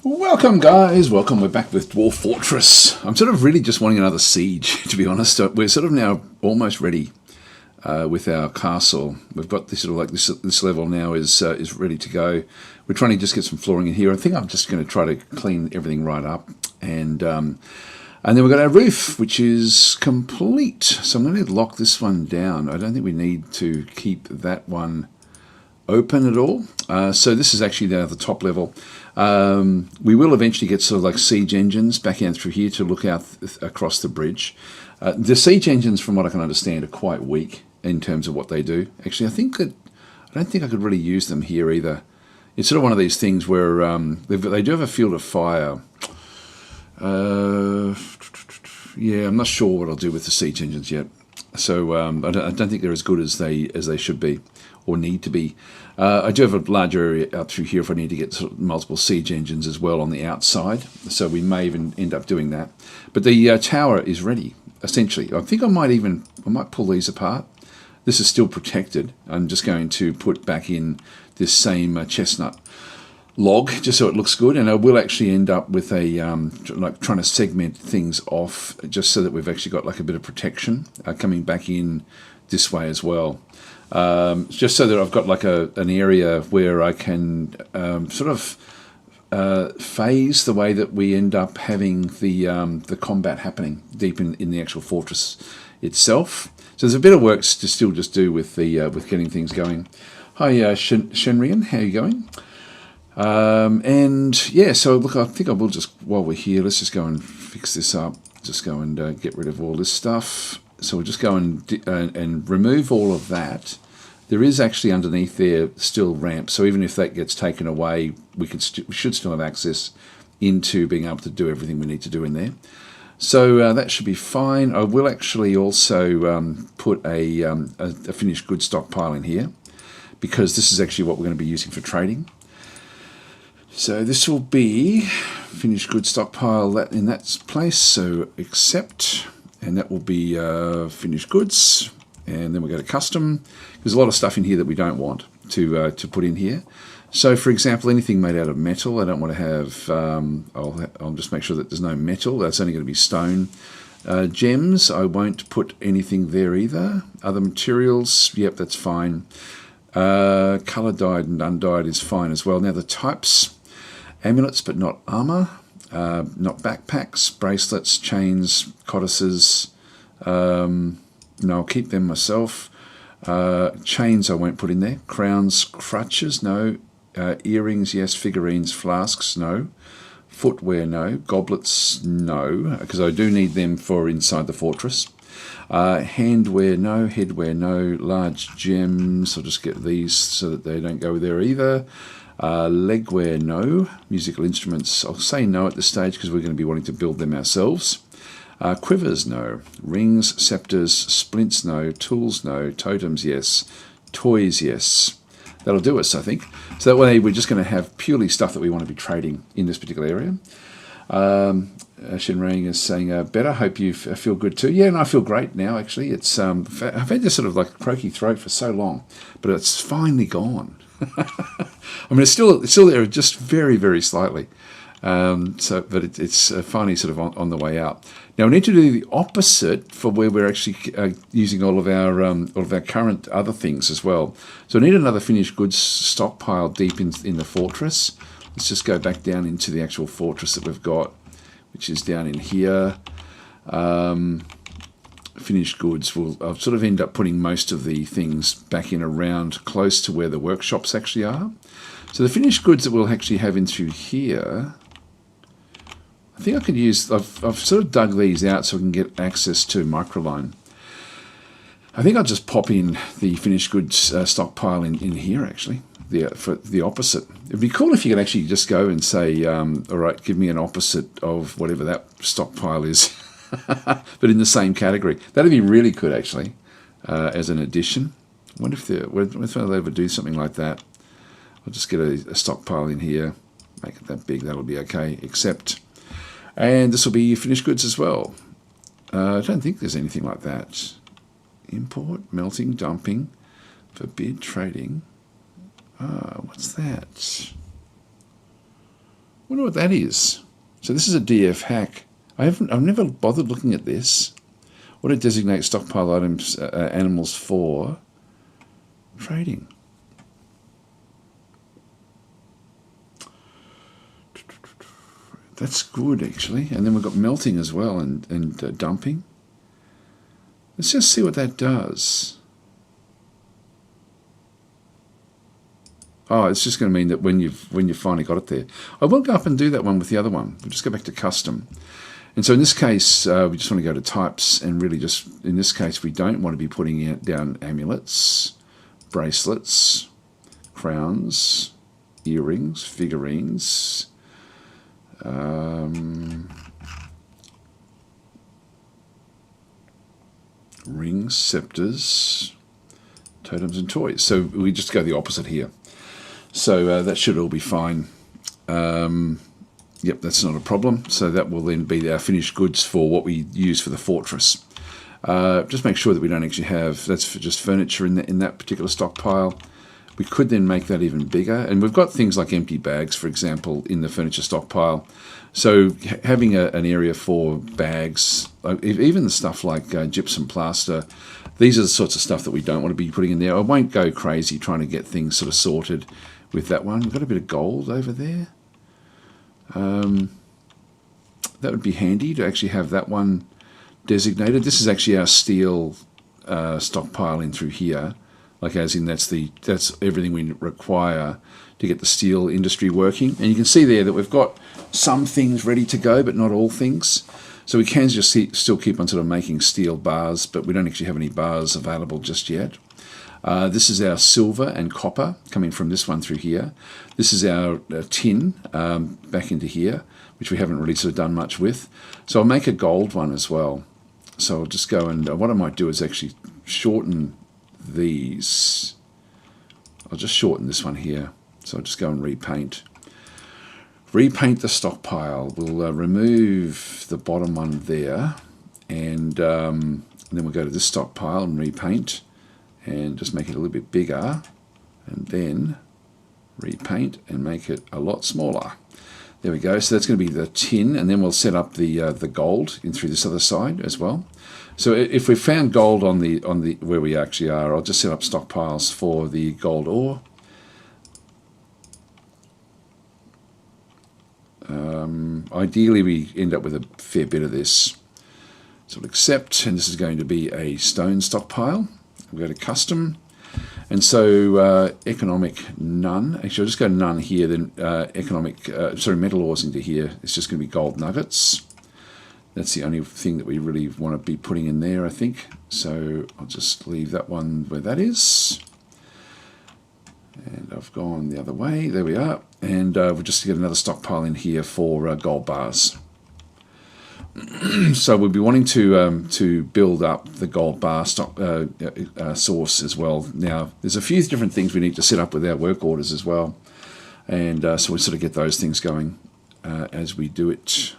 Welcome guys, welcome. We're back with Dwarf Fortress. I'm sort of really just wanting another siege, to be honest. We're sort of now almost ready with our castle. We've got this sort of like this level now is ready to go. We're trying to just get some flooring in here. I think I'm just going to try to clean everything right up, and then we've got our roof, which is complete. So I'm going to lock this one down. I don't think we need to keep that one open at all. So this is actually now the top level. We will eventually get sort of like siege engines back out through here to look out across the bridge. The siege engines, from what I can understand, are quite weak in terms of what they do. Actually, I don't think I could really use them here either. It's sort of one of these things where they do have a field of fire. Yeah, I'm not sure what I'll do with the siege engines yet. So I don't think they're as good as they should be or need to be. I do have a large area out through here if I need to get sort of multiple siege engines as well on the outside. So we may even end up doing that. But the tower is ready, essentially. I think I might pull these apart. This is still protected. I'm just going to put back in this same chestnut log just so it looks good, and I will actually end up with a like trying to segment things off just so that we've actually got like a bit of protection coming back in this way as well, just so that I've got like an area where I can sort of phase the way that we end up having the combat happening deep in the actual fortress itself. So there's a bit of work to still just do with with getting things going. Hi Shenrian, how are you going? And yeah, so look, I think I will just, while we're here, let's just go and fix this up. Just go and get rid of all this stuff. So we'll just go and remove all of that. There is actually underneath there still ramps, so even if that gets taken away, we should still have access into being able to do everything we need to do in there. So that should be fine. I will actually also put a finished goods stockpile in here, because this is actually what we're going to be using for trading. So this will be finished goods stockpile in that place. So accept, and that will be finished goods, and then we go to custom. There's a lot of stuff in here that we don't want to put in here. So for example, anything made out of metal, I don't want to have. I'll just make sure that there's no metal. That's only going to be stone. Gems, I won't put anything there either. Other materials, yep, that's fine. Color dyed and undyed is fine as well. Now the types: amulets but not armor, not backpacks, bracelets, chains, codices. No, I'll keep them myself. Chains I won't put in there. Crowns, crutches, no. Earrings, yes. Figurines, flasks, no. Footwear, no. Goblets, no, because I do need them for inside the fortress. Handwear, no. Headwear, no. Large gems, I'll just get these so that they don't go there either. Legwear, no. Musical instruments, I'll say no at this stage because we're going to be wanting to build them ourselves. Quivers, no. Rings, scepters, splints, no. Tools, no. Totems, yes. Toys, yes. That'll do us, I think. So that way we're just going to have purely stuff that we want to be trading in this particular area. Shinrang is saying, better, hope you feel good too. Yeah, and I feel great now, actually. It's I've had this sort of like croaky throat for so long, but it's finally gone. I mean, it's still there, just very, very slightly. But it's finally sort of on the way out. Now we need to do the opposite for where we're actually using all of our current other things as well. So I need another finished goods stockpile deep in the fortress. Let's just go back down into the actual fortress that we've got, which is down in here. Finished goods. I'll sort of end up putting most of the things back in around close to where the workshops actually are. So the finished goods that we'll actually have in through here, I think I could use, I've sort of dug these out so we can get access to microline. I think I'll just pop in the finished goods stockpile in here actually, for the opposite. It'd be cool if you could actually just go and say, all right, give me an opposite of whatever that stockpile is, but in the same category. That'd be really good actually, as an addition. I wonder if they'll ever do something like that. I'll just get a stockpile in here, make it that big, that'll be okay, accept. And this will be finished goods as well. I don't think there's anything like that. Import, melting, dumping, forbid trading. What's that? wonder what that is. So this is a DF hack. I've never bothered looking at this. What do it designate stockpile items, animals for? Trading. That's good, actually. And then we've got melting as well, and dumping. Let's just see what that does. Oh, it's just going to mean that when you've finally got it there. I will go up and do that one with the other one. We'll just go back to custom. And so in this case, we just want to go to types, and really just, in this case, we don't want to be putting down amulets, bracelets, crowns, earrings, figurines, rings, scepters, totems, and toys. So we just go the opposite here. So that should all be fine. Yep, that's not a problem. So that will then be our finished goods for what we use for the fortress. Just make sure that we don't actually have, that's for just furniture in that particular stockpile. We could then make that even bigger. And we've got things like empty bags, for example, in the furniture stockpile. So having an area for bags, even the stuff like gypsum plaster, these are the sorts of stuff that we don't want to be putting in there. I won't go crazy trying to get things sort of sorted with that one. We've got a bit of gold over there. That would be handy to actually have that one designated. This is actually our steel stockpile in through here, like as in that's everything we require to get the steel industry working. And you can see there that we've got some things ready to go, but not all things. So we can just still keep on sort of making steel bars, but we don't actually have any bars available just yet. This is our silver and copper coming from this one through here. This is our tin back into here, which we haven't really sort of done much with. So I'll make a gold one as well. So I'll just go and what I might do is actually shorten these. I'll just shorten this one here. So I'll just go and repaint. Repaint the stockpile. We'll remove the bottom one there, and then we'll go to this stockpile and repaint. And just make it a little bit bigger, and then repaint and make it a lot smaller. There we go. So that's going to be the tin, and then we'll set up the gold in through this other side as well. So if we found gold on the where we actually are, I'll just set up stockpiles for the gold ore. Ideally, we end up with a fair bit of this. So we'll accept, and this is going to be a stone stockpile. We'll go to custom, and so economic none. Actually, I'll just go none here, then metal ores into here. It's just going to be gold nuggets. That's the only thing that we really want to be putting in there, I think. So I'll just leave that one where that is. And I've gone the other way. There we are. And we'll just get another stockpile in here for gold bars. So we'll be wanting to build up the gold bar stock source as well. Now, there's a few different things we need to set up with our work orders as well, and so we'll sort of get those things going as we do it.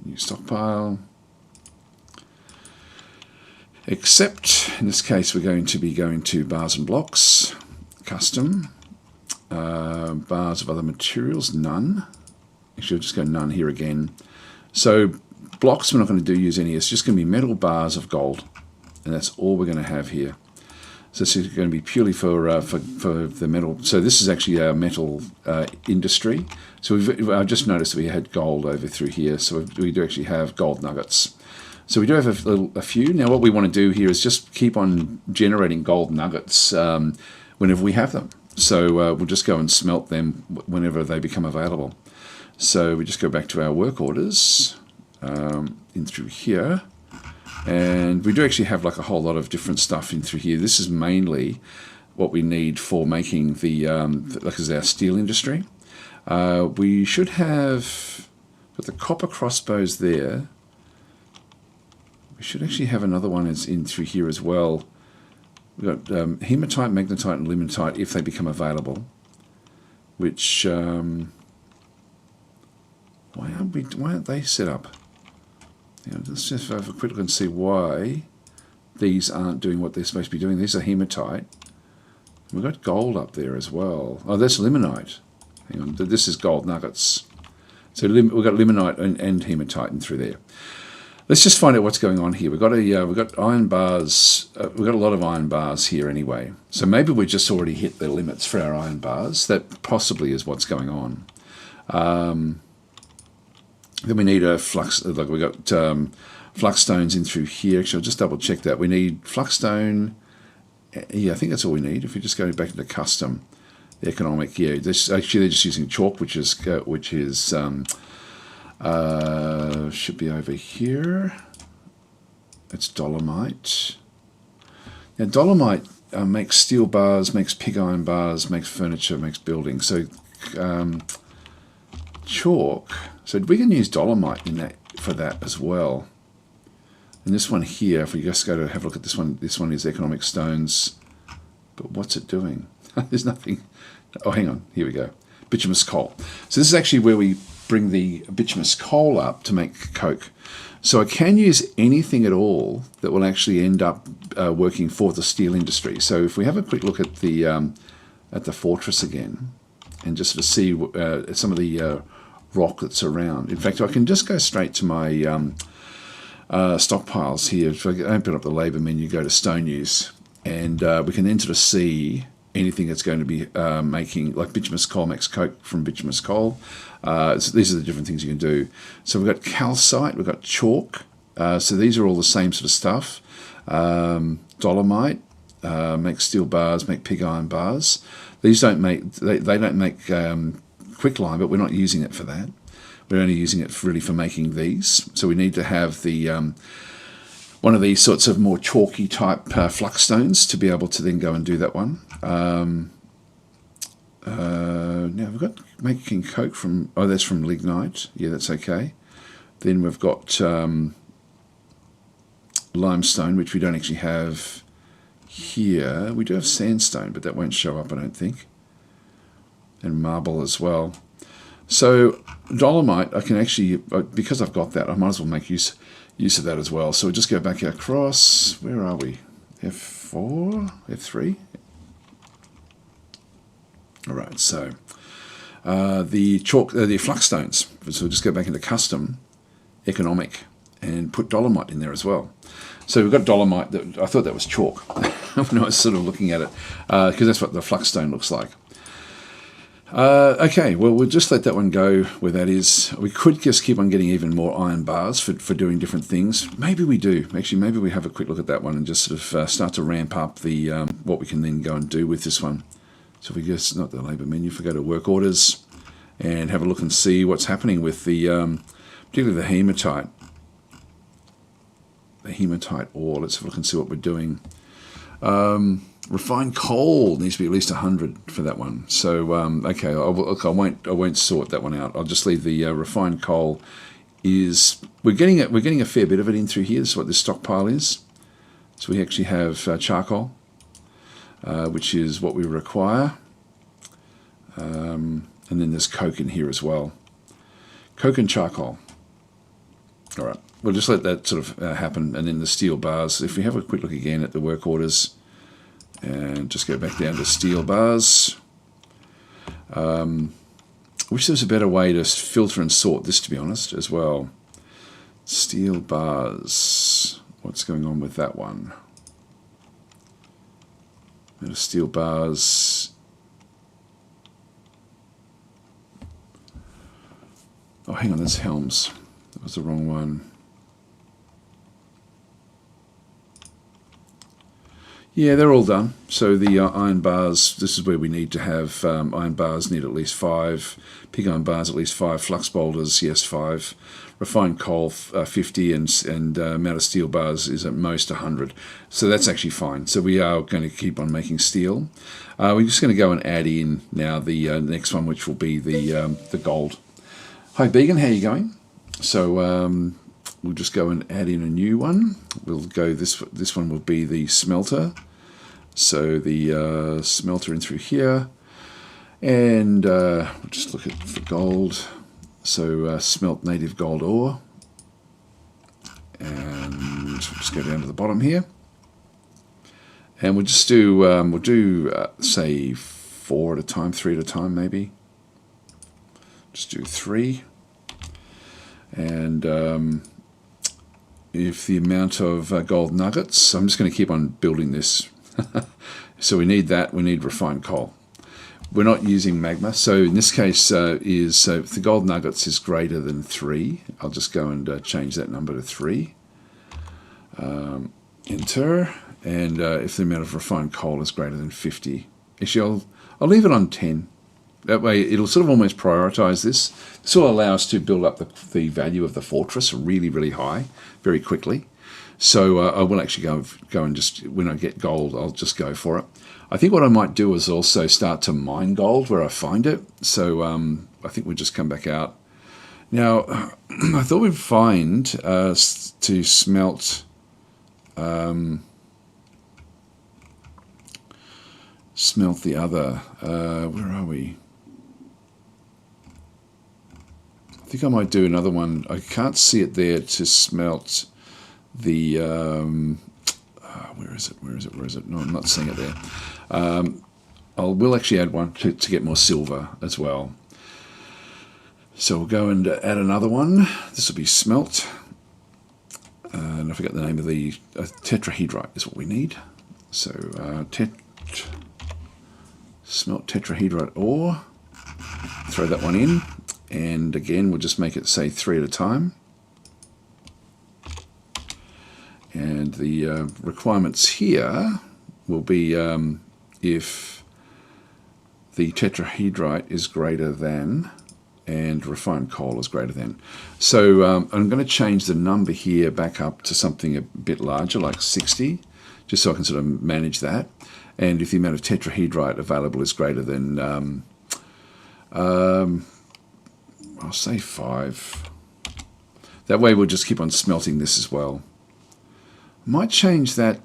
New stockpile. Except, in this case, we're going to be going to bars and blocks, custom, bars of other materials, none. Actually, I'll just go none here again. So blocks we're not going to use any. It's just going to be metal bars of gold, and that's all we're going to have here. So this is going to be purely for the metal. So this is actually our metal industry. So I just noticed we had gold over through here. So we do actually have gold nuggets. So we do have a few. Now what we want to do here is just keep on generating gold nuggets whenever we have them. So we'll just go and smelt them whenever they become available. So we just go back to our work orders in through here, and we do actually have like a whole lot of different stuff in through here. This is mainly what we need for making the like as our steel industry. We should have got the copper crossbows there. We should actually have another one is in through here as well. We've got hematite, magnetite, and limonite if they become available, which why aren't they set up? Let's just have a quick look and see why these aren't doing what they're supposed to be doing. These are hematite. We've got gold up there as well. Oh, that's limonite. Hang on, this is gold nuggets. So we've got limonite and hematite in through there. Let's just find out what's going on here. We've got iron bars. We've got a lot of iron bars here anyway. So maybe we just already hit the limits for our iron bars. That possibly is what's going on. Then we need a flux. Like we got flux stones in through here. Actually, I'll just double check that. We need flux stone. Yeah, I think that's all we need. If we just go back into custom, the economic. Yeah, actually they're just using chalk, which is should be over here. It's dolomite. Now dolomite makes steel bars, makes pig iron bars, makes furniture, makes buildings. So chalk. So we can use dolomite in that for that as well. And this one here, if we just go to have a look at this one is economic stones. But what's it doing? There's nothing. Oh, hang on. Here we go. Bituminous coal. So this is actually where we bring the bituminous coal up to make coke. So I can use anything at all that will actually end up working for the steel industry. So if we have a quick look at the fortress again, and just to see some of the rock that's around. In fact, I can just go straight to my stockpiles here. If I open up the labour menu, go to stone use, and we can then sort of see anything that's going to be making, like bituminous coal makes coke from bituminous coal. So these are the different things you can do. So we've got calcite, we've got chalk. So these are all the same sort of stuff. Dolomite make steel bars, make pig iron bars. These don't make they don't make quicklime, but we're not using it for that. We're only using it really for making these. So we need to have the one of these sorts of more chalky type flux stones to be able to then go and do that one. Now we've got making coke from, that's from lignite. Yeah, that's okay. Then we've got limestone, which we don't actually have here. We do have sandstone, but that won't show up, I don't think. And marble as well. So dolomite, I can actually, because I've got that, I might as well make use of that as well. So we'll just go back across. Where are we? F4, F3. All right. So the chalk, the flux stones. So we'll just go back into custom, economic, and put dolomite in there as well. So we've got dolomite. That I thought that was chalk when I was sort of looking at it, because that's what the flux stone looks like. Okay, well, we'll just let that one go where that is. We could just keep on getting even more iron bars for doing different things. Maybe we do. Actually, maybe we have a quick look at that one and just sort of start to ramp up the what we can then go and do with this one. So if we just, not the labour menu, if we go to work orders and have a look and see what's happening with the, particularly the hematite. The hematite ore. Let's have a look and see what we're doing. Refined coal needs to be at least 100 for that one. So okay, I won't sort that one out. I'll just leave the refined coal. We're getting a fair bit of it in through here. This is what this stockpile is. So we actually have charcoal, which is what we require, and then there's coke in here as well. Coke and charcoal. All right, we'll just let that sort of happen, and then the steel bars. If we have a quick look again at the work orders. And just go back down to steel bars. Wish there was a better way to filter and sort this, to be honest, as well. Steel bars. What's going on with that one? Steel bars. Oh, hang on, that's Helms. That was the wrong one. Yeah, they're all done. So the iron bars, this is where we need to have iron bars need at least 5, pig iron bars at least 5, flux boulders, yes, 5, refined coal 50, and amount of steel bars is at most 100. So that's actually fine. So we are going to keep on making steel. We're just going to go and add in now the next one, which will be the gold. Hi, Began, how are you going? So we'll just go and add in a new one. We'll go, this one will be the smelter. So the smelter in through here. And we'll just look at for gold. So smelt native gold ore. And we'll just go down to the bottom here. And we'll just do, say 4 at a time, 3 at a time maybe. just do 3. And if the amount of gold nuggets, I'm just going to keep on building this. So we need that, we need refined coal. We're not using magma, so in this case if the gold nuggets is greater than 3, I'll just go and change that number to 3. Enter, and if the amount of refined coal is greater than 50, actually I'll leave it on 10. That way it'll sort of almost prioritize this. This will allow us to build up the value of the fortress really, really high, very quickly. So I will actually go and just, when I get gold, I'll just go for it. I think what I might do is also start to mine gold where I find it. So I think we'll just come back out. Now, I thought we'd find to smelt the other, where are we? I think I might do another one. I can't see it there to smelt the, where is it? No, I'm not seeing it there. I will actually add one to get more silver as well. So we'll go and add another one. This will be smelt. And I forget the name of the tetrahedrite is what we need. So smelt tetrahedrite ore. Throw that one in. And again, we'll just make it, say, 3 at a time. And the requirements here will be if the tetrahedrite is greater than and refined coal is greater than. So I'm going to change the number here back up to something a bit larger, like 60, just so I can sort of manage that. And if the amount of tetrahedrite available is greater than, I'll say 5. That way we'll just keep on smelting this as well. Might change that.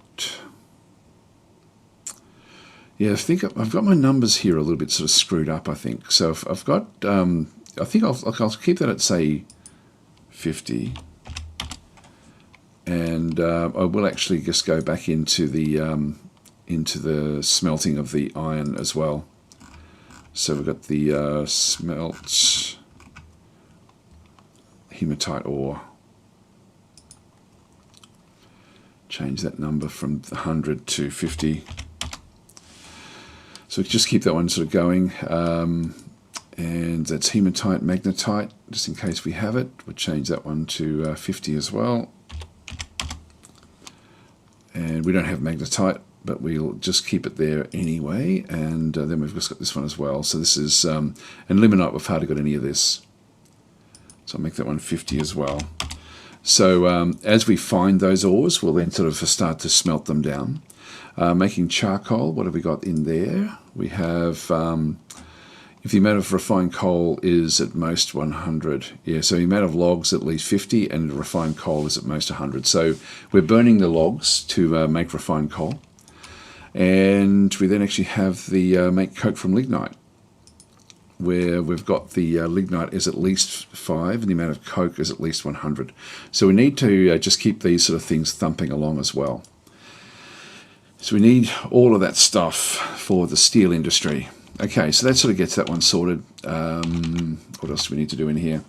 Yeah, I think I've got my numbers here a little bit sort of screwed up, I think. So if I've got, I think I'll keep that at, say, 50. And I will actually just go back into the smelting of the iron as well. So we've got the smelt hematite ore. Change that number from 100 to 50. So we just keep that one sort of going. And that's hematite, magnetite, just in case we have it. We'll change that one to 50 as well. And we don't have magnetite, but we'll just keep it there anyway. And then we've just got this one as well. So this is, and limonite, we've hardly got any of this. So I'll make that one 50 as well. So as we find those ores, we'll then sort of start to smelt them down. Making charcoal, what have we got in there? We have, if the amount of refined coal is at most 100, yeah, so the amount of logs at least 50 and refined coal is at most 100. So we're burning the logs to make refined coal. And we then actually have the make coke from lignite, where we've got the lignite is at least 5 and the amount of coke is at least 100. So we need to just keep these sort of things thumping along as well. So we need all of that stuff for the steel industry. Okay, so that sort of gets that one sorted. What else do we need to do in here?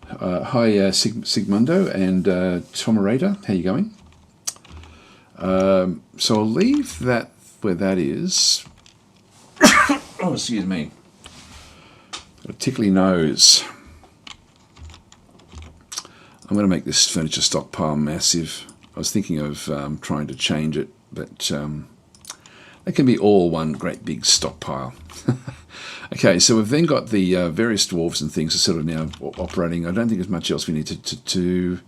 Hi Sigmundo and Tomarata, how you going? So I'll leave that where that is. Oh, excuse me. Got a tickly nose. I'm going to make this furniture stockpile massive. I was thinking of trying to change it, but it can be all one great big stockpile. Okay, so we've then got the various dwarves and things are sort of now operating. I don't think there's much else we need to do.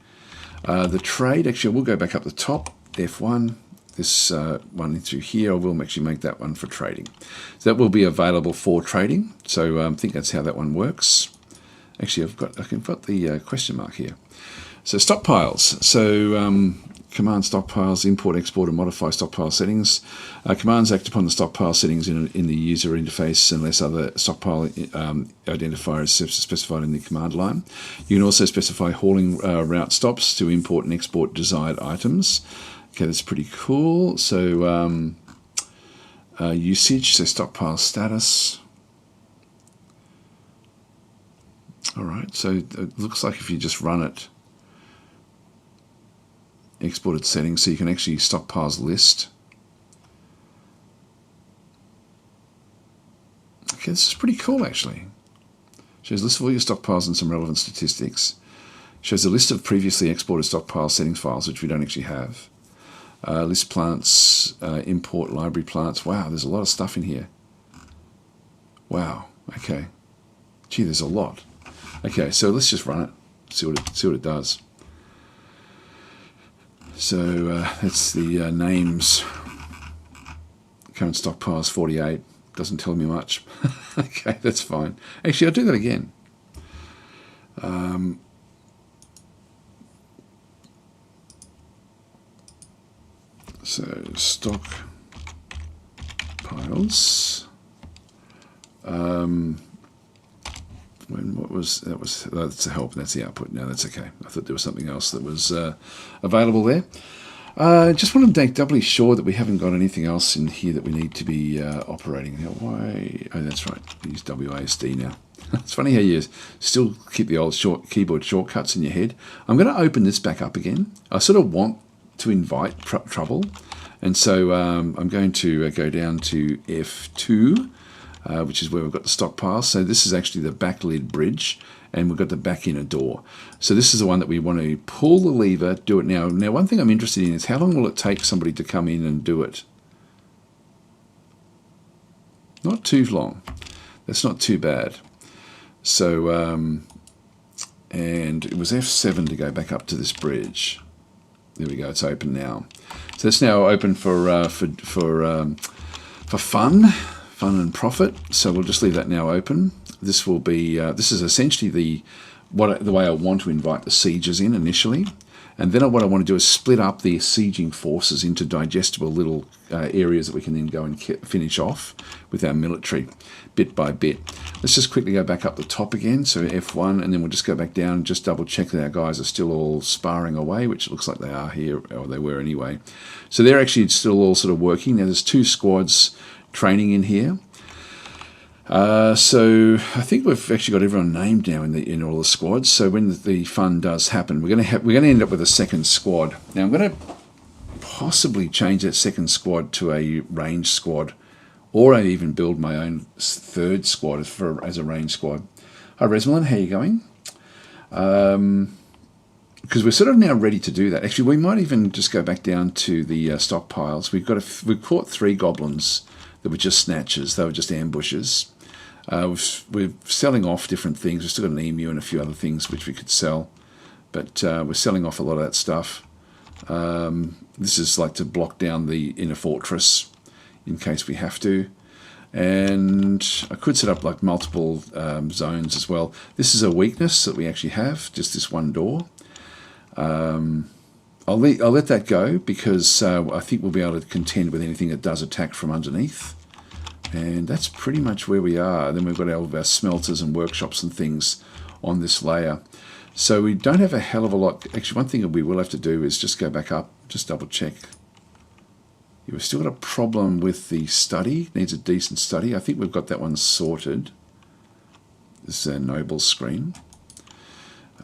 The trade, actually, we'll go back up the top, F1. This one through here, I will actually make that one for trading. So that will be available for trading. So I think that's how that one works. Actually, I've got the question mark here. So stockpiles. So command stockpiles, import, export, and modify stockpile settings. Commands act upon the stockpile settings in the user interface unless other stockpile identifier is specified in the command line. You can also specify hauling route stops to import and export desired items. Okay, that's pretty cool. So usage, so stockpile status. All right, so it looks like if you just run it, exported settings, so you can actually stockpiles list. Okay, this is pretty cool actually. Shows a list of all your stockpiles and some relevant statistics. Shows a list of previously exported stockpile settings files, which we don't actually have. List plants, import library plants. Wow, there's a lot of stuff in here. Wow, okay. Gee, there's a lot. Okay, so let's just run it, see what it does. So that's the names. Current stockpiles 48. Doesn't tell me much. Okay, that's fine. Actually, I'll do that again. So stock piles. That's the help and that's the output. No, that's okay. I thought there was something else that was available there. Just want to make doubly sure that we haven't got anything else in here that we need to be operating. Now, why? Oh, that's right. Use WASD now. It's funny how you still keep the old keyboard shortcuts in your head. I'm going to open this back up again. I sort of want to invite trouble, and so I'm going to go down to F2, which is where we've got the stockpile. So this is actually the back lid bridge, and we've got the back inner door. So this is the one that we want to pull the lever, do it now. Now, one thing I'm interested in is how long will it take somebody to come in and do it? Not too long. That's not too bad. So, and it was F7 to go back up to this bridge. There we go. It's open now. So it's now open for fun and profit. So we'll just leave that now open. This will be. This is essentially the way I want to invite the siegers in initially, and then what I want to do is split up the sieging forces into digestible little areas that we can then go and finish off with our military, bit by bit. Let's just quickly go back up the top again. So F1, and then we'll just go back down and just double check that our guys are still all sparring away, which it looks like they are here, or they were anyway. So they're actually still all sort of working. Now there's 2 squads training in here. So I think we've actually got everyone named now in all the squads. So when the fun does happen, we're going to end up with a second squad. Now I'm going to possibly change that second squad to a range squad, or I even build my own third squad as a range squad. Hi Resmelin, how are you going? Because we're sort of now ready to do that. Actually, we might even just go back down to the stockpiles. We've caught 3 goblins that were just snatches. They were just ambushes. We're selling off different things. We've still got an emu and a few other things which we could sell, but we're selling off a lot of that stuff. This is like to block down the inner fortress in case we have to, and I could set up like multiple zones as well. This is a weakness that we actually have, just this one door. I'll let that go because I think we'll be able to contend with anything that does attack from underneath. And that's pretty much where we are. Then we've got all of our smelters and workshops and things on this layer. So we don't have a hell of a lot. Actually, one thing that we will have to do is just go back up, just double check. Yeah, we've still got a problem with the study. Needs a decent study. I think we've got that one sorted. This is our noble screen.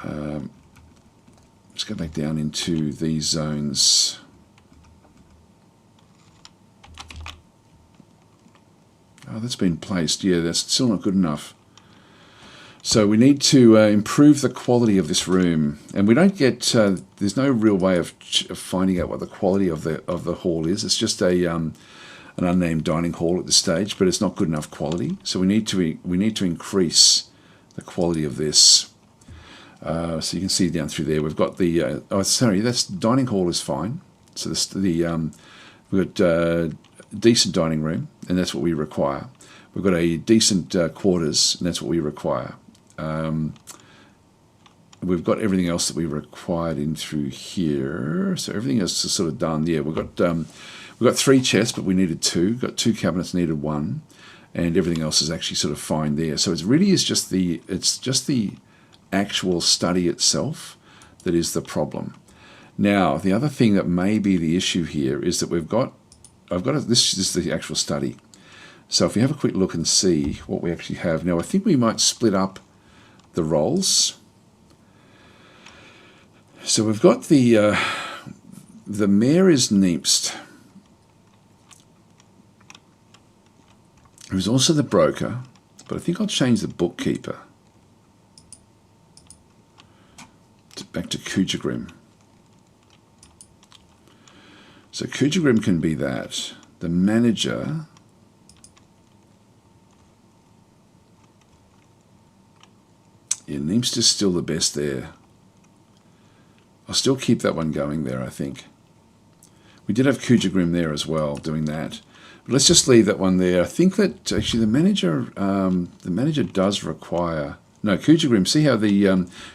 Let's go back down into these zones. Oh, that's been placed. Yeah, that's still not good enough. So we need to improve the quality of this room, and we don't get. There's no real way of finding out what the quality of the hall is. It's just an unnamed dining hall at this stage, but it's not good enough quality. So we need to increase the quality of this. So you can see down through there. We've got the. Oh, sorry, that's dining hall is fine. So this we've got. Decent dining room, and that's what we require. We've got a decent quarters, and that's what we require. We've got everything else that we required in through here, so everything else is sort of done. Yeah, we've got 3 chests, but we needed 2. Got 2 cabinets, needed 1, and everything else is actually sort of fine there. So it really is just the actual study itself that is the problem. Now, the other thing that may be the issue here is that this is the actual study. So if you have a quick look and see what we actually have. Now I think we might split up the rolls. So we've got the mayor is Neemst, who's also the broker, but I think I'll change the bookkeeper back to Kujagrim. So Kujagrim can be that. The manager, yeah, Neemst is still the best there. I'll still keep that one going there, I think. We did have Kujagrim there as well, doing that. But let's just leave that one there. I think that actually the manager does require... No, Kujagrim, see how the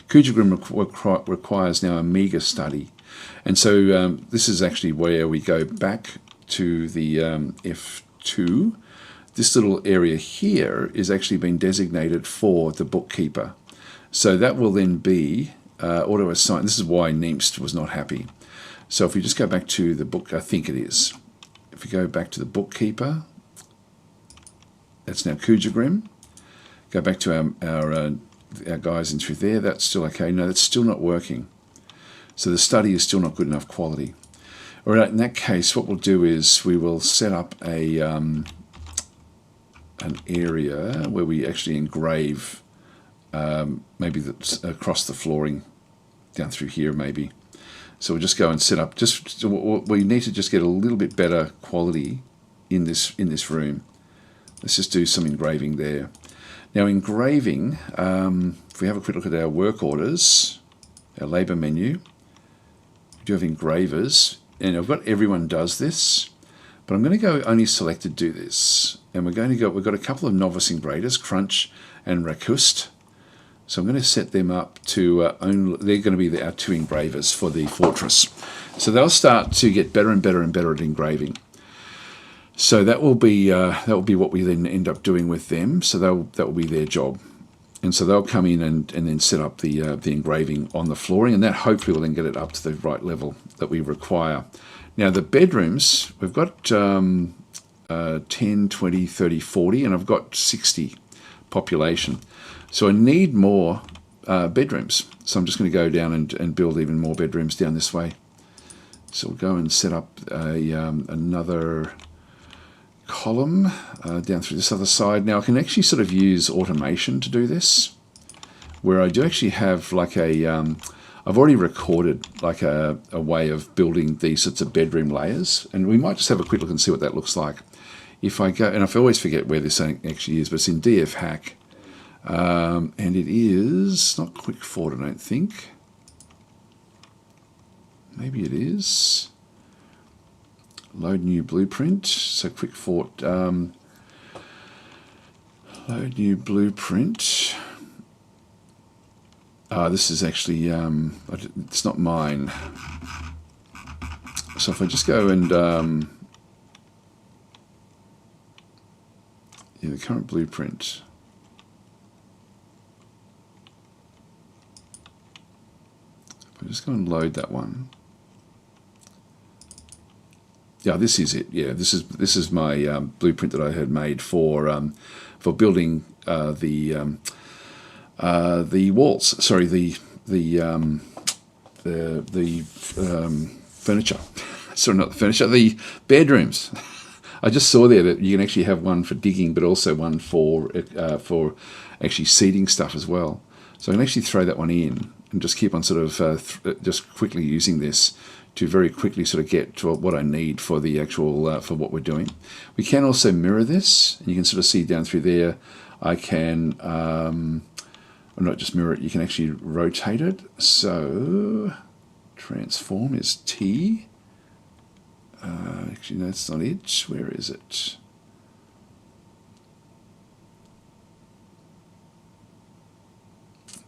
Kujagrim requires now a MEGA study. And so this is actually where we go back to the F2. This little area here is actually been designated for the bookkeeper. So that will then be auto-assign. This is why Neemst was not happy. So if we just go back to the book, I think it is. If we go back to the bookkeeper, that's now Kujagrim. Go back to our guys in through there. That's still okay. No, that's still not working. So the study is still not good enough quality. All right, in that case, what we'll do is we will set up an area where we actually engrave maybe across the flooring down through here maybe. So we'll just go and set up. We need to just get a little bit better quality in this room. Let's just do some engraving there. Now engraving, if we have a quick look at our work orders, our labour menu, we do have engravers, and I've got everyone does this, but I'm going to go only selected do this, and we've got a couple of novice engravers, Crunch and Rakust. So I'm going to set them up to they're going to be our two engravers for the fortress. So they'll start to get better and better and better at engraving. So that will be what we then end up doing with them. So that will be their job, and so they'll come in and then set up the engraving on the flooring, and that hopefully will then get it up to the right level that we require. Now the bedrooms, we've got 10, 20, 30, 40, and I've got 60 population. So I need more bedrooms. So I'm just going to go down and build even more bedrooms down this way. So we'll go and set up another column down through this other side. Now I can actually sort of use automation to do this, where I do actually have like I've already recorded like a way of building these sorts of bedroom layers, and we might just have a quick look and see what that looks like. If I go, and I always forget where this actually is, but it's in DF Hack. And it is not quick forward, I don't think. Maybe it is. Load new blueprint. So quick forward. Load new blueprint. This is actually, it's not mine. So if I just go and, yeah, the current blueprint. I'm just going to load that one. Yeah, this is it. Yeah, this is my blueprint that I had made for building the walls. Sorry, the furniture. Sorry, not the furniture. The bedrooms. I just saw there that you can actually have one for digging, but also one for actually seeding stuff as well. So I can actually throw that one in and just keep on sort of just quickly using this to very quickly sort of get to what I need for the actual for what we're doing. We can also mirror this, and you can sort of see down through there. I can, not just mirror it. You can actually rotate it. So transform is T. Actually, no, that's not it. Where is it?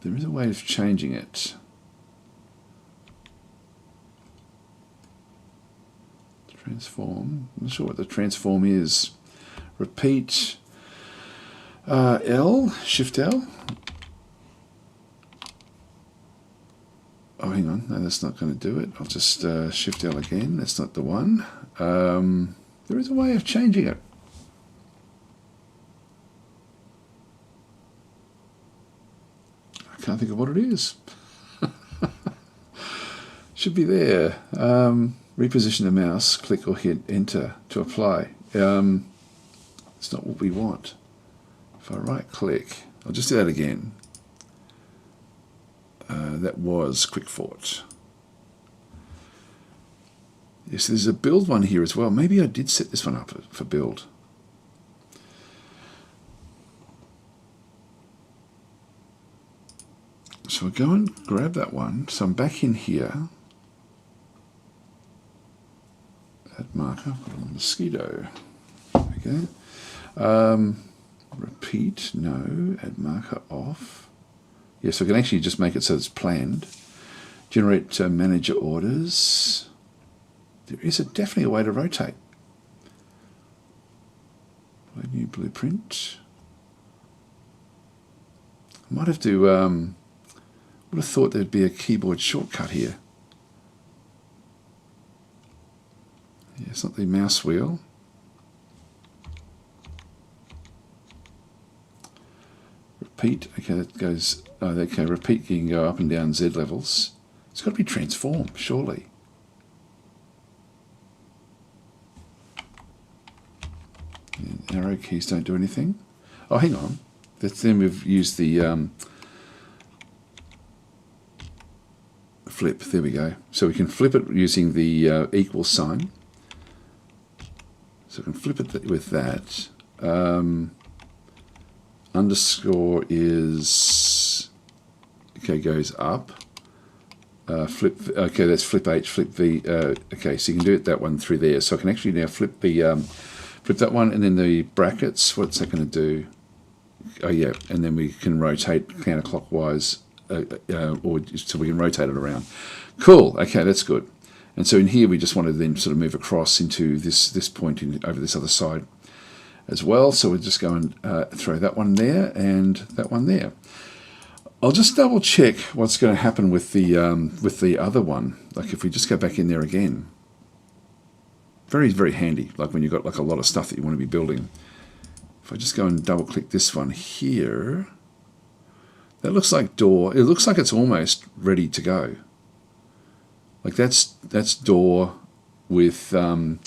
There is a way of changing it. Transform. I'm not sure what the transform is. Repeat. L. Shift L. Oh, hang on. No, that's not going to do it. I'll just Shift L again. That's not the one. There is a way of changing it. can't think of what it is. Should be there. Reposition the mouse, click or hit enter to apply. It's not what we want. If I right click, I'll just do that again. That was Quickfort. Yes, there's a build one here as well. Maybe I did set this one up for build. So I'll go and grab that one. So I'm back in here. Add marker, put on mosquito. Okay. Repeat, no. Add marker off. Yeah, so I can actually just make it so it's planned. Generate manager orders. There is definitely a way to rotate. Load new blueprint. I might have to, would have thought there'd be a keyboard shortcut here. Yeah, it's not the mouse wheel. Repeat, okay, that goes, okay, repeat, you can go up and down Z levels. It's got to be transformed, surely. And arrow keys don't do anything. Oh, hang on. Then we've used the flip. There we go. So we can flip it using the equal sign. So we can flip it with that. Underscore is, okay, goes up. Flip, okay, that's flip H, flip V. Okay, so you can do it that one through there. So I can actually now flip the flip that one, and then the brackets. What's that going to do? Oh yeah, and then we can rotate counterclockwise, or so we can rotate it around. Cool. Okay, that's good. And so in here we just want to then sort of move across into this point over this other side as well. So we'll just go and throw that one there and that one there. I'll just double check what's going to happen with the other one. Like if we just go back in there again. Very, very handy, like when you've got like a lot of stuff that you want to be building. If I just go and double click this one here, that looks like door. It looks like it's almost ready to go. Like that's door with different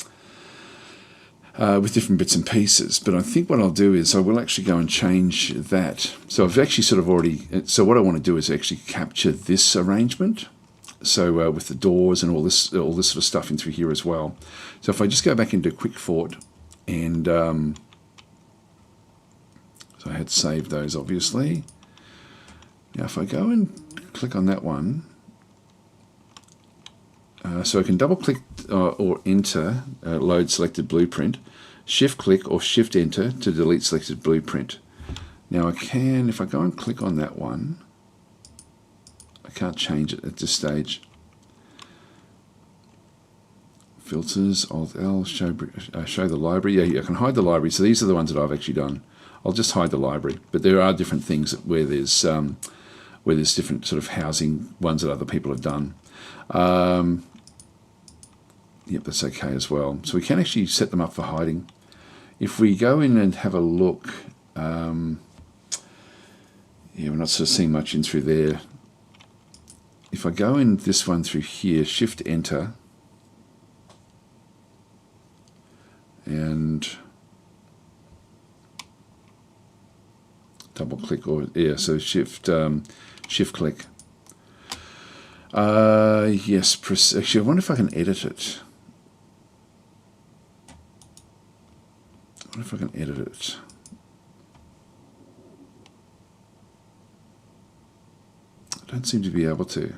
bits and pieces. But I think what I'll do is I will actually go and change that. So I've actually sort of already, so what I want to do is actually capture this arrangement. So with the doors and all this sort of stuff in through here as well. So if I just go back into Quickfort and so I had saved those obviously. Now if I go and click on that one, so I can double click or enter load selected blueprint, shift click or shift enter to delete selected blueprint. Now I can, if I go and click on that one, I can't change it at this stage. Filters, Alt L, show the library. Yeah, I can hide the library. So these are the ones that I've actually done. I'll just hide the library. But there are different things where there's different sort of housing ones that other people have done. Yep, that's okay as well. So we can actually set them up for hiding. If we go in and have a look, yeah, we're not sort of seeing much in through there. If I go in this one through here, shift enter, and double click, or yeah, so shift click. Yes, actually I wonder if I can edit it. I wonder if I can edit it. I don't seem to be able to.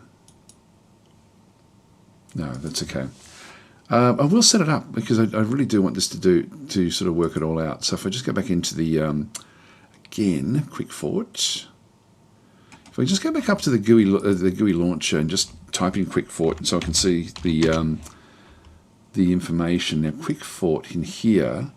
No, that's okay. I will set it up because I really do want this to sort of work it all out. So if I just go back into the again Quickfort, if I just go back up to the GUI launcher and just type in Quickfort, so I can see the information. Now Quickfort in here.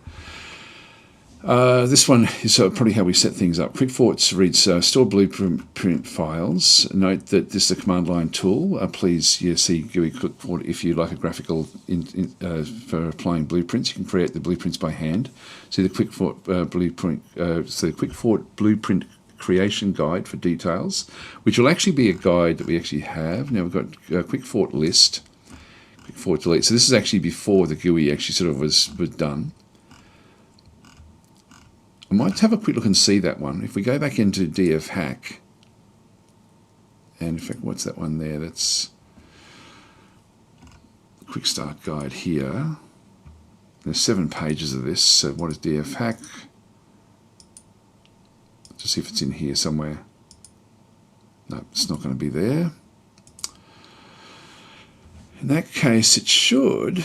This one is probably how we set things up. Quickfort reads store blueprint files. Note that this is a command line tool. Please see GUI Quickfort if you like a graphical for applying blueprints. You can create the blueprints by hand. See the Quickfort blueprint. So the Quickfort blueprint creation guide for details, which will actually be a guide that we actually have. Now we've got a quick fort list, quick fort delete. So this is actually before the GUI actually sort of was done. I might have a quick look and see that one. If we go back into DF hack, and in fact, what's that one there? That's quick start guide here. There's 7 pages of this. So what is DF hack? Just see if it's in here somewhere. No, it's not going to be there. In that case, it should.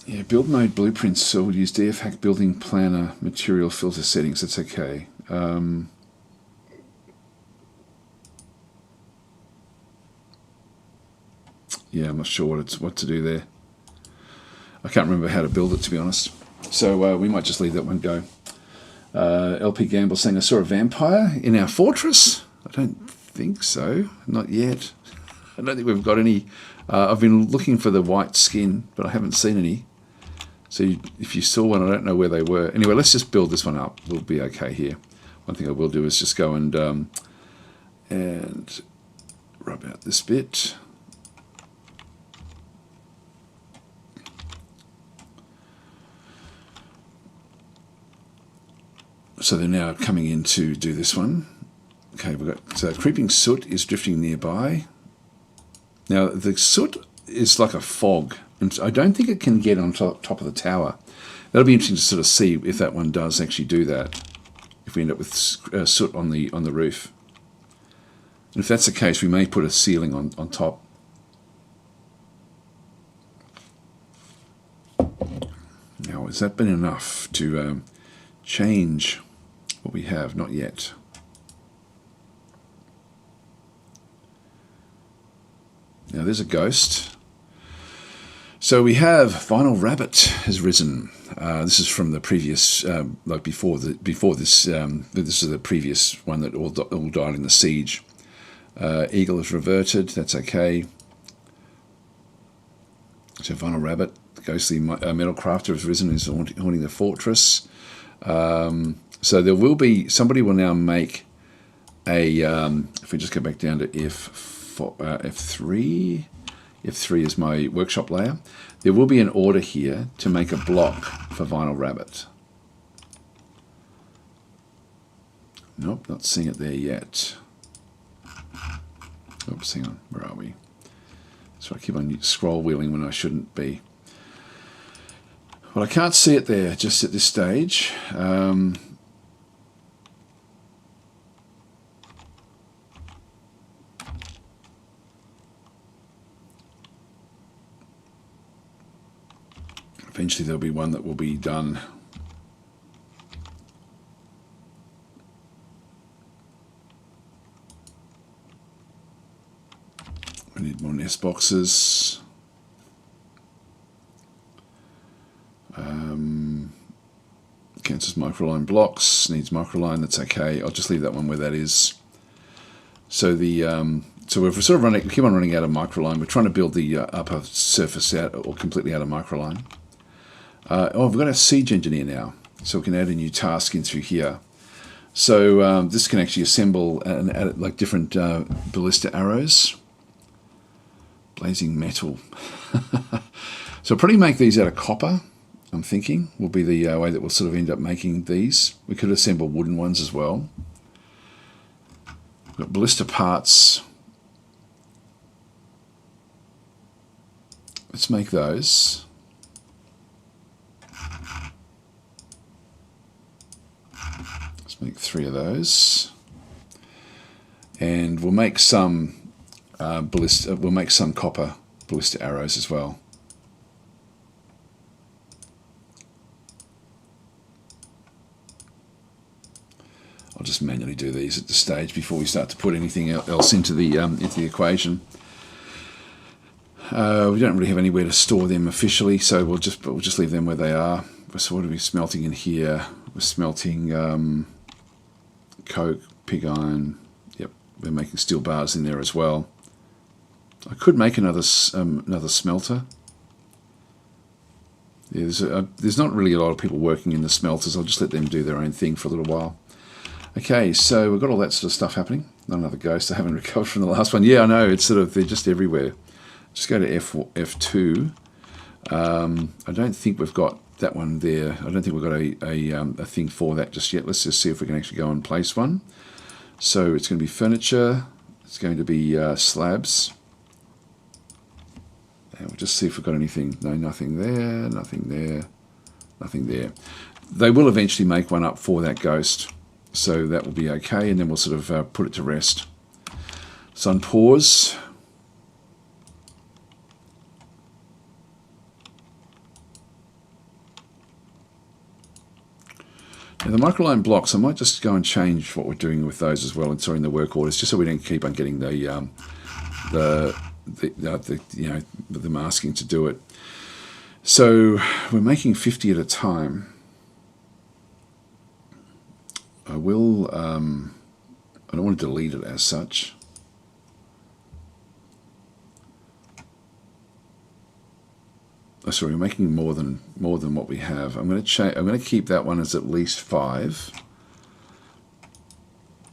Yeah, build mode blueprints, so we'll use DF hack building planner material filter settings. That's okay. Yeah, I'm not sure what to do there. I can't remember how to build it, to be honest. So we might just leave that one go. LP Gamble saying, I saw a vampire in our fortress. I don't think so. Not yet. I don't think we've got any. I've been looking for the white skin, but I haven't seen any. So if you saw one, I don't know where they were. Anyway, let's just build this one up. We'll be okay here. One thing I will do is just go and rub out this bit. So they're now coming in to do this one. Okay, we've got creeping soot is drifting nearby. Now the soot is like a fog, and I don't think it can get on top of the tower. That'll be interesting to sort of see if that one does actually do that. If we end up with soot on the roof, and if that's the case, we may put a ceiling on top. Now, has that been enough to change what we have? Not yet. Now there's a ghost. So we have Vinyl Rabbit has risen. This is from the previous, like before this. This is the previous one that all died in the siege. Eagle has reverted. That's okay. So Vinyl Rabbit, the ghostly metal crafter, has risen. Is haunting the fortress. So there will be, somebody will now make a. If we just go back down to F3. F3 is my workshop layer. There will be an order here to make a block for Vinyl Rabbit. Nope, not seeing it there yet. Oops, hang on, where are we? So I keep on scroll wheeling when I shouldn't be. Well, I can't see it there just at this stage. Eventually there'll be one that will be done. We need more nest boxes. Cancels microline blocks, needs microline, that's okay. I'll just leave that one where that is. So the so we're sort of keep on running out of microline. We're trying to build the upper surface out or completely out of microline. Oh, we've got a siege engineer now, so we can add a new task in through here. So this can actually assemble and add like different ballista arrows. Blazing metal. So I'll probably make these out of copper, I'm thinking, will be the way that we'll sort of end up making these. We could assemble wooden ones as well. We've got ballista parts. Let's make those. Let's make 3 of those. And we'll make some we'll make some copper ballista arrows as well. I'll just manually do these at this stage before we start to put anything else into the equation. We don't really have anywhere to store them officially, so we'll just leave them where they are. So what are we smelting in here? We're smelting coke, pig iron. Yep, we're making steel bars in there as well. I could make another smelter. Yeah, there's not really a lot of people working in the smelters. I'll just let them do their own thing for a little while. Okay, so we've got all that sort of stuff happening. Not another ghost. I haven't recovered from the last one. Yeah, I know. It's sort of, they're just everywhere. Just go to F2. I don't think we've got that one there. I don't think we've got a thing for that just yet. Let's just see if we can actually go and place one. So it's going to be furniture. It's going to be slabs. And we'll just see if we've got anything. No, nothing there, nothing there, nothing there. They will eventually make one up for that ghost. So that will be okay, and then we'll sort of put it to rest. So on pause. Now the microline blocks, I might just go and change what we're doing with those as well, and sorry, in the work orders, just so we don't keep on getting the masking to do it. So we're making 50 at a time. I will, I don't want to delete it as such. Oh, sorry, we're making more than what we have. I'm going to keep that one as at least 5.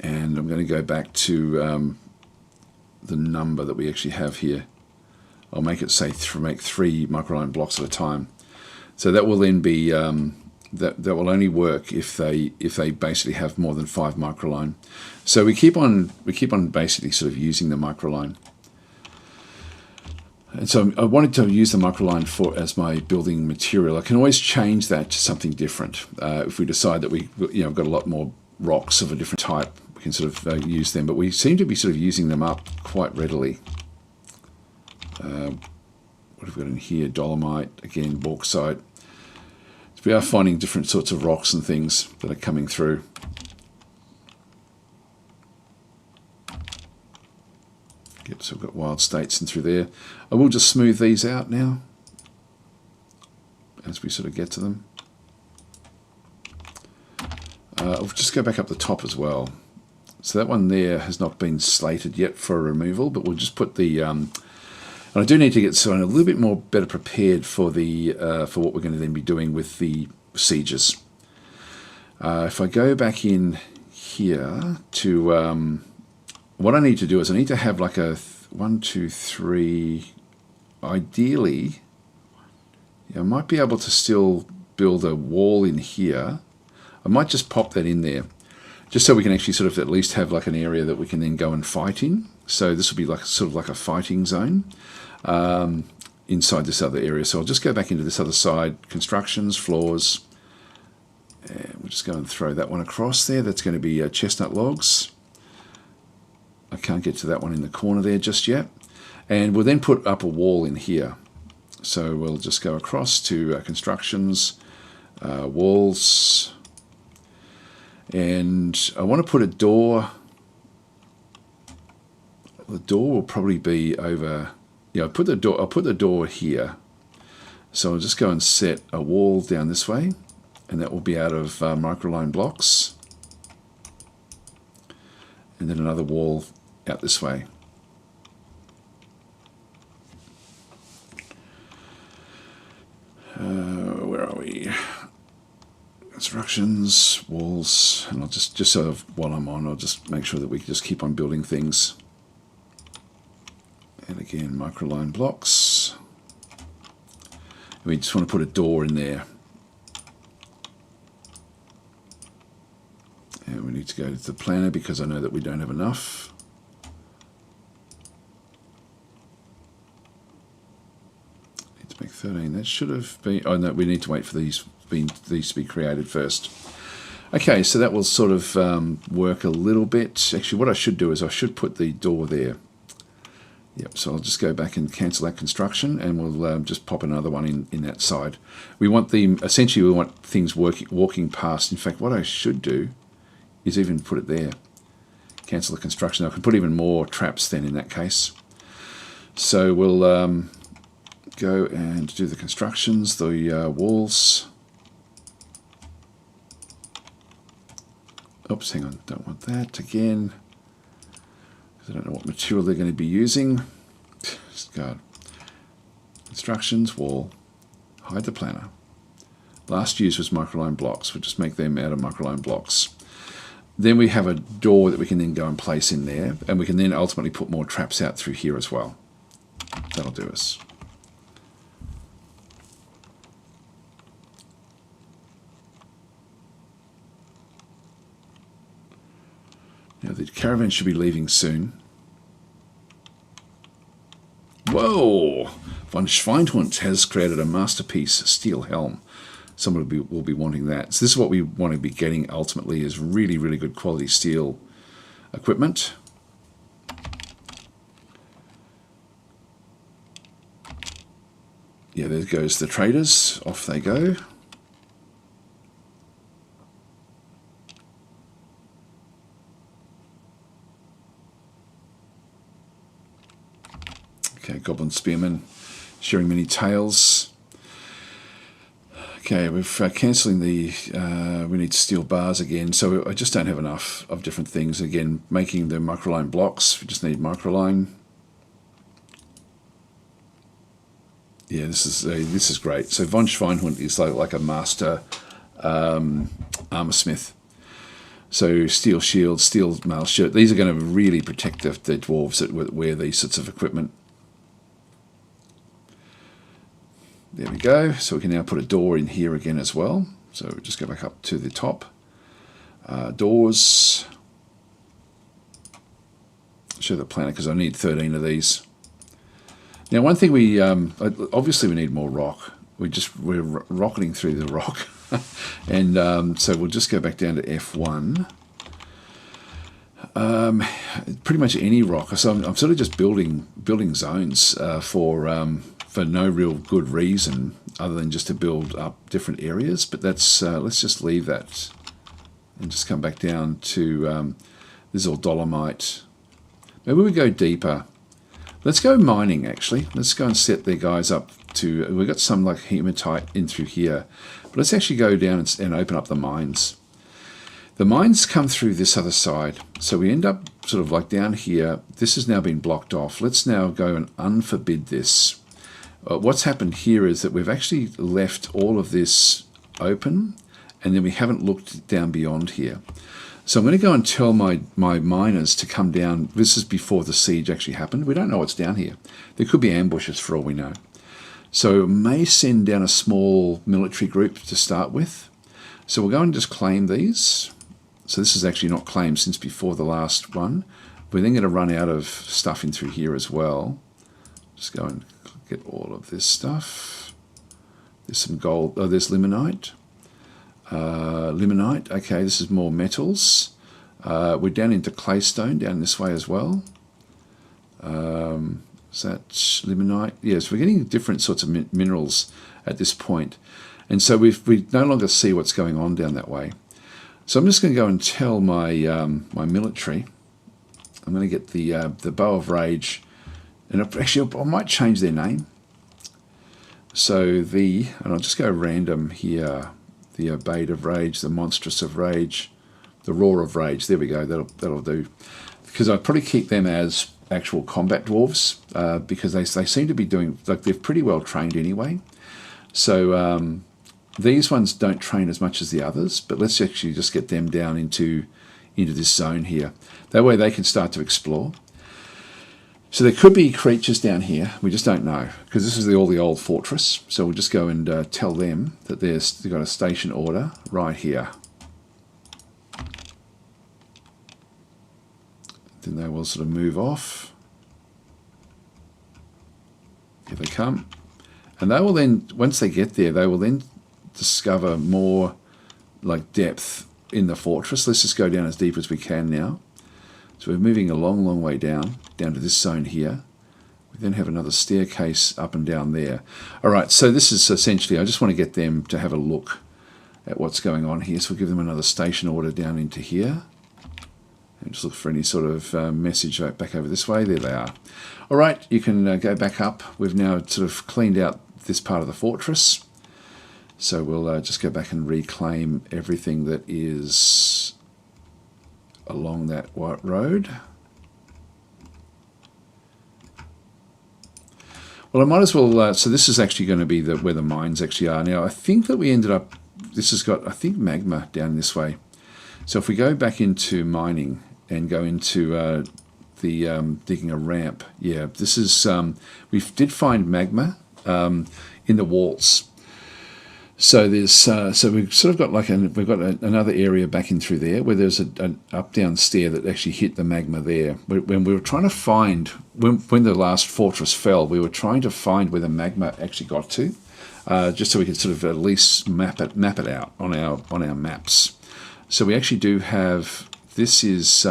And I'm going to go back to the number that we actually have here. I'll make it say make 3 microline blocks at a time. So that will then be that will only work if they basically have more than 5 microline. So we keep on basically sort of using the microline. And so I wanted to use the microline as my building material. I can always change that to something different. If we decide that we've got a lot more rocks of a different type, we can sort of use them. But we seem to be sort of using them up quite readily. What have we got in here? Dolomite, again, bauxite. So we are finding different sorts of rocks and things that are coming through. Yep, so we've got wild states and through there. I will just smooth these out now as we sort of get to them. I'll just go back up the top as well. So that one there has not been slated yet for removal, but we'll just put the... and I do need to get a little bit more better prepared for the for what we're going to then be doing with the sieges. If I go back in here to... what I need to do is I need to have like a 1, 2, 3... Ideally, I might be able to still build a wall in here. I might just pop that in there, just so we can actually sort of at least have like an area that we can then go and fight in. So this will be like sort of like a fighting zone inside this other area. So I'll just go back into this other side, constructions, floors, and we'll just go and throw that one across there. That's going to be chestnut logs. I can't get to that one in the corner there just yet. And we'll then put up a wall in here. So we'll just go across to constructions, walls, and I want to put a door. The door will probably be over. Yeah, I'll put the door here. So I'll just go and set a wall down this way, and that will be out of microline blocks, and then another wall out this way. Where are we? Constructions, walls, and I'll just sort of, while I'm on, I'll just make sure that we just keep on building things. And again, microline blocks. And we just want to put a door in there. And we need to go to the planner because I know that we don't have enough. Make 13. That should have been... Oh, no, we need to wait for these to be created first. Okay, so that will sort of work a little bit. Actually, what I should do is I should put the door there. Yep, so I'll just go back and cancel that construction, and we'll just pop another one in that side. We want essentially we want things walking past. In fact, what I should do is even put it there. Cancel the construction. I can put even more traps then in that case. So we'll... go and do the constructions, the walls. Oops, hang on, don't want that again, because I don't know what material they're going to be using. God. Instructions, wall, hide the planner. Last use was microline blocks. We'll just make them out of microline blocks. Then we have a door that we can then go and place in there, and we can then ultimately put more traps out through here as well. That'll do us. Now the caravan should be leaving soon. Whoa! Von Schweinhund has created a masterpiece steel helm. Someone will be wanting that. So this is what we want to be getting ultimately, is really, really good quality steel equipment. Yeah, there goes the traders. Off they go. Okay, Goblin Spearman sharing many tales. Okay, we're cancelling the, we need steel bars again, so I just don't have enough of different things. Again, making the microline blocks, we just need microline. Yeah, this is great. So Von Schweinhund is like a master armor smith. So steel shield, steel mail shirt, these are going to really protect the dwarves that wear these sorts of equipment. There we go. So we can now put a door in here again as well. So we'll just go back up to the top. Doors. Show the planner because I need 13 of these. Now one thing we, obviously we need more rock. We're rocketing through the rock. And so we'll just go back down to F1. Pretty much any rock. So I'm sort of just building zones for no real good reason other than just to build up different areas. But that's let's just leave that and just come back down to this is all dolomite. Maybe we go deeper. Let's go mining actually. Let's go and set their guys up to. We've got some like hematite in through here, but let's actually go down and open up the mines. The mines come through this other side, so we end up sort of like down here. This has now been blocked off. Let's now go and unforbid this. What's happened here is that we've actually left all of this open, and then we haven't looked down beyond here. So I'm going to go and tell my miners to come down. This is before the siege actually happened. We don't know what's down here. There could be ambushes for all we know. So may send down a small military group to start with. So we'll go and just claim these. So this is actually not claimed since before the last one. We're then going to run out of stuff in through here as well. Just go and get all of this stuff. There's some gold. Oh, there's limonite. Limonite. Okay, this is more metals. We're down into claystone down this way as well. Is that limonite? Yes, we're getting different sorts of minerals at this point. And so we no longer see what's going on down that way. So I'm just going to go and tell my my military. I'm going to get the Bow of Rage. And actually, I might change their name. So and I'll just go random here. The Obeyed of Rage, the Monstrous of Rage, the Roar of Rage. There we go. That'll do. Because I'd probably keep them as actual combat dwarves because they seem to be doing, like, they're pretty well trained anyway. So these ones don't train as much as the others, but let's actually just get them down into this zone here. That way they can start to explore. So there could be creatures down here. We just don't know because this is all the old fortress. So we'll just go and tell them that they've got a station order right here. Then they will sort of move off. Here they come. And they will then, once they get there, they will then discover more like depth in the fortress. Let's just go down as deep as we can now. So we're moving a long, long way down to this zone here. We then have another staircase up and down there. All right, so this is essentially, I just want to get them to have a look at what's going on here. So we'll give them another station order down into here. And just look for any sort of message back over this way. There they are. All right, you can go back up. We've now sort of cleaned out this part of the fortress. So we'll just go back and reclaim everything that is along that white road. Well, I might as well. So this is actually going to be where the mines actually are now. I think that we ended up. This has got, I think, magma down this way. So if we go back into mining and go into the digging a ramp, yeah, this is. We did find magma in the walls. So there's so we've sort of got like we've got another area back in through there where there's an up down stair that actually hit the magma there. When we were trying to find when the last fortress fell, we were trying to find where the magma actually got to, just so we could sort of at least map it out on our maps. So we actually do have this is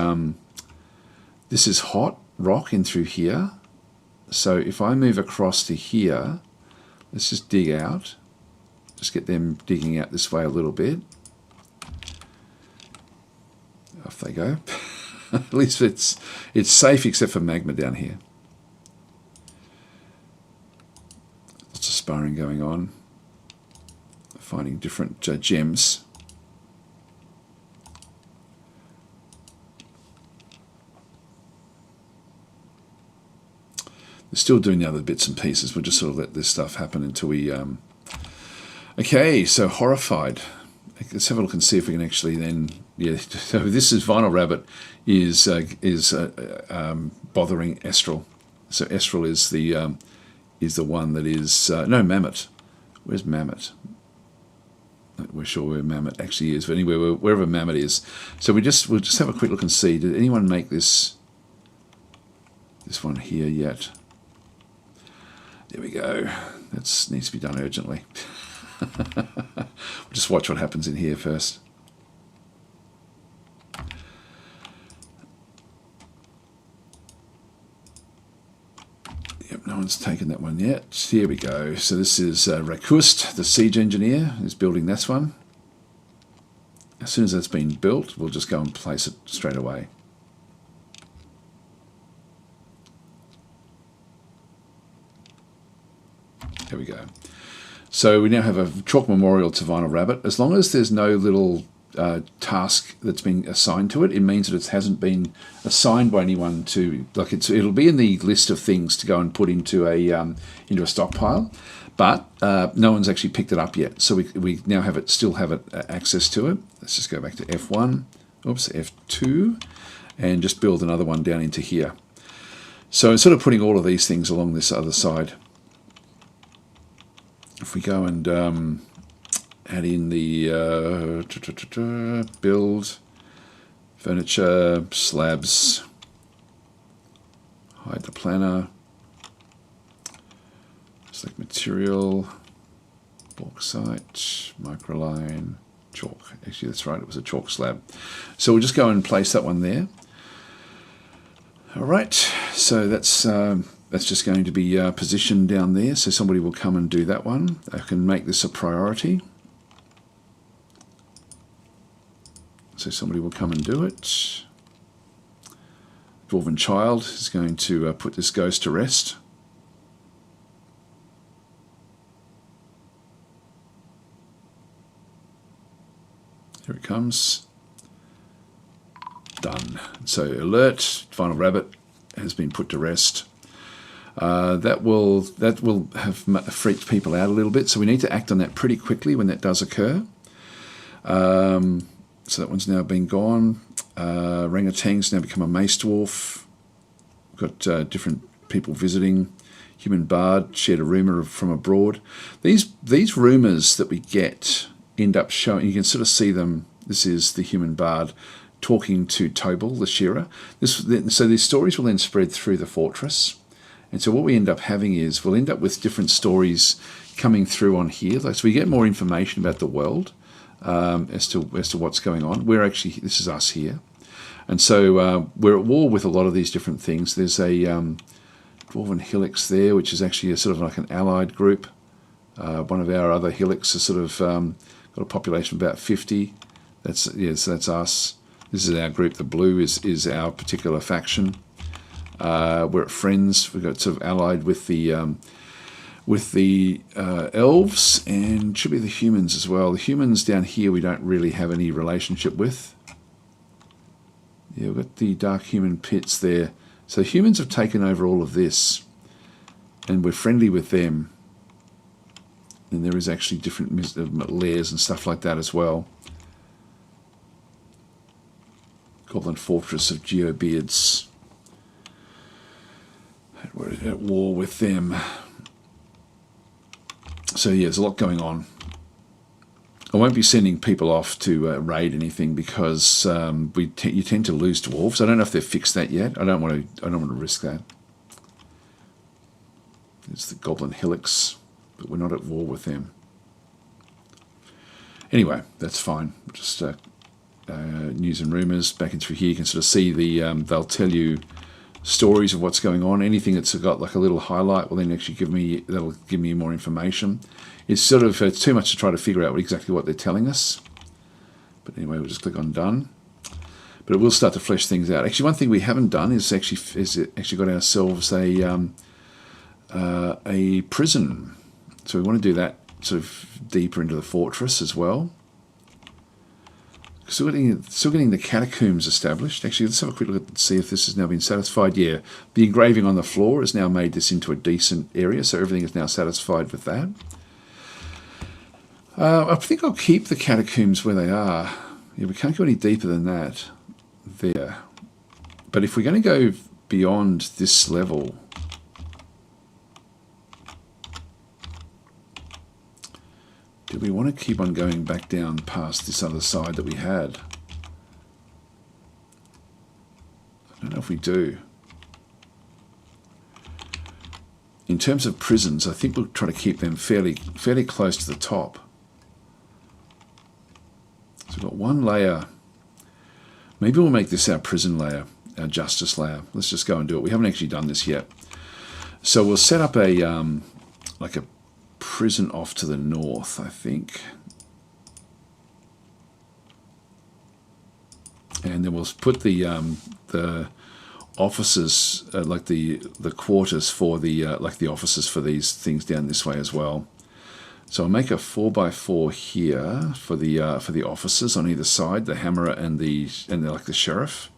hot rock in through here. So if I move across to here, let's just dig out. Just get them digging out this way a little bit. Off they go. At least it's safe except for magma down here. Lots of sparring going on. Finding different gems. They're still doing the other bits and pieces. We'll just sort of let this stuff happen until we... Okay, so horrified. Let's have a look and see if we can actually then. Yeah, so this is Vinyl Rabbit is bothering Estral. So Estral is the one that is no Mammoth. Where's Mammoth? We're sure where Mammoth actually is, but anyway, wherever Mammoth is. So we'll just have a quick look and see. Did anyone make this one here yet? There we go. That needs to be done urgently. We'll just watch what happens in here first. Yep, no one's taken that one yet. Here we go. So this is Rakust, the siege engineer, is building this one. As soon as that's been built, we'll just go and place it straight away. There we go. So we now have a chalk memorial to Vinyl Rabbit. As long as there's no little task that's been assigned to it, it means that it hasn't been assigned by anyone to, like it'll be in the list of things to go and put into a stockpile, but no one's actually picked it up yet. So we now still have access to it. Let's just go back to F1, oops, F2, and just build another one down into here. So instead of putting all of these things along this other side, if we go and add in the build, furniture, slabs, hide the planner, select material, bauxite, microline, chalk. Actually, that's right, it was a chalk slab. So we'll just go and place that one there. All right, so that's just going to be positioned down there, so somebody will come and do that one. I can make this a priority. So somebody will come and do it. Dwarven Child is going to put this ghost to rest. Here it comes. Done. So alert, Vinyl Rabbit has been put to rest. That will have freaked people out a little bit, so we need to act on that pretty quickly when that does occur. So that one's now been gone. Rangutang's now become a Mace Dwarf. We've got different people visiting. Human Bard shared a rumour from abroad. These rumours that we get end up showing, you can sort of see them. This is the Human Bard talking to Tobal, the Shearer. So these stories will then spread through the fortress. And so what we end up having is we'll end up with different stories coming through on here. So we get more information about the world as to what's going on. This is us here. And so we're at war with a lot of these different things. There's a Dwarven Helix there, which is actually a sort of like an allied group. One of our other Helix has sort of got a population of about 50. So that's us. This is our group. The blue is our particular faction. We're at friends. We've got sort of allied with the elves, and should be the humans as well. The humans down here we don't really have any relationship with. Yeah, we've got the dark human pits there. So humans have taken over all of this. and we're friendly with them, then there is actually different layers and stuff like that as well. Goblin Fortress of Geobeards. We're at war with them. So yeah, there's a lot going on. I won't be sending people off to raid anything because you tend to lose dwarves. I don't know if they've fixed that yet. I don't want to risk that. It's the Goblin Hillocks, but we're not at war with them. Anyway, that's fine. Just news and rumours. Back in through here, you can sort of see they'll tell you stories of what's going on. Anything that's got like a little highlight will then actually that'll give me more information. It's sort of it's too much to try to figure out exactly what they're telling us. But anyway, we'll just click on done. But it will start to flesh things out. Actually, one thing we haven't done is actually got ourselves a prison. So we want to do that sort of deeper into the fortress as well. Still getting the catacombs established. Actually, let's have a quick look and see if this has now been satisfied. Yeah, the engraving on the floor has now made this into a decent area, so everything is now satisfied with that. I think I'll keep the catacombs where they are. Yeah, we can't go any deeper than that there. But if we're going to go beyond this level, do we want to keep on going back down past this other side that we had? I don't know if we do. In terms of prisons, I think we'll try to keep them fairly close to the top. So we've got one layer. Maybe we'll make this our prison layer, our justice layer. Let's just go and do it. We haven't actually done this yet. So we'll set up a like a prison off to the north, I think. And then we'll put the offices, like the quarters for like the offices for these things down this way as well. So I'll make a 4x4 here for the officers on either side, the hammerer and like the sheriff.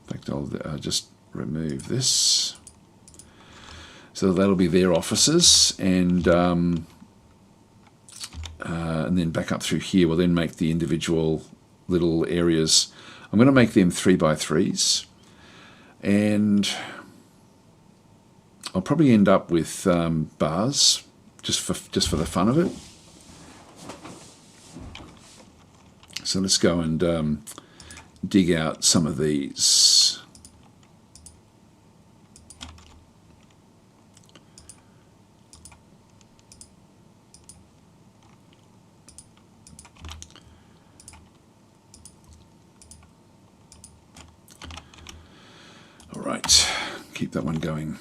In fact, I'll just remove this. So that'll be their offices, and then back up through here, we'll then make the individual little areas. I'm going to make them 3x3s, and I'll probably end up with bars just for the fun of it. So let's go and dig out some of these. All right, keep that one going.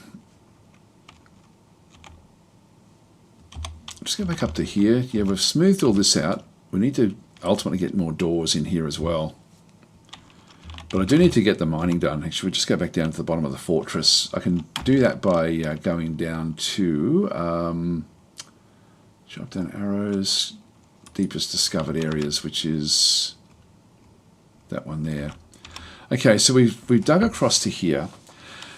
Just go back up to here. Yeah, we've smoothed all this out. We need to ultimately get more doors in here as well. But I do need to get the mining done. Actually, we'll just go back down to the bottom of the fortress. I can do that by going down to drop down arrows, deepest discovered areas, which is that one there. Okay, so we've dug across to here.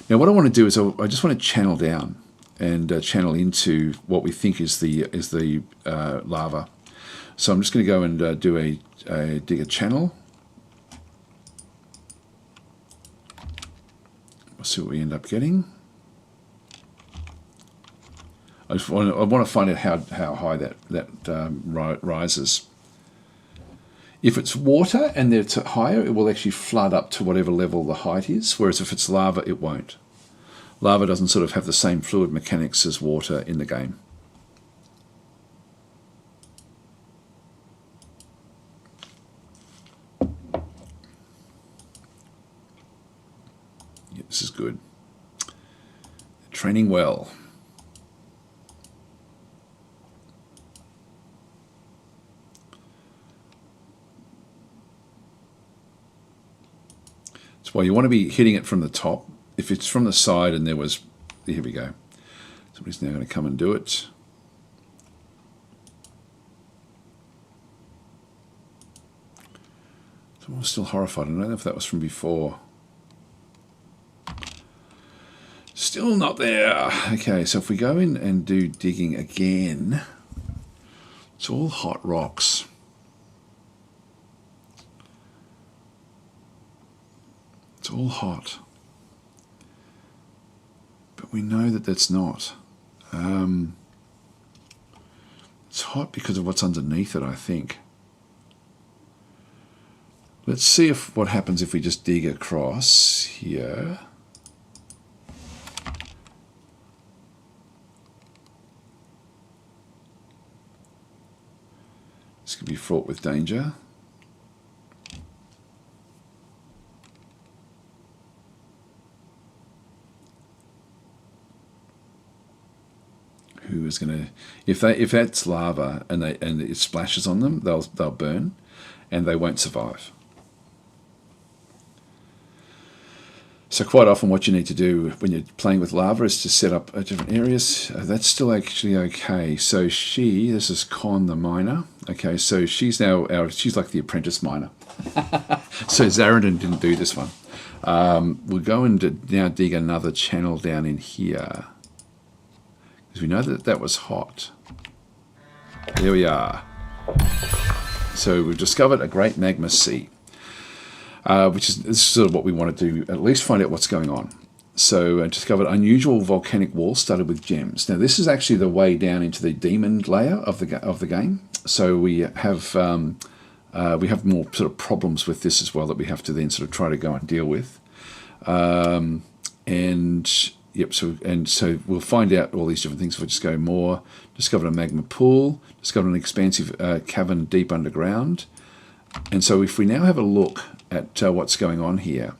Now what I want to do is I just want to channel down and channel into what we think is the lava. So I'm just going to go and dig a channel. We'll see what we end up getting. I want to find out how high that rises. If it's water and it's higher, it will actually flood up to whatever level the height is, whereas if it's lava, it won't. Lava doesn't sort of have the same fluid mechanics as water in the game. Yeah, this is good. Training well. That's why you want to be hitting it from the top. If it's from the side and there was, here we go. Somebody's now going to come and do it. Someone was still horrified. I don't know if that was from before. Still not there. Okay, so if we go in and do digging again, it's all hot rocks. It's all hot. But we know that that's not. It's hot because of what's underneath it, I think. Let's see if what happens if we just dig across here. This could be fraught with danger. Who is going to, if that's lava and it splashes on them, they'll burn, and they won't survive. So quite often what you need to do when you're playing with lava is to set up different areas. That's still actually okay. So this is Con the miner. Okay, so she's now she's like the apprentice miner. So Zaradin didn't do this one. We'll go and now dig another channel down in here, because we know that was hot. There we are. So we've discovered a great magma sea. This is sort of what we want to do, at least find out what's going on. So discovered unusual volcanic wall studded with gems. Now this is actually the way down into the demon layer of the game. So we have more sort of problems with this as well that we have to then sort of try to go and deal with. So we'll find out all these different things. If we just go more, discovered a magma pool, discovered an expansive cavern deep underground. And so if we now have a look at what's going on here,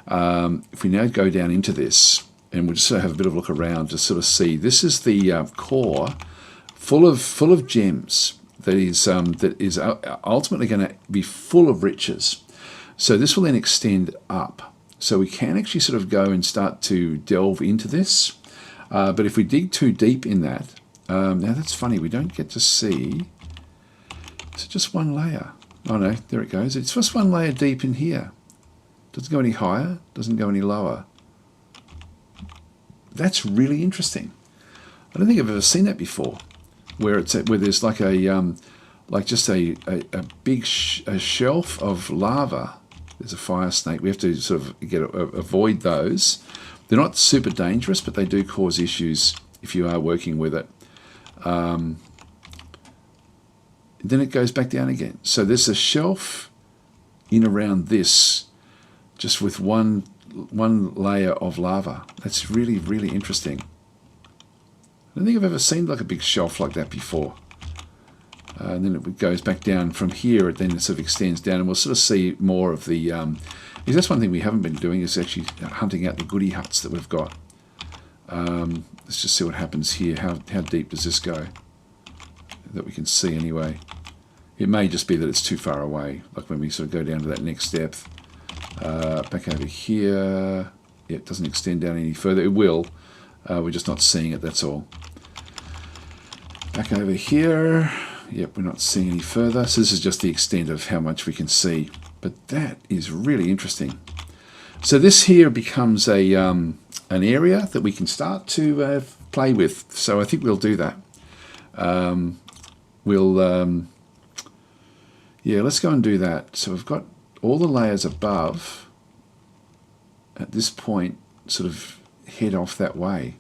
if we now go down into this, and we'll just sort of have a bit of a look around to sort of see, this is the core full of gems that is ultimately going to be full of riches. So this will then extend up. So we can actually sort of go and start to delve into this. But if we dig too deep in that, now that's funny, we don't get to see, it's just one layer. Oh no, there it goes. It's just one layer deep in here. Doesn't go any higher, doesn't go any lower. That's really interesting. I don't think I've ever seen that before, where there's like a big shelf of lava. There's a fire snake. We have to sort of avoid those. They're not super dangerous, but they do cause issues if you are working with it. Then it goes back down again. So there's a shelf in around this, just with one layer of lava. That's really, really interesting. I don't think I've ever seen like a big shelf like that before. And then it goes back down from here. It then sort of extends down, and we'll sort of see more of the. Because that's one thing we haven't been doing, is actually hunting out the goodie huts that we've got. Let's just see what happens here. How deep does this go? That we can see anyway. It may just be that it's too far away, like when we sort of go down to that next depth. Back over here, yeah, it doesn't extend down any further. It will, we're just not seeing it, that's all. Back over here, yep, we're not seeing any further. So this is just the extent of how much we can see, but that is really interesting. So this here becomes an area that we can start to play with. So I think we'll do that. Let's go and do that. So we've got all the layers above at this point sort of head off that way.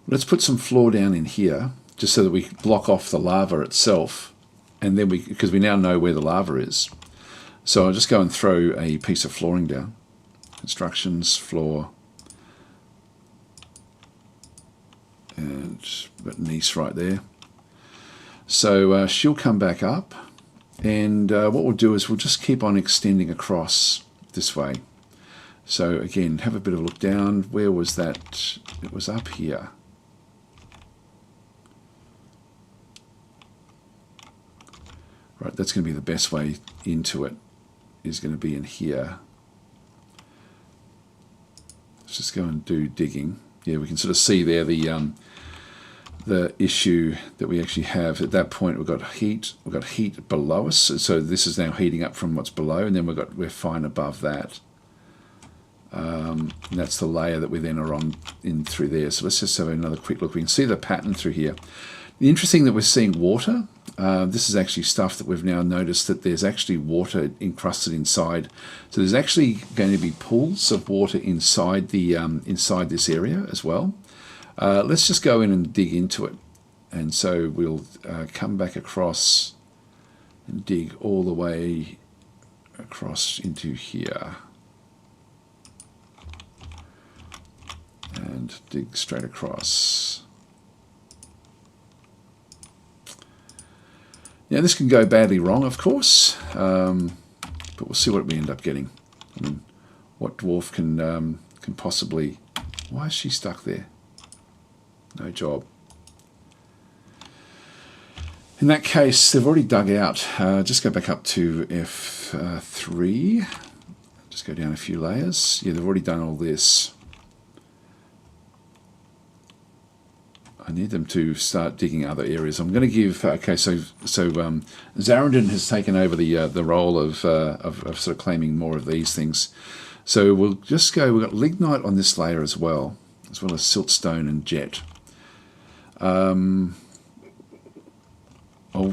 Let's put some floor down in here just so that we block off the lava itself, and then because we now know where the lava is. So I'll just go and throw a piece of flooring down. Constructions, floor. And got Nice right there. So she'll come back up, and what we'll do is we'll just keep on extending across this way. So again, have a bit of a look down. Where was that? It was up here. Right, that's going to be the best way into it, is going to be in here. Let's just go and do digging. Yeah, we can sort of see there the issue that we actually have. At that point, we've got heat below us. So this is now heating up from what's below, and then we're fine above that. And that's the layer that we then are on in through there. So let's just have another quick look. We can see the pattern through here. The interesting that we're seeing water. This is actually stuff that we've now noticed that there's actually water encrusted inside. So there's actually going to be pools of water inside the inside this area as well. Let's just go in and dig into it. And so we'll come back across and dig all the way across into here. And dig straight across. Now this can go badly wrong, of course, but we'll see what we end up getting. I mean, what dwarf can possibly... Why is she stuck there? No job. In that case, they've already dug out. Just go back up to F3. Just go down a few layers. Yeah, they've already done all this. I need them to start digging other areas. I'm going to give... Okay, so Zarandon has taken over the role of sort of claiming more of these things. So we'll just go... We've got lignite on this layer as well as siltstone and jet. I'll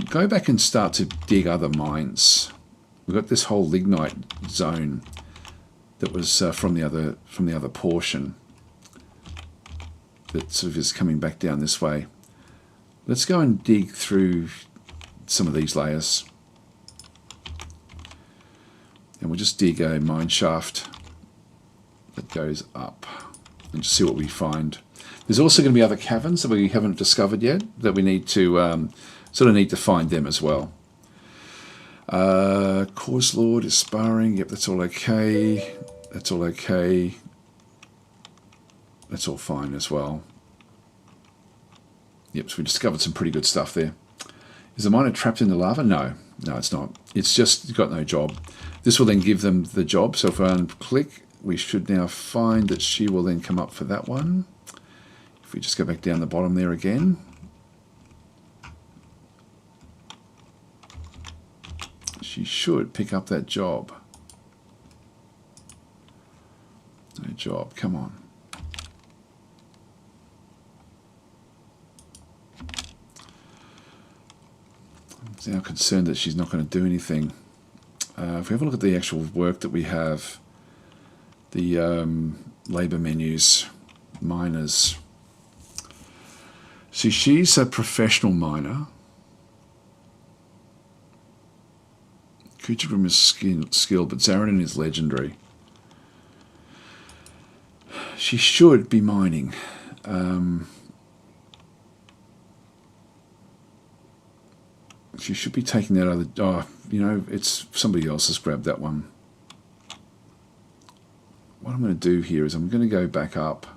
go back and start to dig other mines. We've got this whole lignite zone that was from the other portion that sort of is coming back down this way. Let's go and dig through some of these layers. And we'll just dig a mine shaft that goes up and just see what we find. There's also going to be other caverns that we haven't discovered yet that we need to sort of need to find them as well. Cause Lord is sparring. Yep, that's all okay. That's all okay. That's all fine as well. Yep, so we discovered some pretty good stuff there. Is the miner trapped in the lava? No, it's not. It's just got no job. This will then give them the job. So if I unclick, we should now find that she will then come up for that one. If we just go back down the bottom there again. She should pick up that job. No job, come on. I'm now concerned that she's not going to do anything. If we have a look at the actual work that we have, the labour menus, miners. See, she's a professional miner. Kuchagrim is skilled, but Zarandon is legendary. She should be mining. She should be taking that other... Oh, you know, it's somebody else has grabbed that one. What I'm going to do here is I'm going to go back up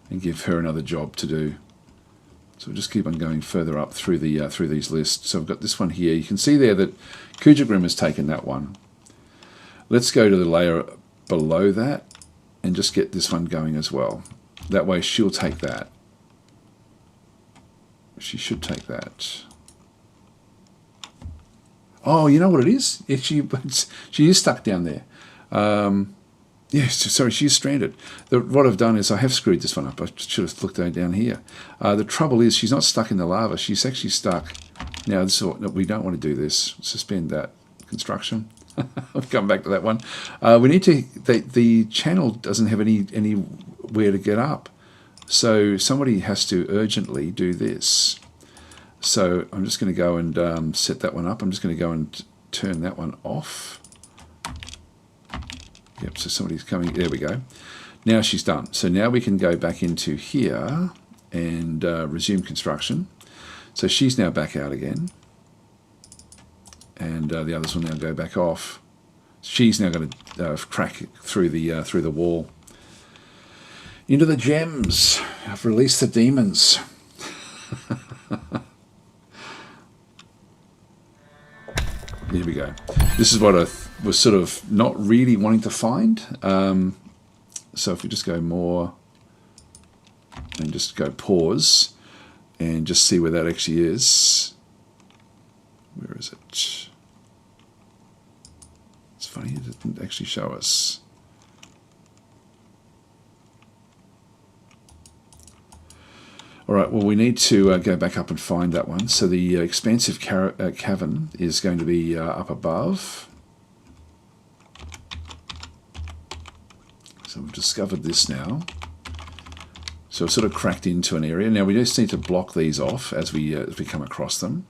and give her another job to do. So we'll just keep on going further up through the through these lists. So I've got this one here. You can see there that Kuchagrim has taken that one. Let's go to the layer below that and just get this one going as well. That way she'll take that. She should take that. Oh, you know what it is? She is stuck down there. Yes, sorry, she's stranded. What I've done is I have screwed this one up. I should have looked down here. The trouble is she's not stuck in the lava. She's actually stuck. Now, we don't want to do this. Suspend that construction. I'll come back to that one. We need to... The channel doesn't have anywhere to get up. So somebody has to urgently do this. So I'm just going to go and set that one up. I'm just going to go and turn that one off. Yep, so somebody's coming. There we go. Now she's done. So now we can go back into here and resume construction. So she's now back out again. And the others will now go back off. She's now going to crack through the wall. Into the gems. I've released the demons. Here we go. This is what I was sort of not really wanting to find. So if we just go more and just go pause and just see where that actually is. Where is it? It's funny, it didn't actually show us. right, well, we need to go back up and find that one. So the expansive cavern is going to be up above. So we've discovered this now. So we've sort of cracked into an area. Now we just need to block these off as we come across them.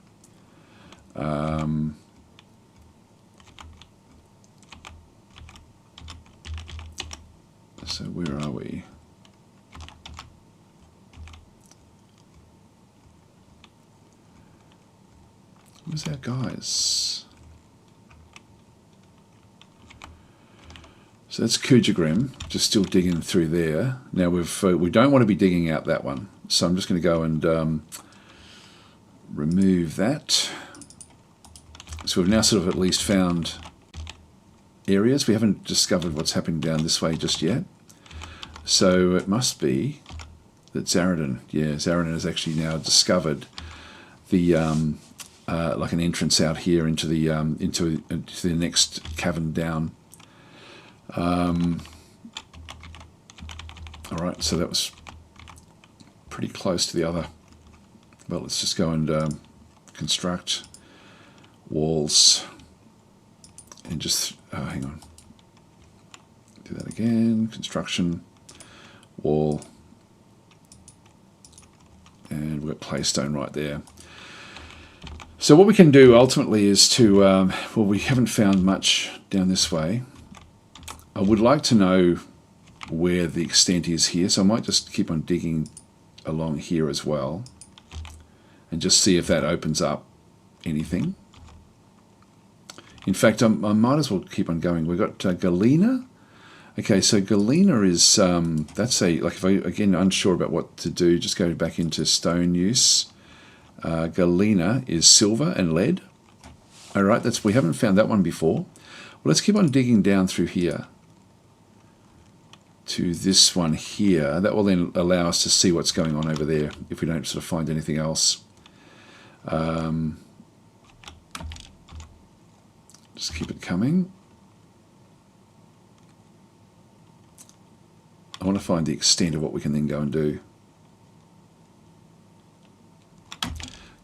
So where are we? Where's our guys? So that's Kujagrim, just still digging through there. Now we don't want to be digging out that one, so I'm just going to go and remove that. So we've now sort of at least found areas. We haven't discovered what's happening down this way just yet. So it must be that Zaradin, yeah, Zaradin has actually now discovered the like an entrance out here into the next cavern down. All right, so that was pretty close to the other. Well, let's just go and construct walls and just hang on. Do that again. Construction wall, and we've got claystone right there. So what we can do ultimately is to, well, we haven't found much down this way. I would like to know where the extent is here, so I might just keep on digging along here as well and just see if that opens up anything. In fact, I might as well keep on going. We've got Galena. Okay, so Galena is, that's a, like if I, again, unsure about what to do, just go back into stone use. Galena is silver and lead. All right, we haven't found that one before. Well, let's keep on digging down through here to this one here. That will then allow us to see what's going on over there if we don't sort of find anything else. Just keep it coming. I want to find the extent of what we can then go and do.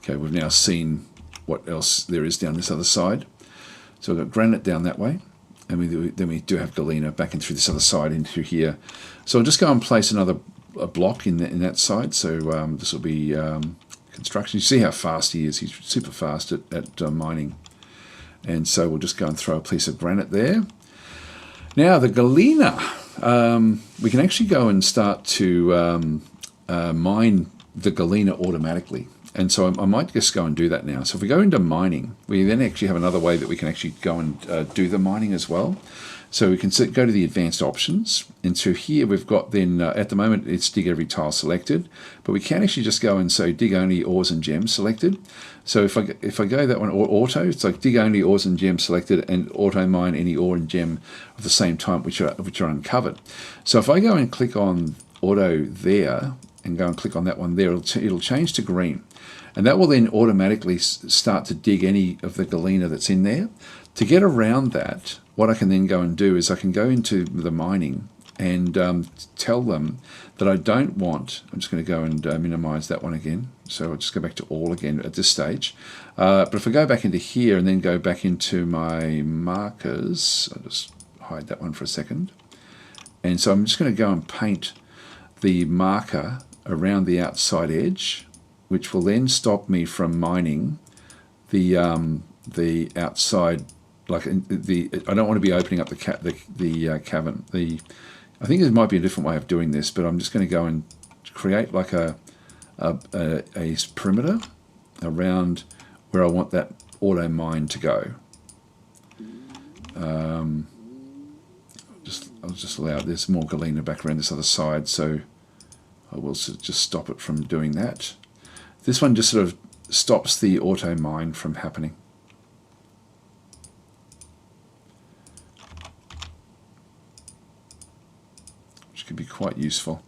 Okay, we've now seen what else there is down this other side. So we've got granite down that way, and then we do have galena back in through this other side into here. So I'll just go and place another block in that side. So this will be construction. You see how fast he is. He's super fast at mining. And so we'll just go and throw a piece of granite there. Now the galena, we can actually go and start to mine the galena automatically. And so I might just go and do that now. So if we go into mining, we then actually have another way that we can actually go and do the mining as well. So we can go to the advanced options. And so here we've got then, at the moment, it's dig every tile selected. But we can actually just go and say dig only ores and gems selected. So if I go that one, or auto, it's like dig only ores and gems selected and auto mine any ore and gem of the same type which are uncovered. So if I go and click on auto there and go and click on that one there, it'll change to green. And that will then automatically start to dig any of the galena that's in there. To get around that, what I can then go and do is I can go into the mining and tell them that I don't want, I'm just going to go and minimize that one again. So I'll just go back to all again at this stage. But if I go back into here and then go back into my markers, I'll just hide that one for a second. And so I'm just going to go and paint the marker around the outside edge, which will then stop me from mining the outside. Like I don't want to be opening up the cavern. I think there might be a different way of doing this, but I'm just going to go and create like a perimeter around where I want that auto mine to go. I'll just allow there's more galena back around this other side, so I will just stop it from doing that. This one just sort of stops the auto mine from happening. Which could be quite useful.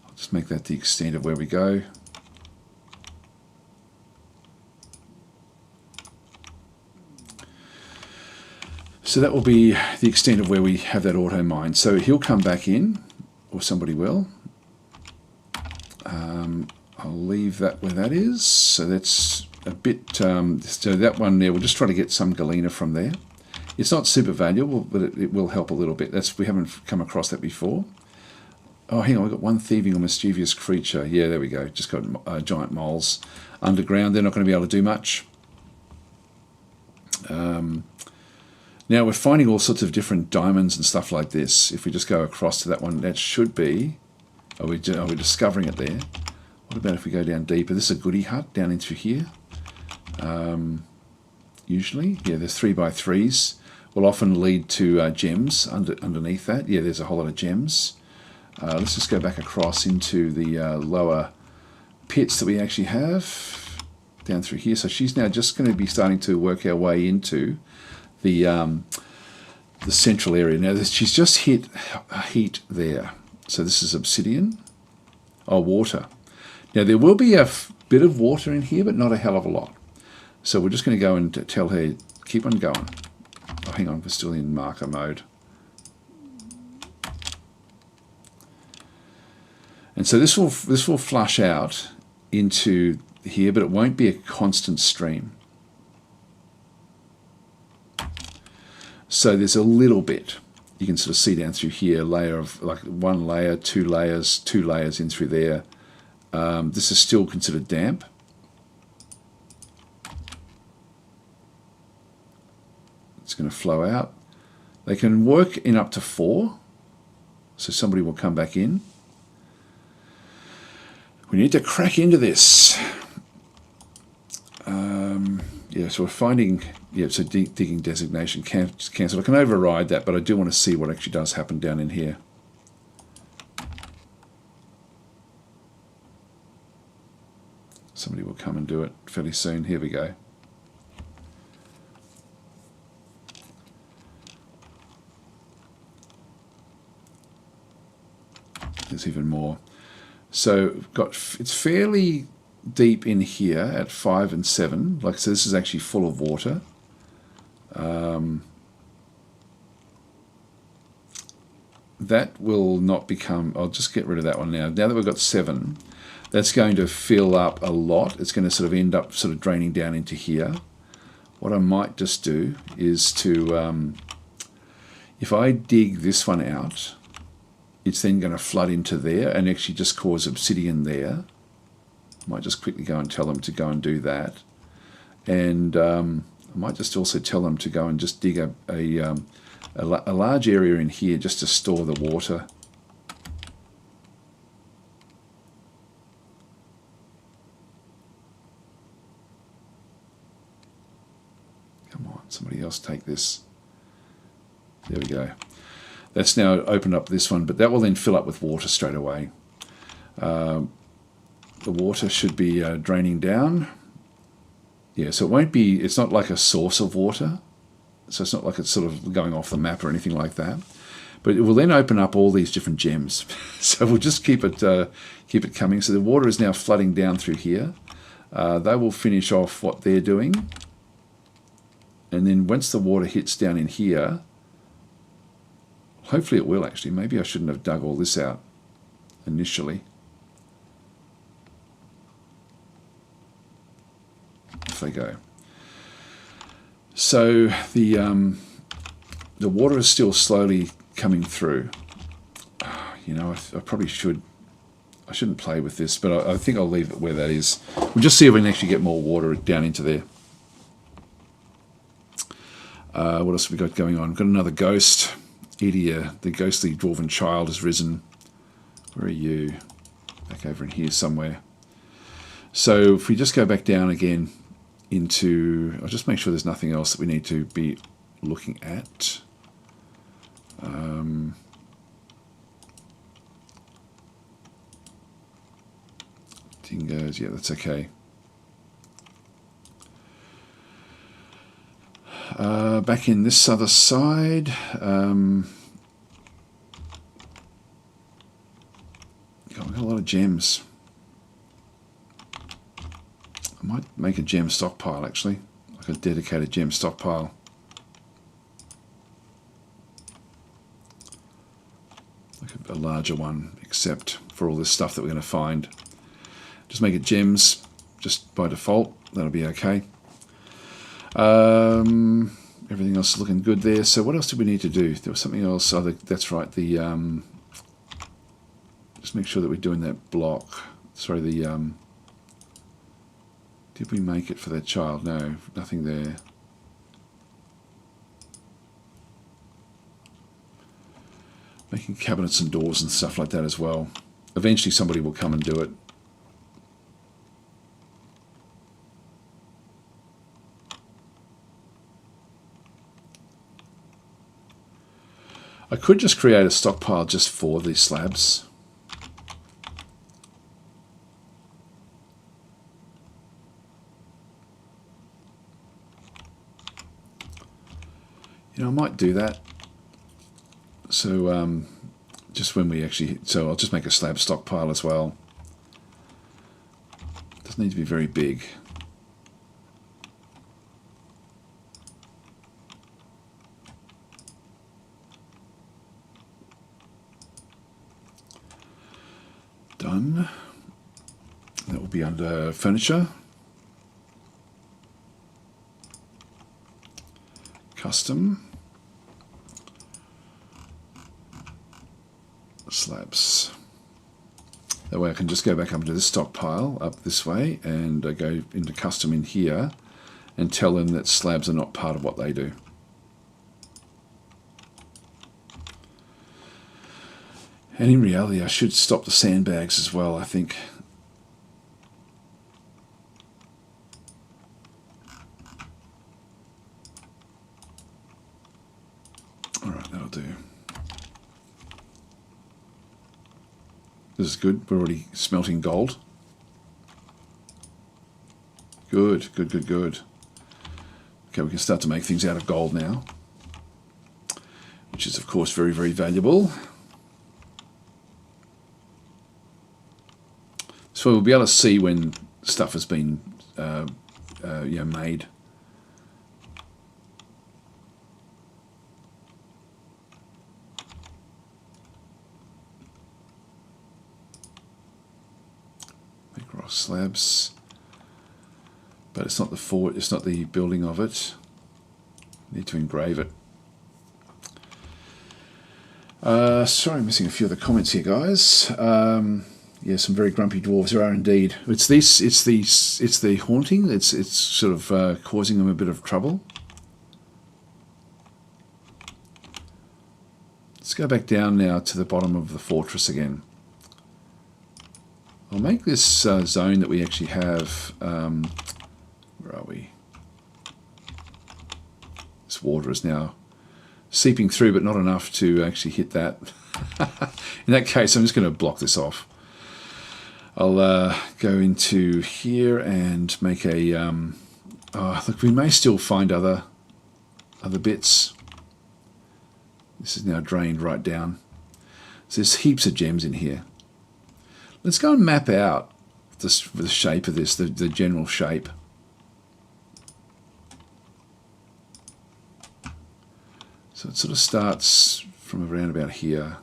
I'll just make that the extent of where we go. So that will be the extent of where we have that auto mine. So he'll come back in, or somebody will. I'll leave that where that is. So that's a bit, so that one there, we'll just try to get some galena from there. It's not super valuable, but it will help a little bit. We haven't come across that before. Oh, hang on, we've got one thieving or mischievous creature. Yeah, there we go. Just got giant moles underground. They're not going to be able to do much. Now we're finding all sorts of different diamonds and stuff like this. If we just go across to that one, that should be... Are we discovering it there? What about if we go down deeper? This is a goodie hut down into here. Usually, yeah, there's 3x3s. Will often lead to gems underneath that. Yeah, there's a whole lot of gems. Let's just go back across into the lower pits that we actually have down through here. So she's now just going to be starting to work our way into the central area. Now she's just hit a heat there. So this is obsidian. Oh, water. Now there will be a bit of water in here, but not a hell of a lot. So we're just going to go and tell her, keep on going. Oh, hang on, we're still in marker mode. And so this will flush out into here, but it won't be a constant stream. So there's a little bit. You can sort of see down through here, layer of like one layer, two layers in through there. This is still considered damp. It's going to flow out. They can work in up to 4. So somebody will come back in. We need to crack into this. Yeah, so we're finding, yeah, so digging designation cancelled. I can override that, but I do want to see what actually does happen down in here. Somebody will come and do it fairly soon. Here we go. There's even more. So it's fairly deep in here at 5 and 7. Like I said, this is actually full of water. That will not become... I'll just get rid of that one now. Now that we've got 7, that's going to fill up a lot. It's going to sort of end up sort of draining down into here. What I might just do is to... if I dig this one out, it's then going to flood into there and actually just cause obsidian there. I might just quickly go and tell them to go and do that. And I might just also tell them to go and just dig a large area in here just to store the water. Come on, somebody else take this. There we go. That's now opened up this one, but that will then fill up with water straight away. The water should be draining down. Yeah, so it won't be, it's not like a source of water. So it's not like it's sort of going off the map or anything like that. But it will then open up all these different gems. So we'll just keep it coming. So the water is now flooding down through here. They will finish off what they're doing. And then once the water hits down in here, hopefully it will actually. Maybe I shouldn't have dug all this out initially. Off they go. So the water is still slowly coming through. You know, I probably should. I shouldn't play with this, but I think I'll leave it where that is. We'll just see if we can actually get more water down into there. What else have we got going on? We've got another ghost. Idia, the ghostly dwarven child, has risen. Where are you? Back over in here somewhere. So if we just go back down again into... I'll just make sure there's nothing else that we need to be looking at. Dingoes, yeah, that's okay. Back in this other side, got a lot of gems. I might make a gem stockpile actually, like a dedicated gem stockpile. Like a larger one, except for all this stuff that we're going to find. Just make it gems, just by default. That'll be okay. Everything else is looking good there. So what else do we need to do? There was something else. Oh, that's right. The just make sure that we're doing that block. Sorry, the did we make it for that child? No, nothing there. Making cabinets and doors and stuff like that as well. Eventually somebody will come and do it. I could just create a stockpile just for these slabs. You know, I might do that. So just when we actually, so I'll just make a slab stockpile as well. Doesn't need to be very big. Done. That will be under furniture. Custom. Slabs. That way I can just go back up into this stockpile up this way and go into custom in here and tell them that slabs are not part of what they do. And in reality I should stop the sandbags as well, I think. Alright, that'll do. This is good. We're already smelting gold. Good, good, good, good. Okay, we can start to make things out of gold now, which is of course very, very valuable. So we'll be able to see when stuff has been made. Slabs, but it's not the fort, it's not the building of it. Need to engrave it. Sorry, I'm missing a few of the comments here, guys. Yeah, some very grumpy dwarves there are indeed. It's the haunting. It's sort of causing them a bit of trouble. Let's go back down now to the bottom of the fortress again. I'll make this zone that we actually have, where are we? This water is now seeping through, but not enough to actually hit that. In that case, I'm just going to block this off. I'll go into here and make a, look, we may still find other bits. This is now drained right down. So there's heaps of gems in here. Let's go and map out the shape of this, the general shape. So it sort of starts from around about here.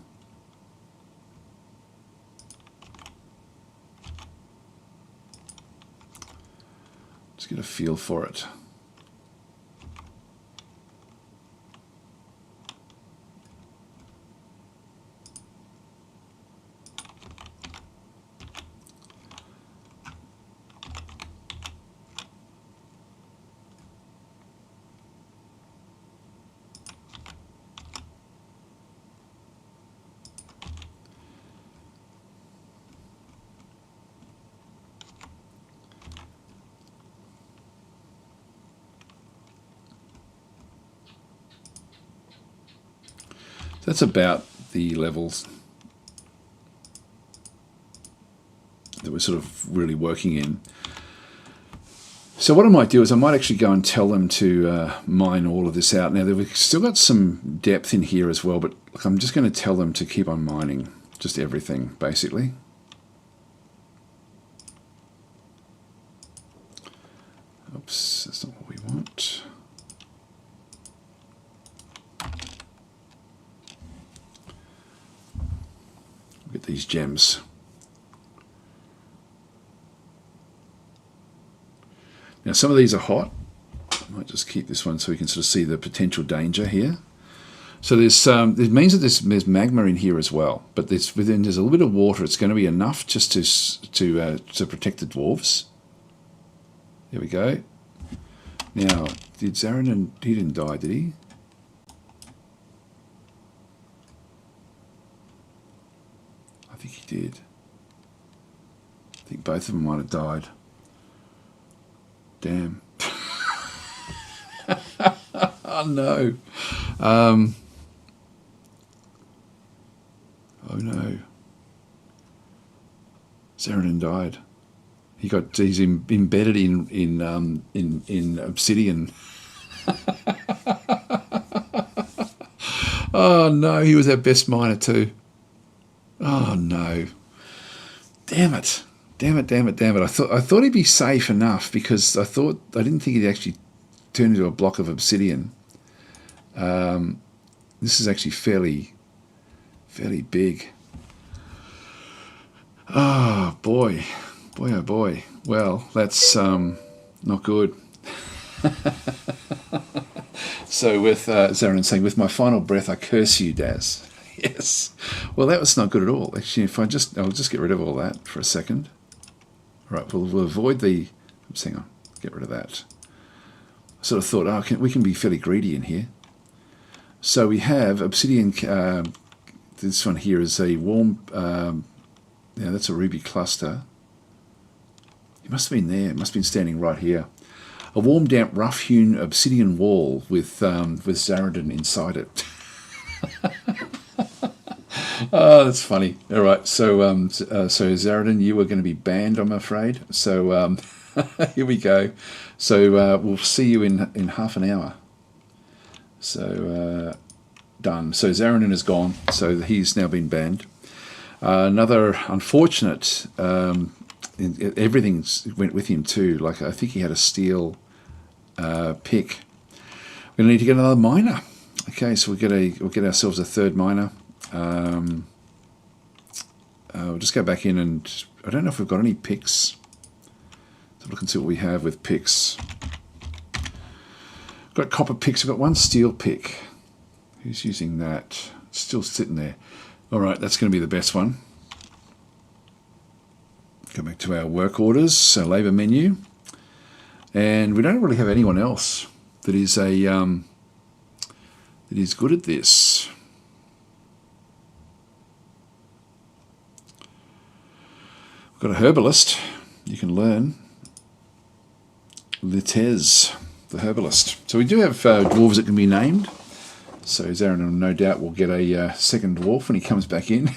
Just get a feel for it. That's about the levels that we're sort of really working in. So what I might do is I might actually go and tell them to mine all of this out. Now we've still got some depth in here as well, but look, I'm just going to tell them to keep on mining just everything basically. Oops, that's not what we want. Get these gems. some of these are hot. I might just keep this one so we can sort of see the potential danger here. So there's it means that there's magma in here as well, but there's a little bit of water. It's going to be enough just to protect the dwarves. There we go. Now, did Zaranen, he didn't die, did he? I think he did. I think both of them might have died. Damn. Oh no. Oh no. Zaranen died. He's embedded in obsidian. Oh no, he was our best miner too. Oh no. Damn it. Damn it, damn it, damn it. I thought he'd be safe enough because I didn't think he'd actually turn into a block of obsidian. This is actually fairly big. Oh boy. Boy, oh boy. Well, that's not good. So with Zaranen saying, with my final breath, I curse you, Daz. Yes. Well, that was not good at all. Actually, I'll just get rid of all that for a second. All right, we'll avoid the... Oops, hang on. Get rid of that. I sort of thought, we can be fairly greedy in here. So we have obsidian... this one here is a warm... yeah, that's a ruby cluster. It must have been there. It must have been standing right here. A warm, damp, rough-hewn obsidian wall with Zaranen inside it. Oh, that's funny. All right, so Zaranen, you are going to be banned, I'm afraid. So here we go. So we'll see you in half an hour. So done. So Zaranen is gone. So he's now been banned. Another unfortunate. Everything went with him too. Like I think he had a steel pick. We're going to need to get another miner. Okay, so we'll get ourselves a third miner. We'll just go back in and I don't know if we've got any picks. So look and see what we have with picks. We've got copper picks. We've got one steel pick. Who's using that? It's still sitting there. All right, that's going to be the best one. Go back to our work orders, so labour menu, and we don't really have anyone else that is that is good at this. We've got a herbalist. You can learn Litez, the herbalist. So we do have dwarves that can be named. So Zaranen no doubt will get a second dwarf when he comes back in.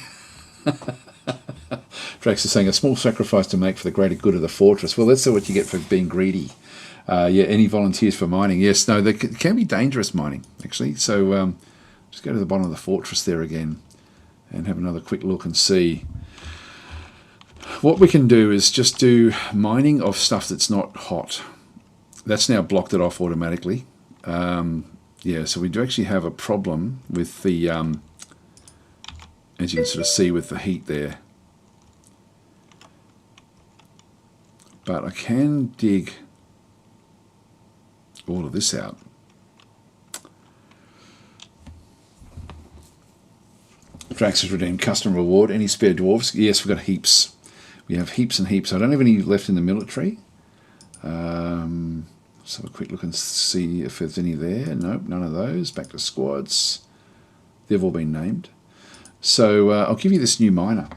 Drax is saying, a small sacrifice to make for the greater good of the fortress. Well, that's what you get for being greedy. Yeah, any volunteers for mining? Yes, no, there can be dangerous mining, actually. So just go to the bottom of the fortress there again and have another quick look and see. What we can do is just do mining of stuff that's not hot. That's now blocked it off automatically. Yeah, so we do actually have a problem with the, as you can sort of see with the heat there. But I can dig all of this out. Drax has redeemed custom reward. Any spare dwarves? Yes, we've got heaps. We have heaps and heaps. I don't have any left in the military. Let's have a quick look and see if there's any there. Nope, none of those. Back to squads. They've all been named. So I'll give you this new miner.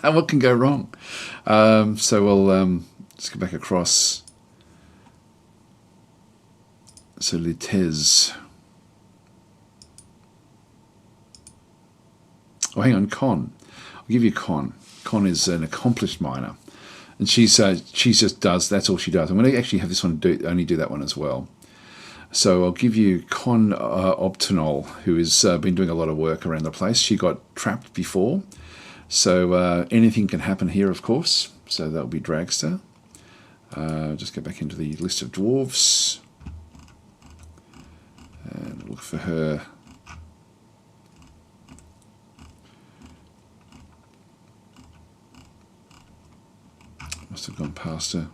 What can go wrong? So we'll just go back across. So Litez. Oh, hang on, Con. I'll give you Con. Con is an accomplished miner, and she just does. That's all she does. I'm going to actually have this one only do that one as well. So I'll give you Con Optinol, who has been doing a lot of work around the place. She got trapped before, so anything can happen here, of course. So that'll be Dragster. Just go back into the list of dwarves and look for her. Must have gone past her.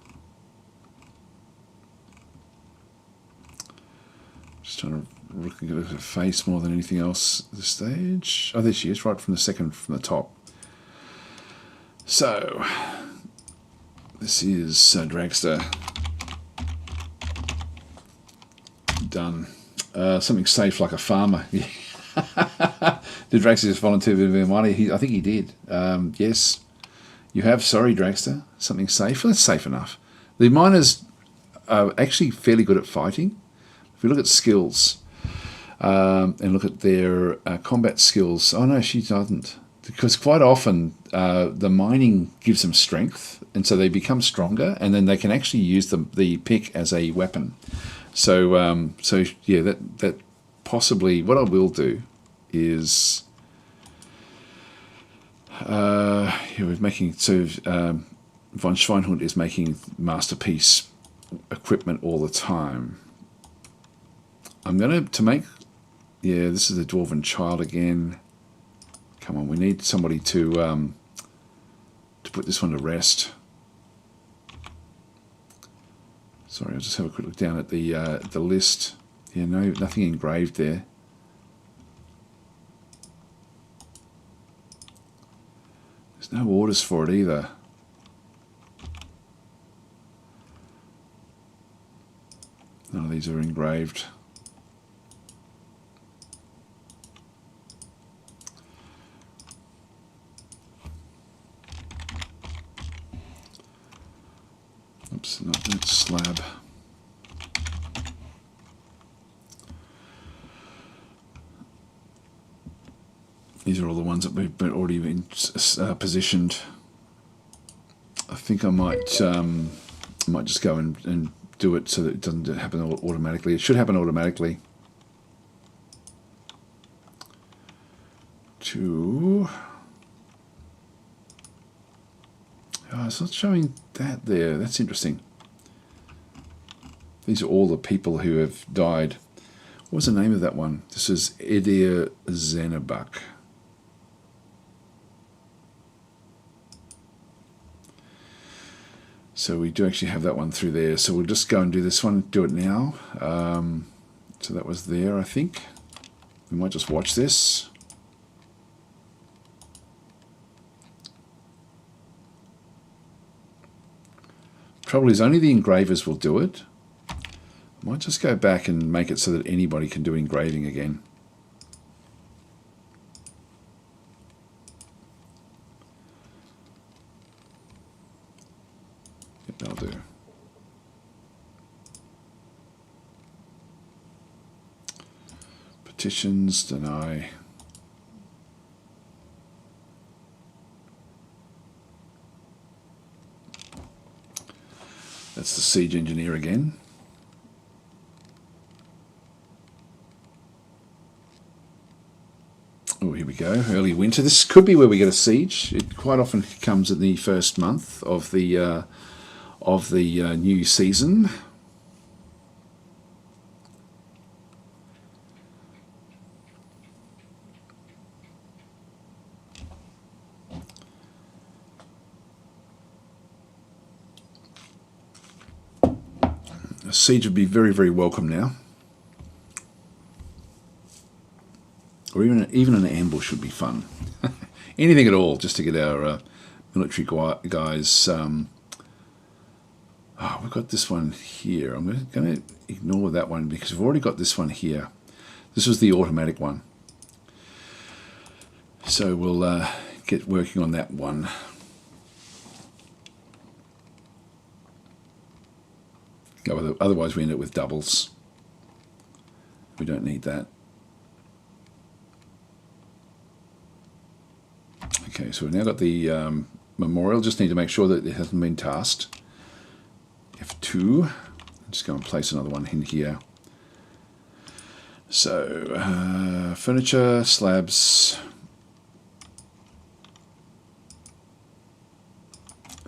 Trying to look at her face more than anything else at this stage. Oh, there she is, right from the top. So, this is Dragster. Done. Something safe like a farmer. Did Dragster just volunteer with their money? I think he did. Yes, you have. Sorry, Dragster. Something safe. That's safe enough. The miners are actually fairly good at fighting. If we look at skills and look at their combat skills, oh no, she doesn't. Because quite often the mining gives them strength, and so they become stronger, and then they can actually use the pick as a weapon. So, yeah, that possibly what I will do is we're making von Schweinhund is making masterpiece equipment all the time. I'm going to make, yeah, this is the Dwarven Child again. Come on, we need somebody to put this one to rest. Sorry, I'll just have a quick look down at the list. Yeah, no, nothing engraved there. There's no orders for it either. None of these are engraved. Oops, not that slab. These are all the ones that we've already been positioned. I think I might just go and do it so that it doesn't happen automatically. It should happen automatically. Oh, it's not showing that there. That's interesting. These are all the people who have died. What was the name of that one? This is Edir Zenebuk. So we do actually have that one through there. So we'll just go and do this one, do it now. So that was there, I think. We might just watch this. Trouble is only the engravers will do it. I might just go back and make it so that anybody can do engraving again. Yep, that'll do. Petitions, deny. That's the siege engineer again. Oh, here we go. Early winter. This could be where we get a siege. It quite often comes in the first month of the new season. A siege would be very, very welcome now. Or even an ambush would be fun. Anything at all, just to get our military guys. We've got this one here. I'm going to ignore that one because we've already got this one here. This was the automatic one. So we'll get working on that one. Otherwise we end up with doubles. We don't need that. Okay, so we've now got the memorial. Just need to make sure that it hasn't been tasked. F2. Just go and place another one in here. So, furniture, slabs.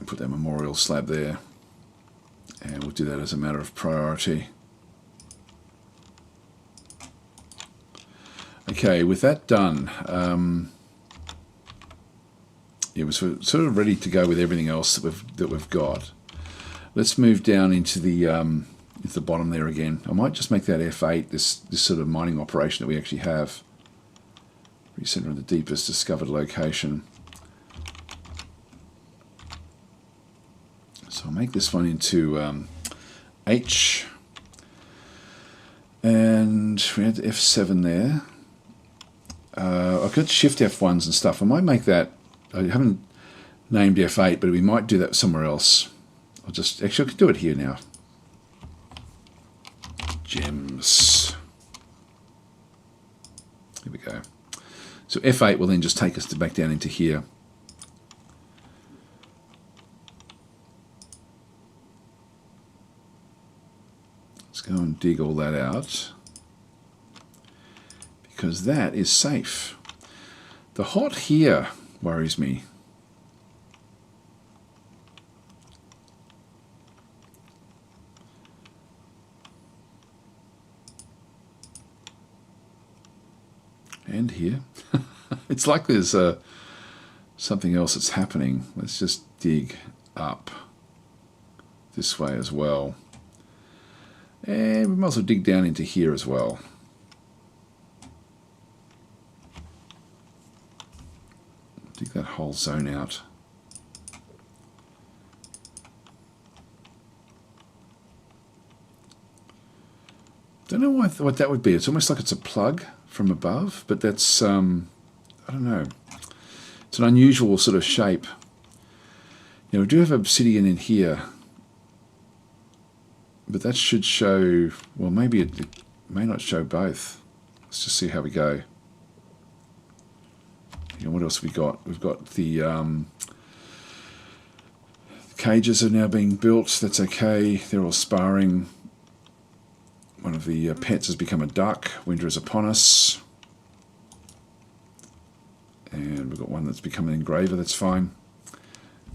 Put that memorial slab there. And we'll do that as a matter of priority. Okay, with that done, yeah, we're sort of ready to go with everything else that we've got. Let's move down into the into the bottom there again. I might just make that F8, this sort of mining operation that we actually have. Recenter of the deepest discovered location. So I'll make this one into H. And we had F7 there. I've got Shift F1s and stuff. I might make that, I haven't named F8, but we might do that somewhere else. Actually I could do it here now. Gems. Here we go. So F8 will then just take us back down into here. Let's go and dig all that out, because that is safe. The hot here worries me. And here. It's like there's something else that's happening. Let's just dig up this way as well. And we might as well dig down into here as well. Dig that whole zone out. Don't know what that would be. It's almost like it's a plug from above, but that's, I don't know. It's an unusual sort of shape. You know, we do have obsidian in here, but that should show, well, maybe it may not show both. Let's just see how we go. You know, what else have we got? We've got the cages are now being built. That's okay. They're all sparring. One of the pets has become a duck. Winter is upon us. And we've got one that's become an engraver. That's fine.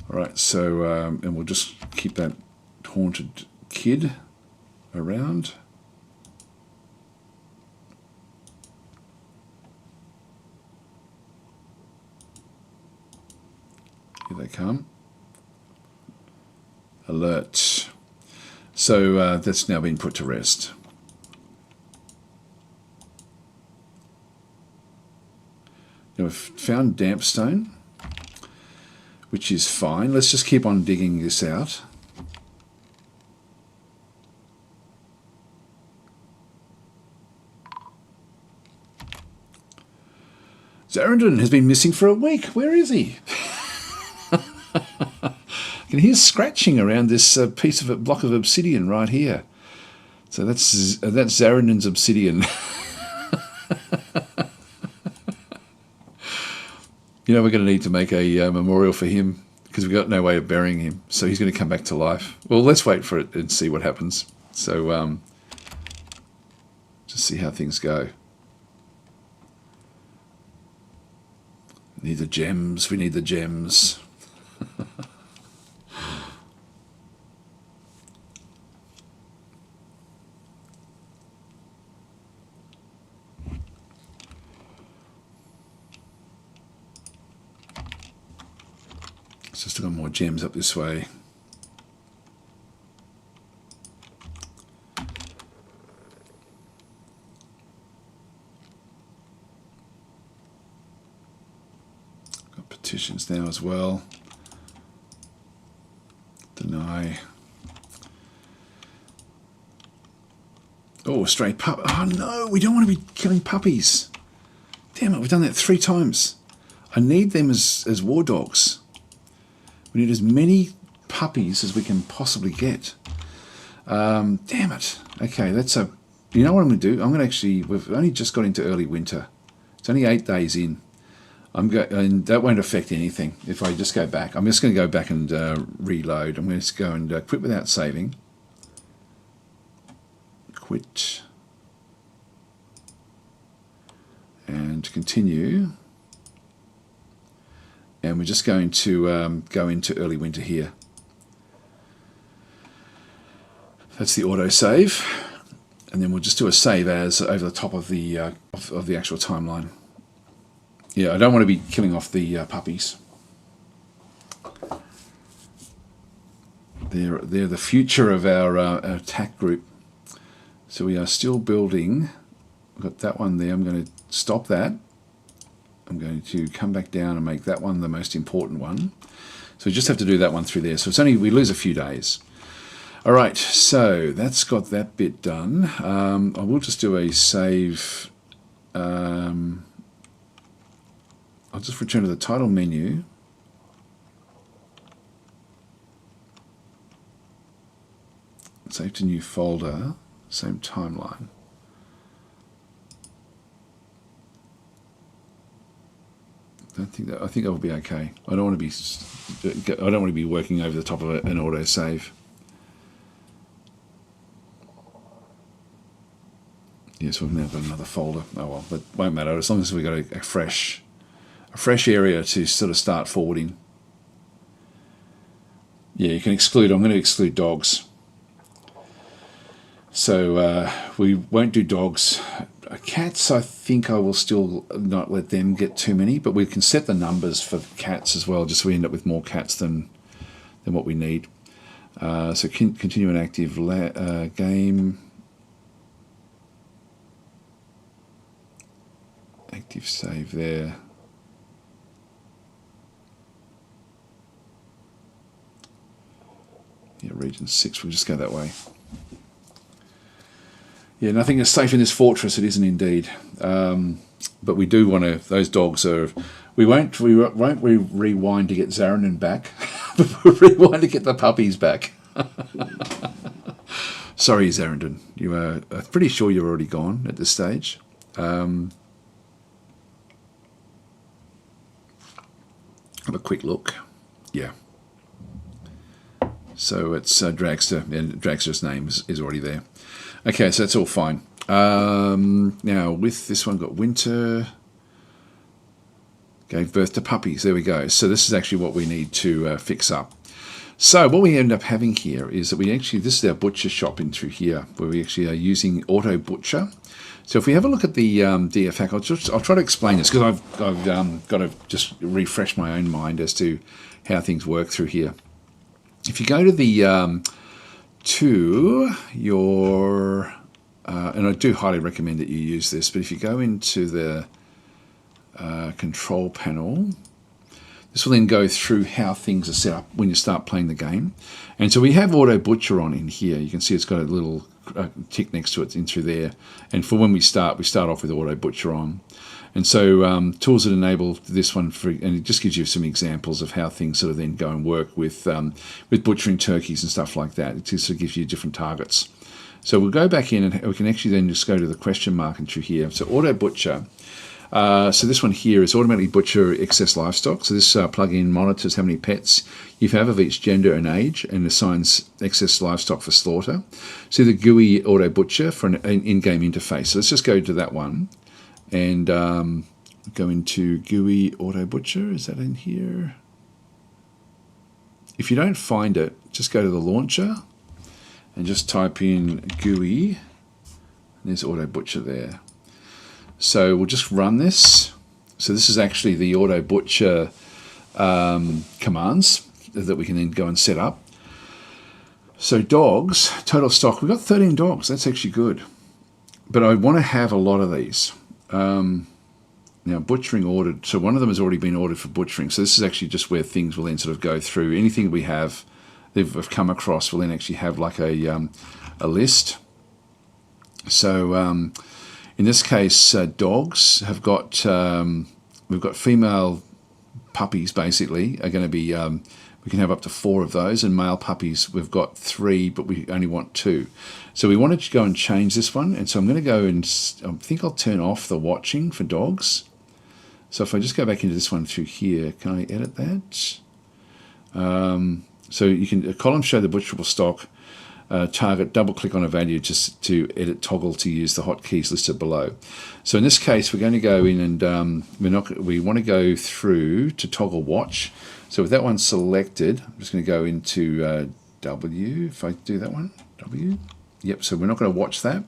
All right, so, and we'll just keep that haunted kid around. Here they come. Alert. So that's now been put to rest. Now we've found damp stone, which is fine. Let's just keep on digging this out. Zarindon has been missing for a week. Where is he? I can hear scratching around this piece of a block of obsidian right here. So that's Zarindon's obsidian. You know, we're going to need to make a memorial for him because we've got no way of burying him. So he's going to come back to life. Well, let's wait for it and see what happens. So just see how things go. Need the gems. We need the gems. So still got more gems up this way. Got petitions now as well. Deny. Oh, stray pup. Oh no, we don't want to be killing puppies. Damn it, we've done that 3 times. I need them as war dogs. We need as many puppies as we can possibly get. Damn it. Okay, that's a... You know what I'm going to do? I'm going to actually... We've only just got into early winter. It's only 8 days in. And that won't affect anything if I just go back. I'm just going to go back and reload. I'm going to go and quit without saving. Quit. And continue. And we're just going to go into early winter here. That's the auto save, and then we'll just do a save as over the top of the actual timeline. Yeah, I don't want to be killing off the puppies. They're the future of our attack group. So we are still building. We've got that one there. I'm going to stop that. I'm going to come back down and make that one the most important one. So we just have to do that one through there. So it's only, we lose a few days. All right, so that's got that bit done. I will just do a save. I'll just return to the title menu. Save to new folder, same timeline. I think that will be okay. I don't want to be working over the top of an auto save. Yes, we've now got another folder. Oh well, that won't matter as long as we've got a fresh area to sort of start forwarding. Yeah, you can exclude. I'm going to exclude dogs. So we won't do dogs. Cats, I think I will still not let them get too many, but we can set the numbers for cats as well, just so we end up with more cats than what we need. So continue an active game. Active save there. Yeah, region 6, we'll just go that way. Yeah, nothing is safe in this fortress. It isn't indeed. But we do want to. Those dogs are. We won't rewind to get Zarandon back. But we'll rewind to get the puppies back. Sorry, Zarandon. You are. I'm pretty sure you're already gone at this stage. Have a quick look. Yeah. So it's Dragster, and Dragster's name is already there. Okay, so that's all fine. Now, with this one, got winter. Gave birth to puppies. There we go. So this is actually what we need to fix up. So what we end up having here is that this is our butcher shop in through here, where we actually are using Auto Butcher. So if we have a look at the DFAQ, I'll try to explain this, because I've got to just refresh my own mind as to how things work through here. If you go to the and I do highly recommend that you use this, but if you go into the control panel, this will then go through how things are set up when you start playing the game. And so we have Auto Butcher on in here. You can see it's got a little tick next to it in through there. And for when we start off with Auto Butcher on. And so tools that enable this one, and it just gives you some examples of how things sort of then go and work with butchering turkeys and stuff like that. It just sort of gives you different targets. So we'll go back in, and we can actually then just go to the question mark and through here. So Auto Butcher. So this one here is automatically butcher excess livestock. So this plugin monitors how many pets you have of each gender and age, and assigns excess livestock for slaughter. See the GUI Auto Butcher for an in-game interface. So let's just go to that one. And go into GUI Auto Butcher. Is that in here? If you don't find it, just go to the launcher and just type in GUI. There's Auto Butcher there. So we'll just run this. So this is actually the Auto Butcher commands that we can then go and set up. So dogs, total stock. We've got 13 dogs. That's actually good. But I want to have a lot of these. Now butchering ordered, so one of them has already been ordered for butchering, so this is actually just where things will then sort of go through. Anything we have they've come across will then actually have like a list. So in this case, dogs have got we've got female puppies basically are going to be we can have up to 4 of those, and male puppies we've got 3, but we only want 2. So we wanted to go and change this one, and so I'm going to go and I think I'll turn off the watching for dogs. So if I just go back into this one through here, can I edit that? So you can column show the butcherable stock, target, double click on a value just to edit toggle to use the hotkeys listed below. So in this case, we're going to go in and we want to go through to toggle watch. So with that one selected, I'm just going to go into W. If I do that one, W. Yep. So we're not going to watch that.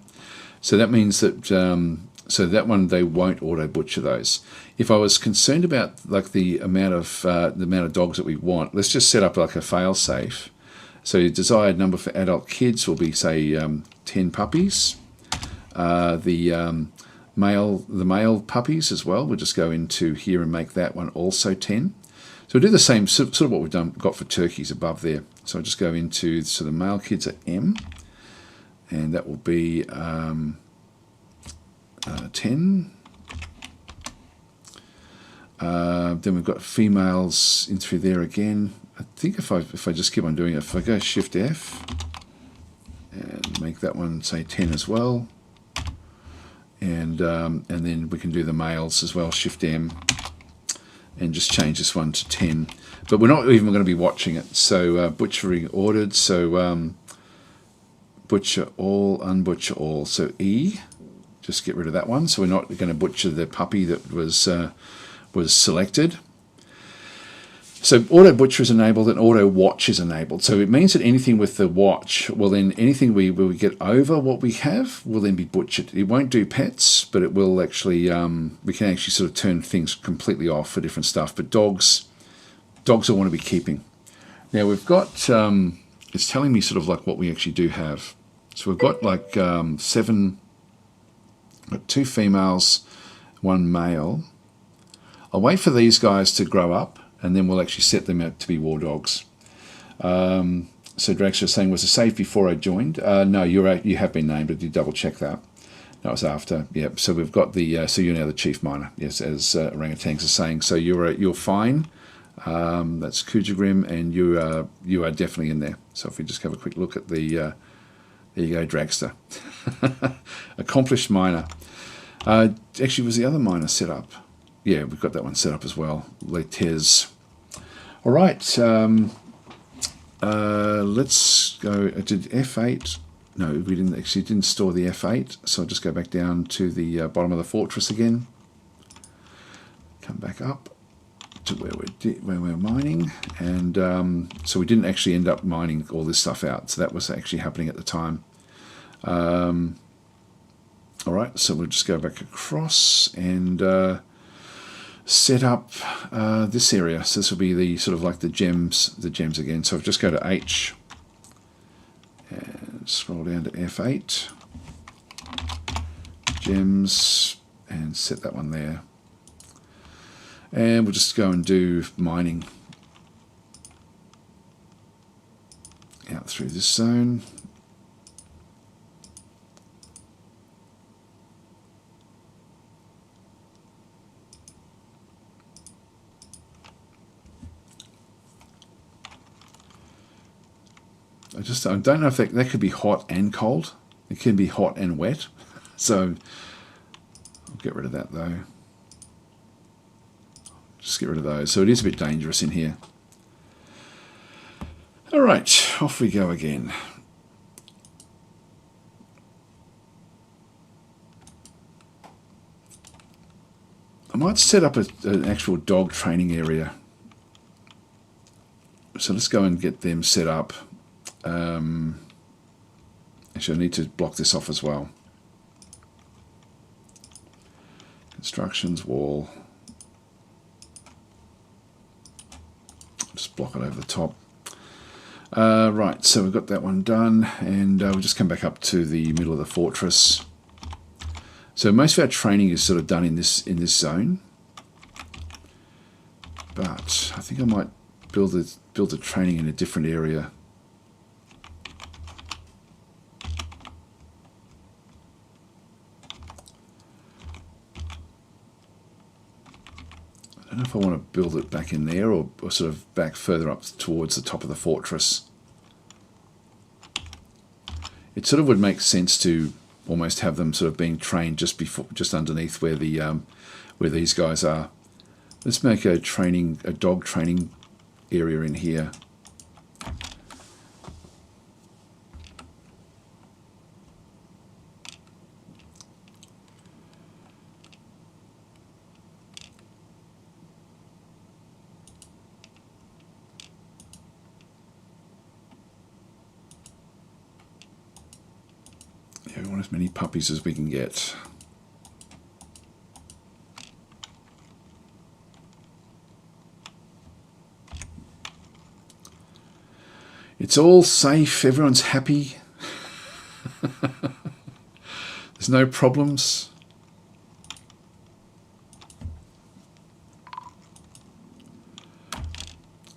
So that means that so that one they won't auto butcher those. If I was concerned about like the amount of dogs that we want, let's just set up like a fail safe. So your desired number for adult kids will be say 10 puppies. the male puppies as well. We'll just go into here and make that one also 10. So we'll do the same sort of what we've got for turkeys above there. So I'll just go into, so the male kids are M, and that will be 10. Then we've got females in through there again. I think if I just keep on doing it, if I go Shift F and make that one say 10 as well, and then we can do the males as well, Shift M, and just change this one to 10. But we're not even going to be watching it. So butchering ordered. So butcher all, unbutcher all. So E, just get rid of that one. So we're not going to butcher the puppy that was selected. So auto butcher is enabled and auto watch is enabled. So it means that anything with the watch, well then anything we get over what we have will then be butchered. It won't do pets, but it will actually, we can actually sort of turn things completely off for different stuff. But dogs I want to be keeping. Now we've got, it's telling me sort of like what we actually do have. So we've got like 7, got 2 females, 1 male. I'll wait for these guys to grow up, and then we'll actually set them out to be war dogs. So Drax was saying, was it saved before I joined? No, you have been named. Did you double check that? That was after. Yep. So we've got the. So you're now the chief miner. Yes, as orangutans are saying. So you're fine. That's Kujagrim, and you are definitely in there. So if we just have a quick look at the. There you go, Dragster. Accomplished miner. Actually, was the other miner set up? Yeah, we've got that one set up as well. Letez. All right. Let's go. I did F8. No, we didn't store the F8. So I'll just go back down to the bottom of the fortress again. Come back up to where we're mining, and so we didn't actually end up mining all this stuff out. So that was actually happening at the time. All right. So we'll just go back across and. Set up this area. So this will be the sort of like the gems again. So I'll just go to H and scroll down to F8, gems, and set that one there. And we'll just go and do mining out through this zone. I don't know if that could be hot and cold. It can be hot and wet. So I'll get rid of that though. Just get rid of those. So it is a bit dangerous in here. All right, off we go again. I might set up an actual dog training area. So let's go and get them set up. Actually, I need to block this off as well. Constructions, wall. Just block it over the top. Right, so we've got that one done, and we'll just come back up to the middle of the fortress. So most of our training is sort of done in this zone, but I think I might build the training in a different area. I don't know if I want to build it back in there or sort of back further up towards the top of the fortress. It sort of would make sense to almost have them sort of being trained just underneath where these guys are. Let's make a dog training area in here. Yeah, we want as many puppies as we can get. It's all safe, everyone's happy. The There's no problems.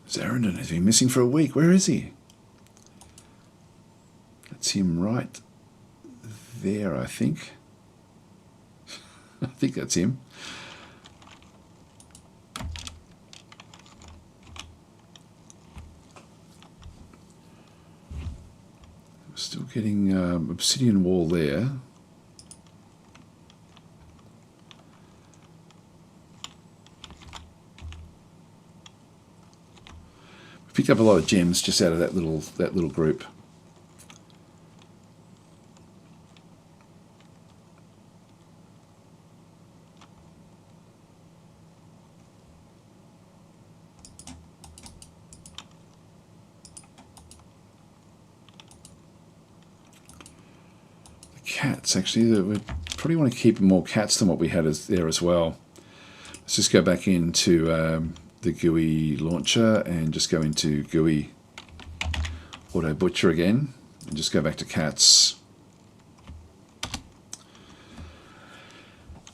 Zarendon has been missing for a week. Where is he? That's him right there, I think. I think that's him. Still getting obsidian wall there. We picked up a lot of gems just out of that little group. Cats, actually, we probably want to keep more cats than what we had there as well. Let's just go back into the GUI launcher and just go into GUI Auto Butcher again and just go back to cats.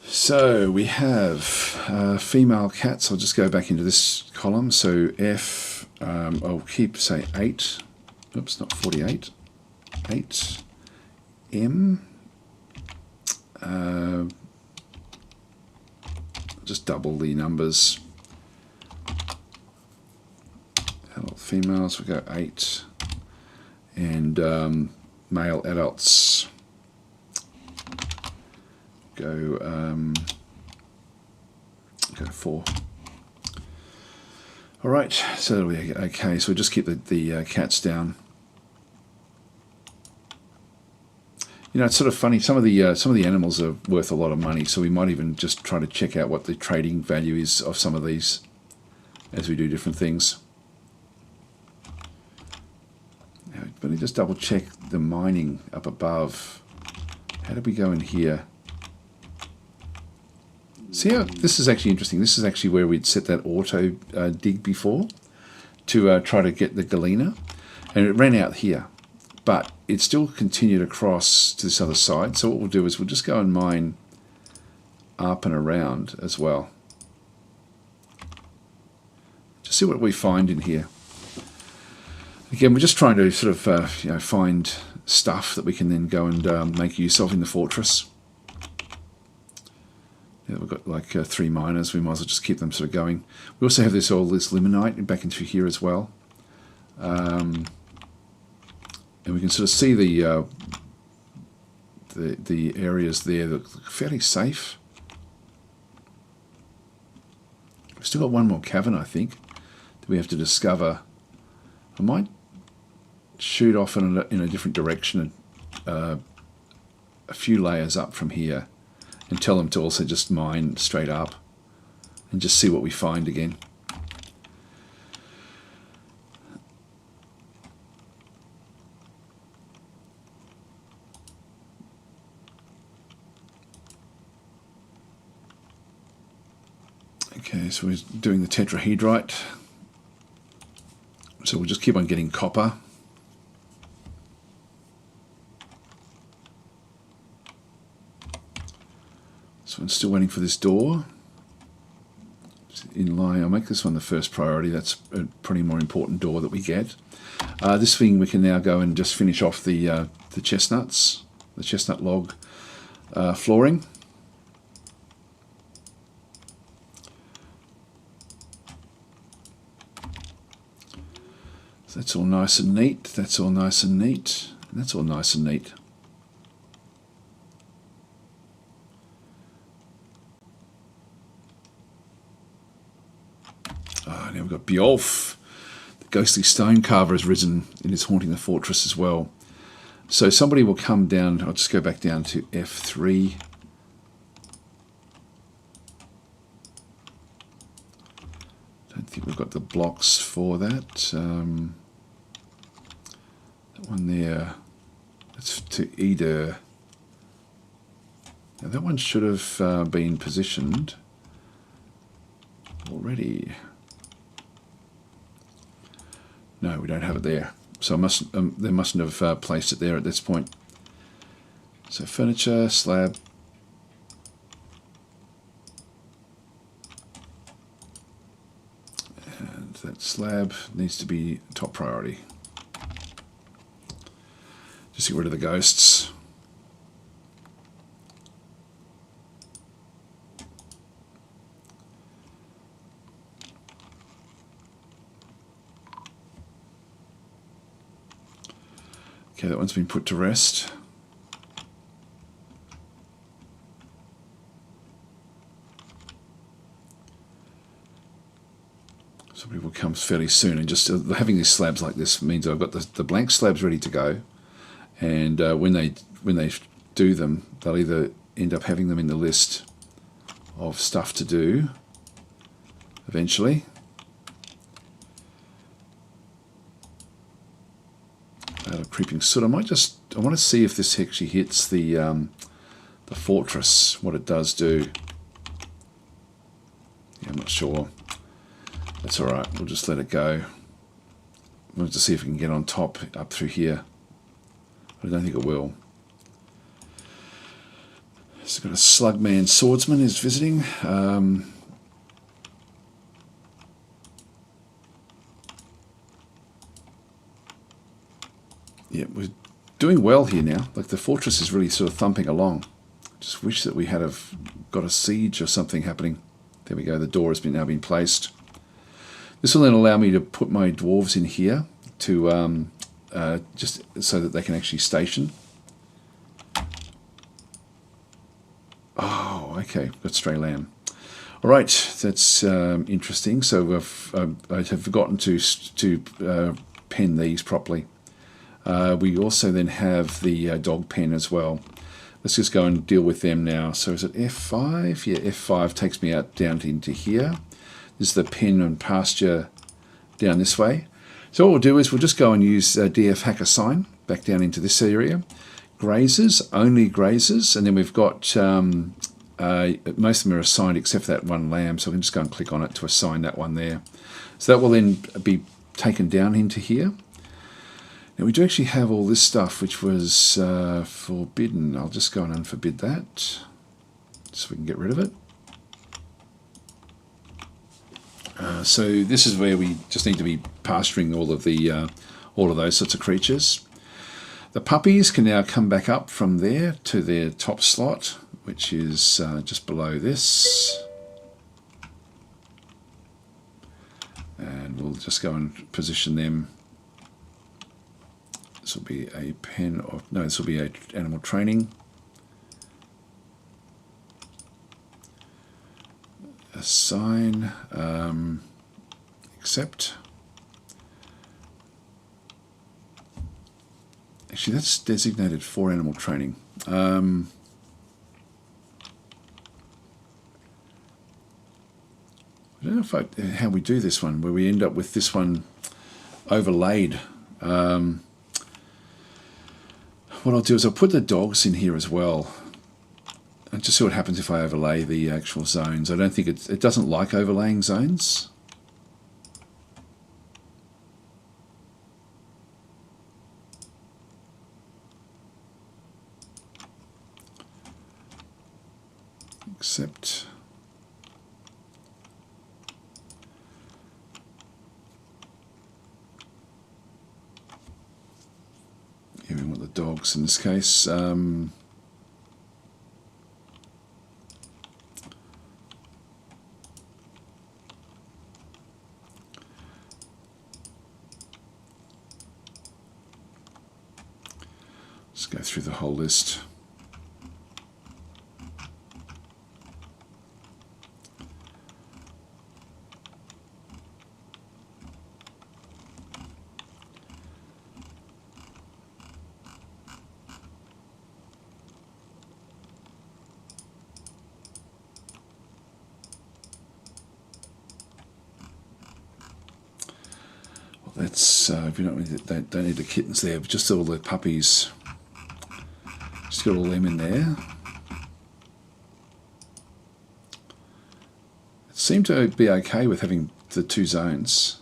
So we have female cats. I'll just go back into this column. So F, I'll keep, say, 8. Oops, not 48. 8. M. Just double the numbers. Adult females, we go 8. And male adults go 4. All right, so that'll be okay. So we'll just keep the cats down. You know, it's sort of funny. Some of the animals are worth a lot of money, so we might even just try to check out what the trading value is of some of these as we do different things. Now, let me just double check the mining up above. How did we go in here? See how this is actually interesting. This is actually where we'd set that auto dig before to try to get the galena, and it ran out here. But it still continued across to this other side. So what we'll do is we'll just go and mine up and around as well. Just see what we find in here. Again, we're just trying to sort of find stuff that we can then go and make use of in the fortress. Yeah, we've got like 3 miners. We might as well just keep them sort of going. We also have all this limonite back into here as well. And we can sort of see the areas there that look fairly safe. We've still got one more cavern, I think, that we have to discover. I might shoot off in a different direction, a few layers up from here, and tell them to also just mine straight up and just see what we find again. Okay, so we're doing the tetrahedrite. So we'll just keep on getting copper. So I'm still waiting for this door. In line, I'll make this one the first priority. That's a pretty more important door that we get. This thing we can now go and just finish off the chestnuts, the chestnut log flooring. So that's all nice and neat. That's all nice and neat. And that's all nice and neat. Now we've got Dwarf. The ghostly stone carver has risen and is haunting the fortress as well. So somebody will come down. I'll just go back down to F3. Don't think we've got the blocks for that. That one there, that's to Eder. Now that one should have been positioned already. No, we don't have it there. So they mustn't have placed it there at this point. So furniture, slab. And that slab needs to be top priority. Just get rid of the ghosts. Okay, that one's been put to rest. Somebody will come fairly soon, and just having these slabs like this means I've got the blank slabs ready to go, and when they do them, they'll either end up having them in the list of stuff to do eventually. A creeping soot. I want to see if this actually hits the fortress, what it does do. Yeah, I'm not sure. That's alright, we'll just let it go. We'll just see if we can get on top up through here. I don't think it will. It's got a Slugman Swordsman is visiting. Yeah, we're doing well here now. Like the fortress is really sort of thumping along. Just wish that we had got a siege or something happening. There we go, the door has now been placed. This will then allow me to put my dwarves in here to just so that they can actually station. Oh, okay, got stray lamb. All right, that's interesting. So I have forgotten to pen these properly. We also then have the dog pen as well. Let's just go and deal with them now. So is it F5? Yeah, F5 takes me out down into here. This is the pen and pasture down this way. So what we'll do is we'll just go and use DF hacker sign back down into this area. Grazers, only grazers, and then we've got most of them are assigned except for that one lamb, so I can just go and click on it to assign that one there. So that will then be taken down into here. Now we do actually have all this stuff which was forbidden. I'll just go and unforbid that so we can get rid of it. So this is where we just need to be pasturing all of those sorts of creatures. The puppies can now come back up from there to their top slot, which is just below this. And we'll just go and position them. This will be a pen of, no, this will be a animal training. Assign, accept. Actually, that's designated for animal training. I don't know how we do this one, where we end up with this one overlaid. What I'll do is I'll put the dogs in here as well. And just see what happens if I overlay the actual zones. I don't think it doesn't like overlaying zones. Accept. Here we want the dogs in this case. Let's go through the whole list. Well, that's we don't need the kittens there, but just all the puppies. Just got all them in there. It seemed to be okay with having the two zones.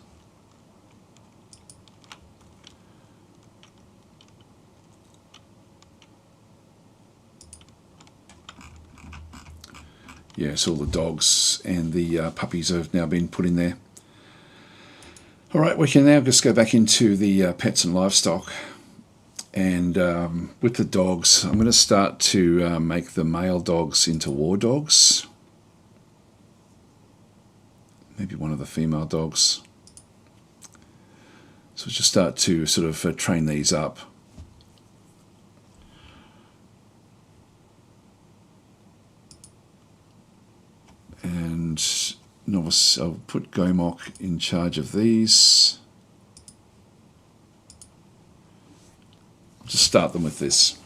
yes, all the dogs and the puppies have now been put in there. All right, we can now just go back into the pets and livestock. And with the dogs, I'm going to start to make the male dogs into war dogs. Maybe one of the female dogs. So just start to sort of train these up. And novice, I'll put Gomok in charge of these. Just start them with this.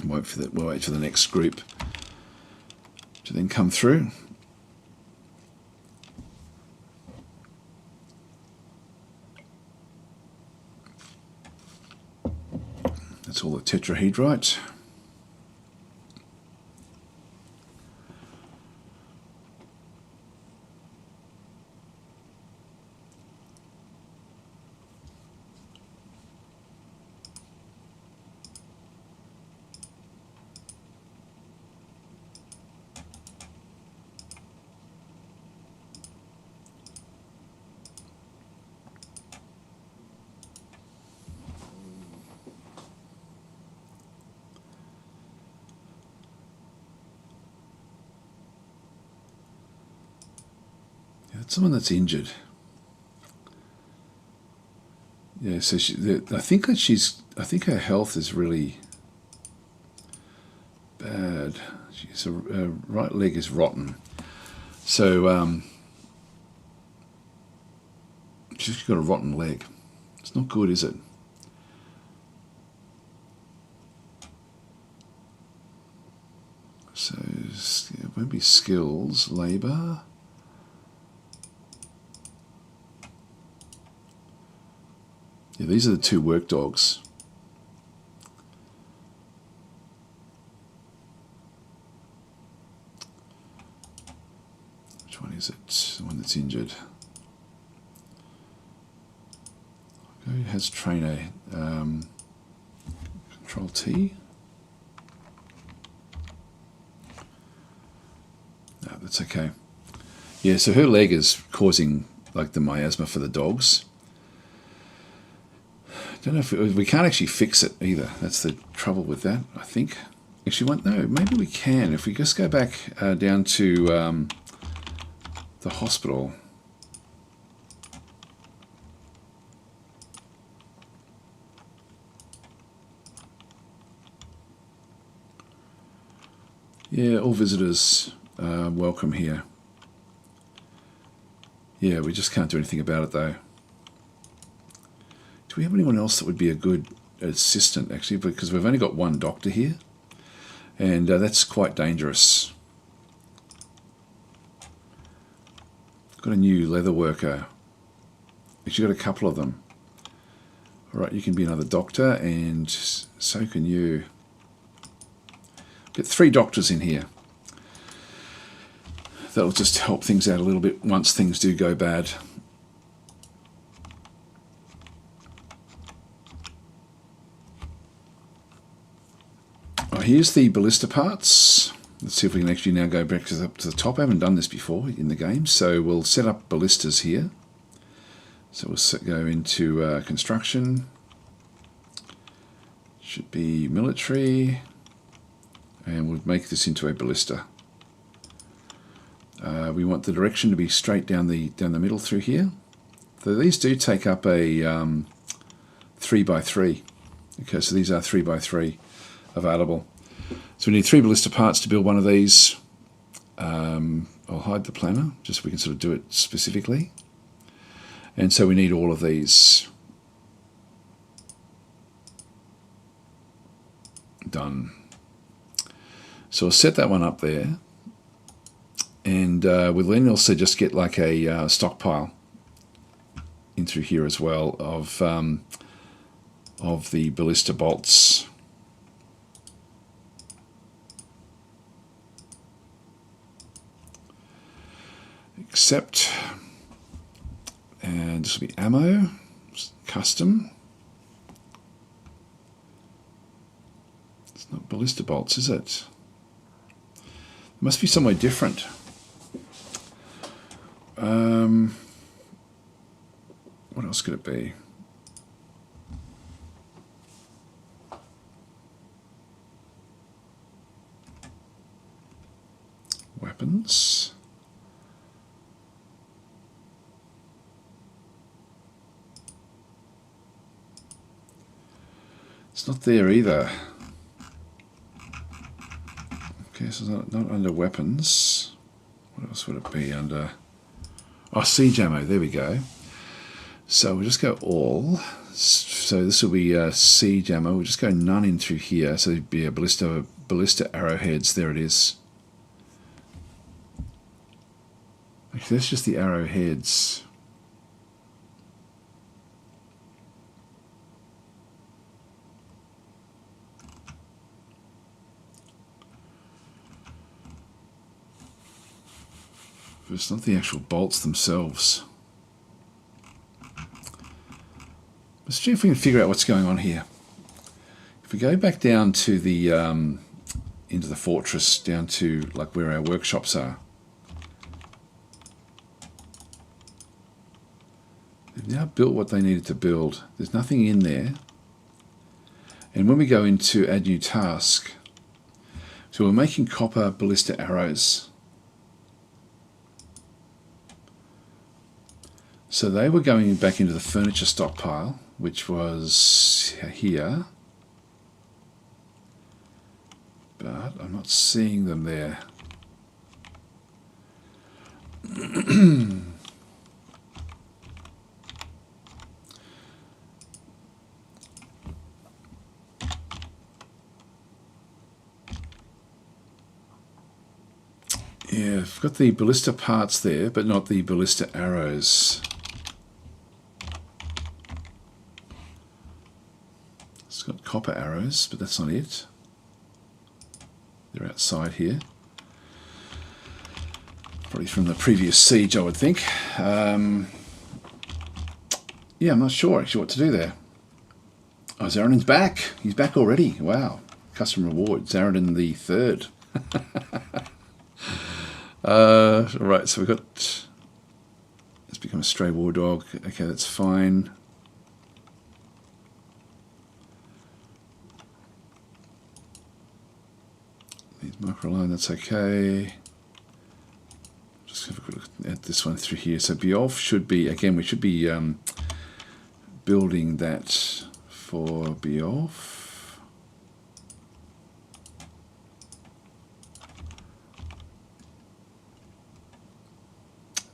We'll wait for the next group to then come through. That's all the tetrahedrite. Someone that's injured. Yeah, so I think her health is really bad. Her right leg is rotten. So she's got a rotten leg. It's not good, is it? So maybe skills, labour. Yeah, these are the two work dogs. Which one is it? The one that's injured. Okay, it has trainer. Control T. No, that's okay. Yeah, so her leg is causing like the miasma for the dogs. Don't know if we can't actually fix it either. That's the trouble with that, I think. Actually, no, maybe we can. If we just go back down to the hospital. Yeah, all visitors welcome here. Yeah, we just can't do anything about it though. Do we have anyone else that would be a good assistant, actually? Because we've only got one doctor here, and that's quite dangerous. Got a new leather worker. Actually, got a couple of them. All right, you can be another doctor, and so can you. Get 3 doctors in here. That'll just help things out a little bit once things do go bad. Here's the ballista parts. Let's see if we can actually now go back up to the top. I haven't done this before in the game, so we'll set up ballistas here. So we'll go into construction. Should be military, and we'll make this into a ballista. We want the direction to be straight down the middle through here. So these do take up a 3x3. Okay, so these are 3x3 available. So we need 3 ballista parts to build one of these. I'll hide the planner just so we can sort of do it specifically. And so we need all of these done. So I'll set that one up there. And we'll then also just get like a stockpile in through here as well of the ballista bolts. Accept, and this will be ammo, custom. Let's Not ballista bolts, is it? It must be somewhere different. What else could it be? Weapons. It's not there either. Okay, so it's not under weapons. What else would it be under? Oh, siege ammo. There we go. So we'll just go all. So this will be siege ammo. We'll just go none in through here. So it'd be a ballista arrowheads. There it is. Actually, that's just the arrowheads. But it's not the actual bolts themselves. Let's see if we can figure out what's going on here. If we go back down to the into the fortress, down to like where our workshops are. They've now built what they needed to build. There's nothing in there. And when we go into add new task, so we're making copper ballista arrows. So they were going back into the furniture stockpile, which was here. But I'm not seeing them there. Yeah, I've got the ballista parts there, but not the ballista arrows. It's got copper arrows, but that's not it. They're outside here. Probably from the previous siege, I would think. Yeah, I'm not sure actually what to do there. Oh, Zaradin's back. He's back already. Wow. Custom reward. Zaradin the third. Right, so we've got... It's become a stray war dog. Okay, that's fine. Needs microline, that's okay. Just have a quick look at this one through here. So Dwarf should be, again, we should be building that for Dwarf.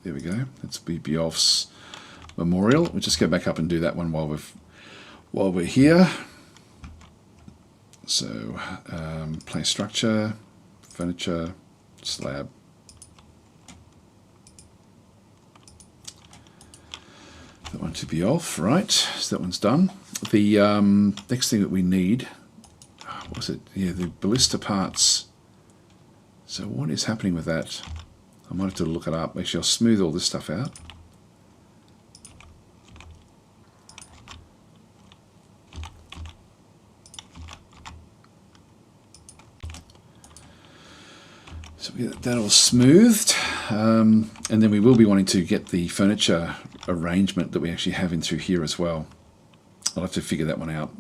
There we go. That's Dwarf's memorial. We'll just go back up and do that one while we're here. So place structure, furniture, slab. That one to be off, right? So that one's done. The next thing that we need, what was it? Yeah, the ballista parts. So what is happening with that? I might have to look it up. Actually, I'll smooth all this stuff out. So we get that all smoothed. And then we will be wanting to get the furniture arrangement that we actually have in through here as well. I'll have to figure that one out.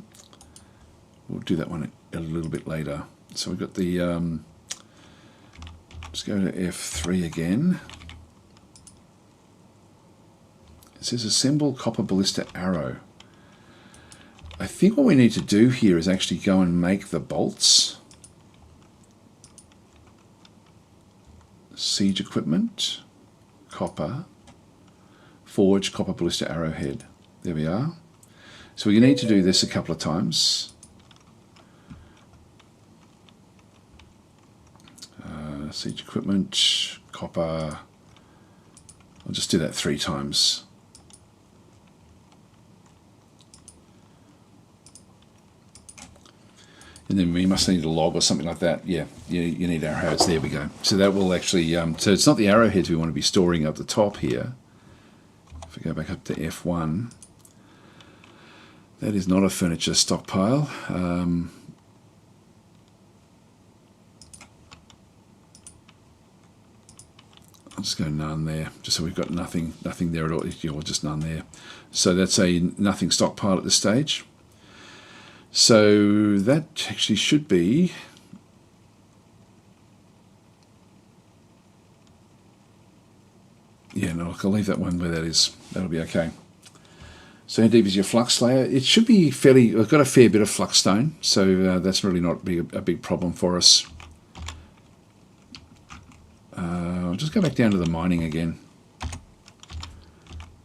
We'll do that one a little bit later. So we've got the... Let's go to F3 again. It says assemble copper ballista arrow. I think what we need to do here is actually go and make the bolts. Siege equipment, copper, forge copper ballista arrowhead. There we are. So we need to do this a couple of times. Siege equipment, copper. I'll just do that 3 times. And then we must need a log or something like that. Yeah, you need arrowheads. There we go. So that will actually, so it's not the arrowheads we want to be storing up the top here. If we go back up to F1, that is not a furniture stockpile. just go none there, just so we've got nothing there at all, or just none there. So that's a nothing stockpile at this stage. So that actually should be, yeah, no, I'll leave that one where that is. That'll be okay. So how deep is your flux layer? It should be fairly, we've got a fair bit of flux stone, so that's really not a big problem for us. I'll just go back down to the mining again.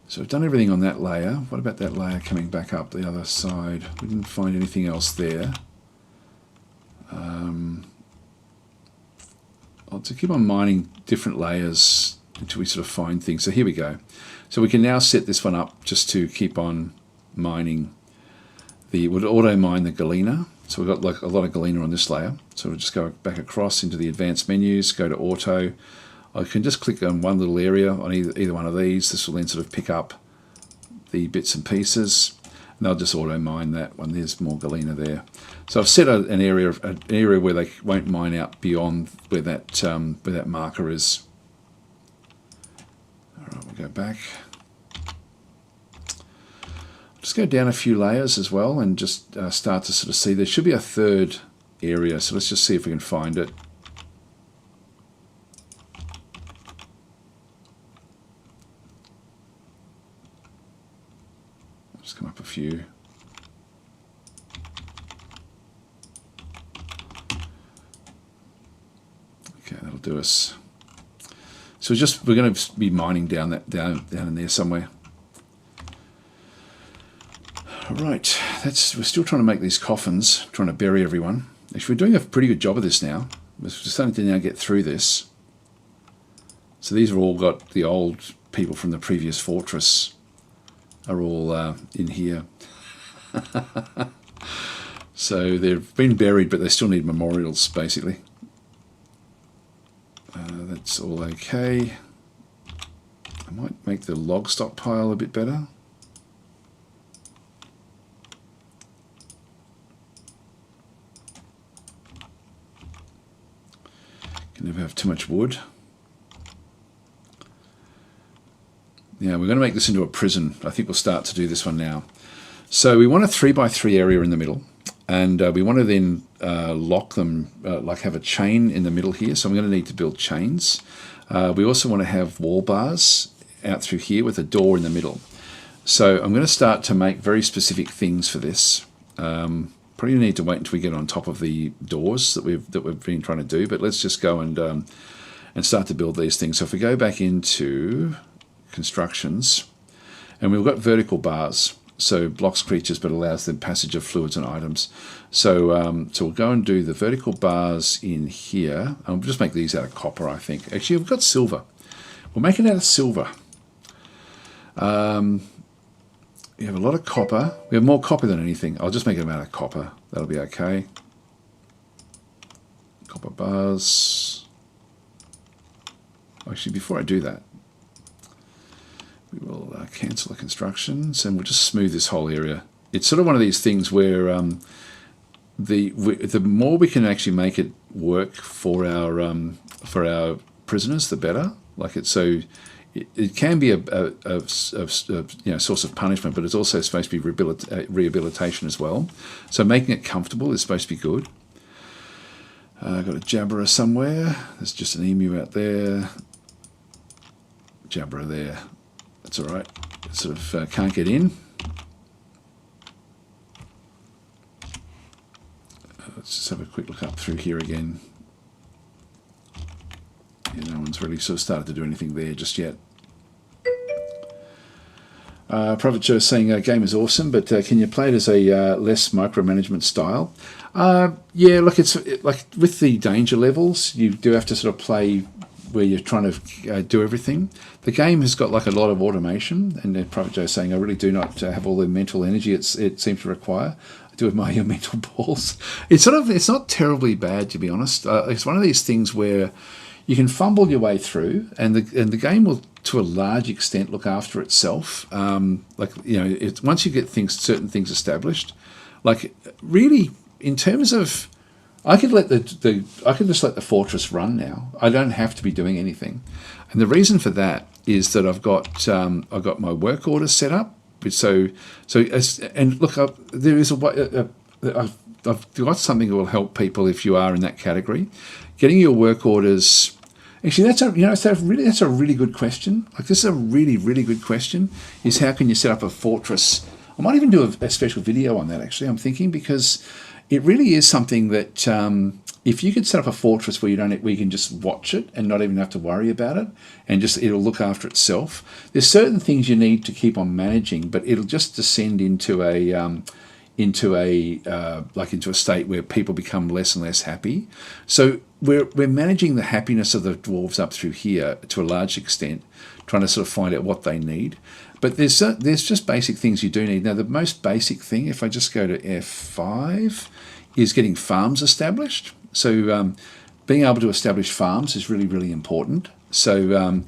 So we've done everything on that layer. What about that layer coming back up the other side? We didn't find anything else there. I'll just keep on mining different layers until we sort of find things. So here we go. So we can now set this one up just to keep on mining. We'll auto mine the galena. So we've got like a lot of galena on this layer. So we'll just go back across into the advanced menus, go to auto. I can just click on one little area on either one of these. This will then sort of pick up the bits and pieces, and I'll just auto mine that one. There's more galena there. So I've set an area where they won't mine out beyond where that marker is. All right, we'll go back. Just go down a few layers as well, and just start to sort of see. There should be a third area, so let's just see if we can find it. Just come up a few. Okay, that'll do us. So we're going to be mining down in there somewhere. All right, we're still trying to make these coffins, trying to bury everyone. Actually, we're doing a pretty good job of this now. We're starting to now get through this. So these have all got the old people from the previous fortress are all in here. So they've been buried, but they still need memorials, basically. That's all okay. I might make the log stockpile a bit better. Can never have too much wood. Yeah, we're going to make this into a prison. I think we'll start to do this one now. So we want a 3x3 area in the middle, and we want to then lock them, like have a chain in the middle here. So I'm going to need to build chains. We also want to have wall bars out through here with a door in the middle. So I'm going to start to make very specific things for this. Probably need to wait until we get on top of the doors that we've been trying to do, but let's just go and start to build these things. So if we go back into constructions, and we've got vertical bars, so blocks creatures but allows the passage of fluids and items. So so we'll go and do the vertical bars in here. I'll just make these out of copper, I think. Actually, we've got silver. We'll make it out of silver. We have a lot of copper. We have more copper than anything. I'll just make them out of copper. That'll be okay. Copper bars. Actually, before I do that, we will cancel the constructions, and we'll just smooth this whole area. It's sort of one of these things where the more we can actually make it work for our prisoners, the better. Like it's so. It can be a source of punishment, but it's also supposed to be rehabilitation as well. So making it comfortable is supposed to be good. I've got a jabberer somewhere. There's just an emu out there. Jabberer there. That's all right. It sort of can't get in. Let's just have a quick look up through here again. Yeah, no one's really sort of started to do anything there just yet. Prophet Joe is saying game is awesome, but can you play it as a less micromanagement style? Yeah, look, it's like with the danger levels, you do have to sort of play where you're trying to do everything. The game has got like a lot of automation, and Prophet Joe is saying I really do not have all the mental energy it seems to require. I do admire your mental balls. It's not terribly bad, to be honest. It's one of these things where you can fumble your way through, and the game will, to a large extent, look after itself. Once you get certain things established, like really in terms of I could let I could just let the fortress run now. I don't have to be doing anything, and the reason for that is that I've got my work orders set up. And look, there is a way. I've got something that will help people if you are in that category. Getting your work orders. Actually, that's a really good question. Like, this is a really, really good question. Is how can you set up a fortress? I might even do a special video on that. Actually, I'm thinking, because it really is something that if you could set up a fortress where you can just watch it and not even have to worry about it, and it'll look after itself. There's certain things you need to keep on managing, but it'll just descend into a state where people become less and less happy. So we're managing the happiness of the dwarves up through here to a large extent, trying to sort of find out what they need. But there's just basic things you do need. Now, the most basic thing, if I just go to F5, is getting farms established. So being able to establish farms is really, really important. So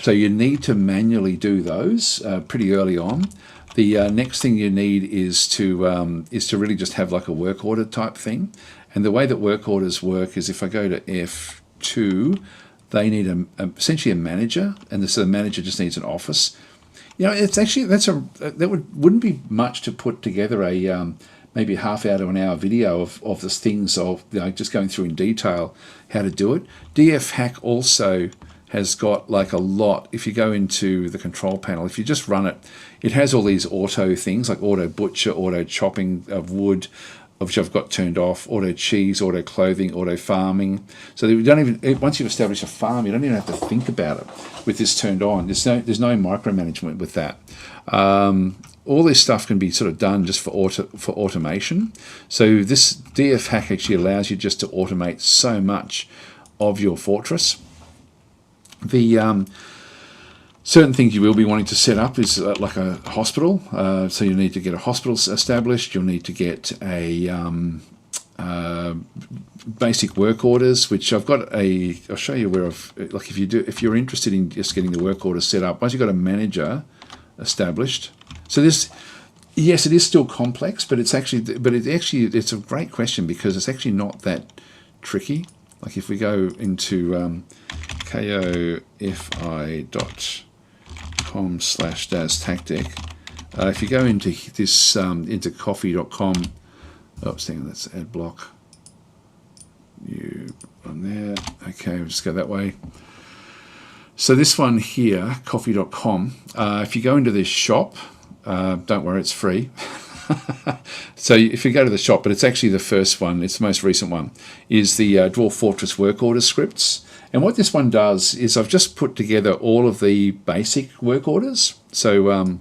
you need to manually do those pretty early on. The next thing you need is to really just have like a work order type thing. And the way that work orders work is, if I go to F2, they need essentially a manager, and so the manager just needs an office. It's actually wouldn't be much to put together a maybe a half hour to an hour video of the things of just going through in detail how to do it. DF Hack also has got like a lot. If you go into the control panel, if you just run it, it has all these auto things like auto butcher, auto chopping of wood, which I've got turned off, auto cheese, auto clothing, auto farming. So you don't even, once you've established a farm, you don't even have to think about it with this turned on. There's no micromanagement with that. All this stuff can be sort of done just for automation. So this DF Hack actually allows you just to automate so much of your fortress. The certain things you will be wanting to set up is like a hospital. So you need to get a hospital established. You'll need to get a basic work orders, which I've got I'll show you where if you're interested in just getting the work orders set up, once you've got a manager established. So yes, it is still complex, but it's a great question, because it's actually not that tricky. Like if we go into kofi.com/DasTactic, if you go into this into coffee.com, hang on, that's ad block. You on there? Okay, we'll just go that way. So this one here, coffee.com. If you go into this shop, don't worry, it's free. So if you go to the shop, but it's actually the first one, it's the most recent one, is the Dwarf Fortress work order scripts. And what this one does is I've just put together all of the basic work orders. So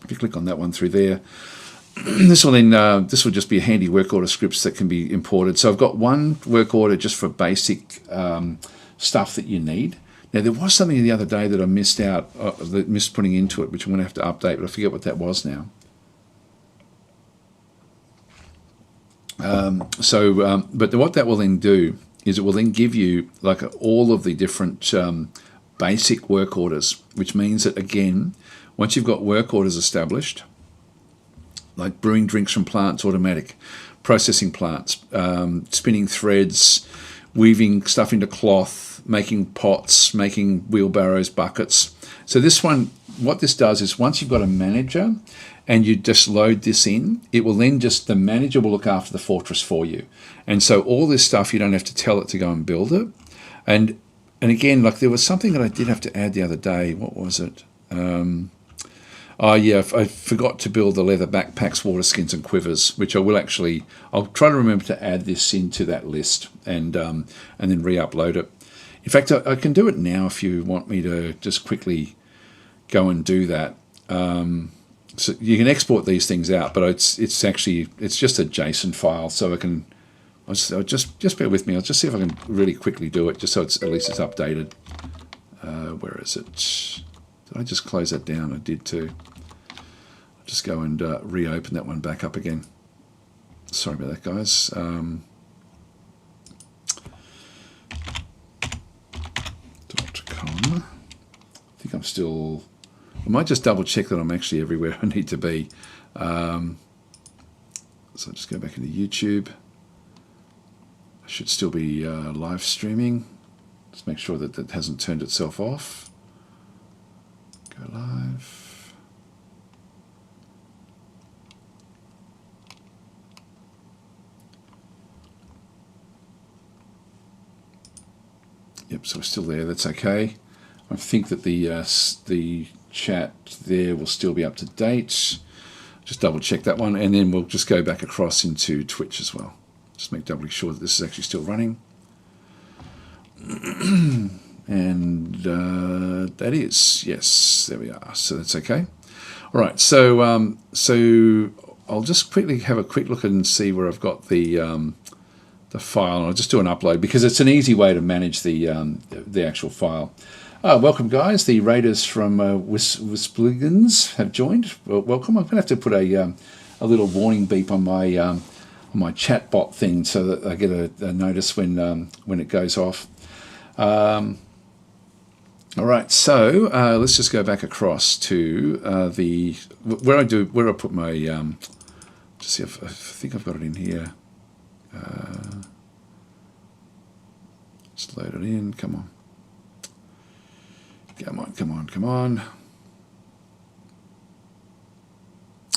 if you click on that one through there, this will just be a handy work order scripts that can be imported. So I've got one work order just for basic stuff that you need. Now, there was something the other day that I missed putting into it, which I'm going to have to update, but I forget what that was now. But what that will then do is it will then give you like all of the different basic work orders, which means that, again, once you've got work orders established, like brewing drinks from plants automatic, processing plants, spinning threads, weaving stuff into cloth, making pots, making wheelbarrows, buckets. So this one, what this does is once you've got a manager and you just load this in, it will then the manager will look after the fortress for you. And so all this stuff, you don't have to tell it to go and build it. And again, like there was something that I did have to add the other day. What was it? I forgot to build the leather backpacks, water skins and quivers, which I'll try to remember to add this into that list and then re-upload it. In fact, I can do it now if you want me to just quickly go and do that. So you can export these things out, but it's just a JSON file, so I'll just bear with me. I'll just see if I can really quickly do it, just so at least it's updated. Where is it? Did I just close that down? I did too. I'll just go and reopen that one back up again. Sorry about that, guys. .com. I think I'm still... I might just double check that I'm actually everywhere I need to be. So I'll just go back into YouTube. Should still be live streaming. Let's make sure that that hasn't turned itself off. Go live. Yep, so we're still there. That's okay. I think that the chat there will still be up to date. Just double check that one, and then we'll just go back across into Twitch as well. Just make doubly sure that this is actually still running. And that is, yes, there we are. So that's okay. All right, so so I'll just quickly have a quick look and see where I've got the file, and I'll just do an upload because it's an easy way to manage the actual file. Welcome, guys. The raiders from Wispligans have joined. Well, welcome. I'm going to have to put a little warning beep on my chat bot thing so that I get a notice when it goes off. All right, so let's just go back across to where I put my. Just see if I think I've got it in here. Just load it in. Come on. Come on, come on, come on.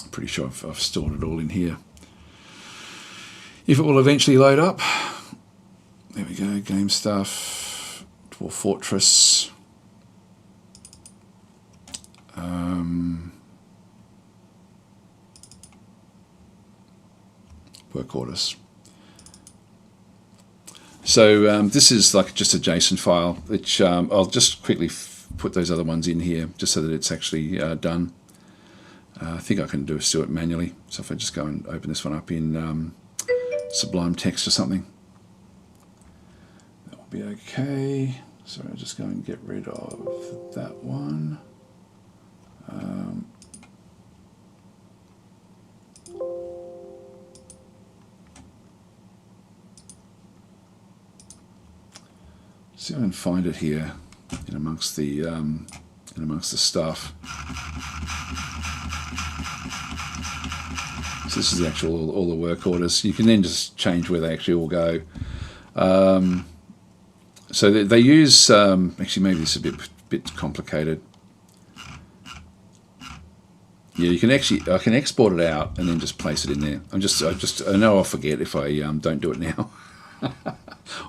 I'm pretty sure I've stored it all in here. If it will eventually load up. There we go, game stuff, Dwarf Fortress. Work orders. So this is like just a JSON file, which I'll just quickly put those other ones in here just so that it's actually done. I think I can do it manually. So if I just go and open this one up in Sublime Text or something, that will be okay. So I'll just go and get rid of that one. See if I can find it here in amongst the stuff. So this is the actual all the work orders. You can then just change where they actually all go. So they use actually maybe this is a bit complicated. Yeah, you can actually I can export it out and then just place it in there. I know I'll forget if I don't do it now.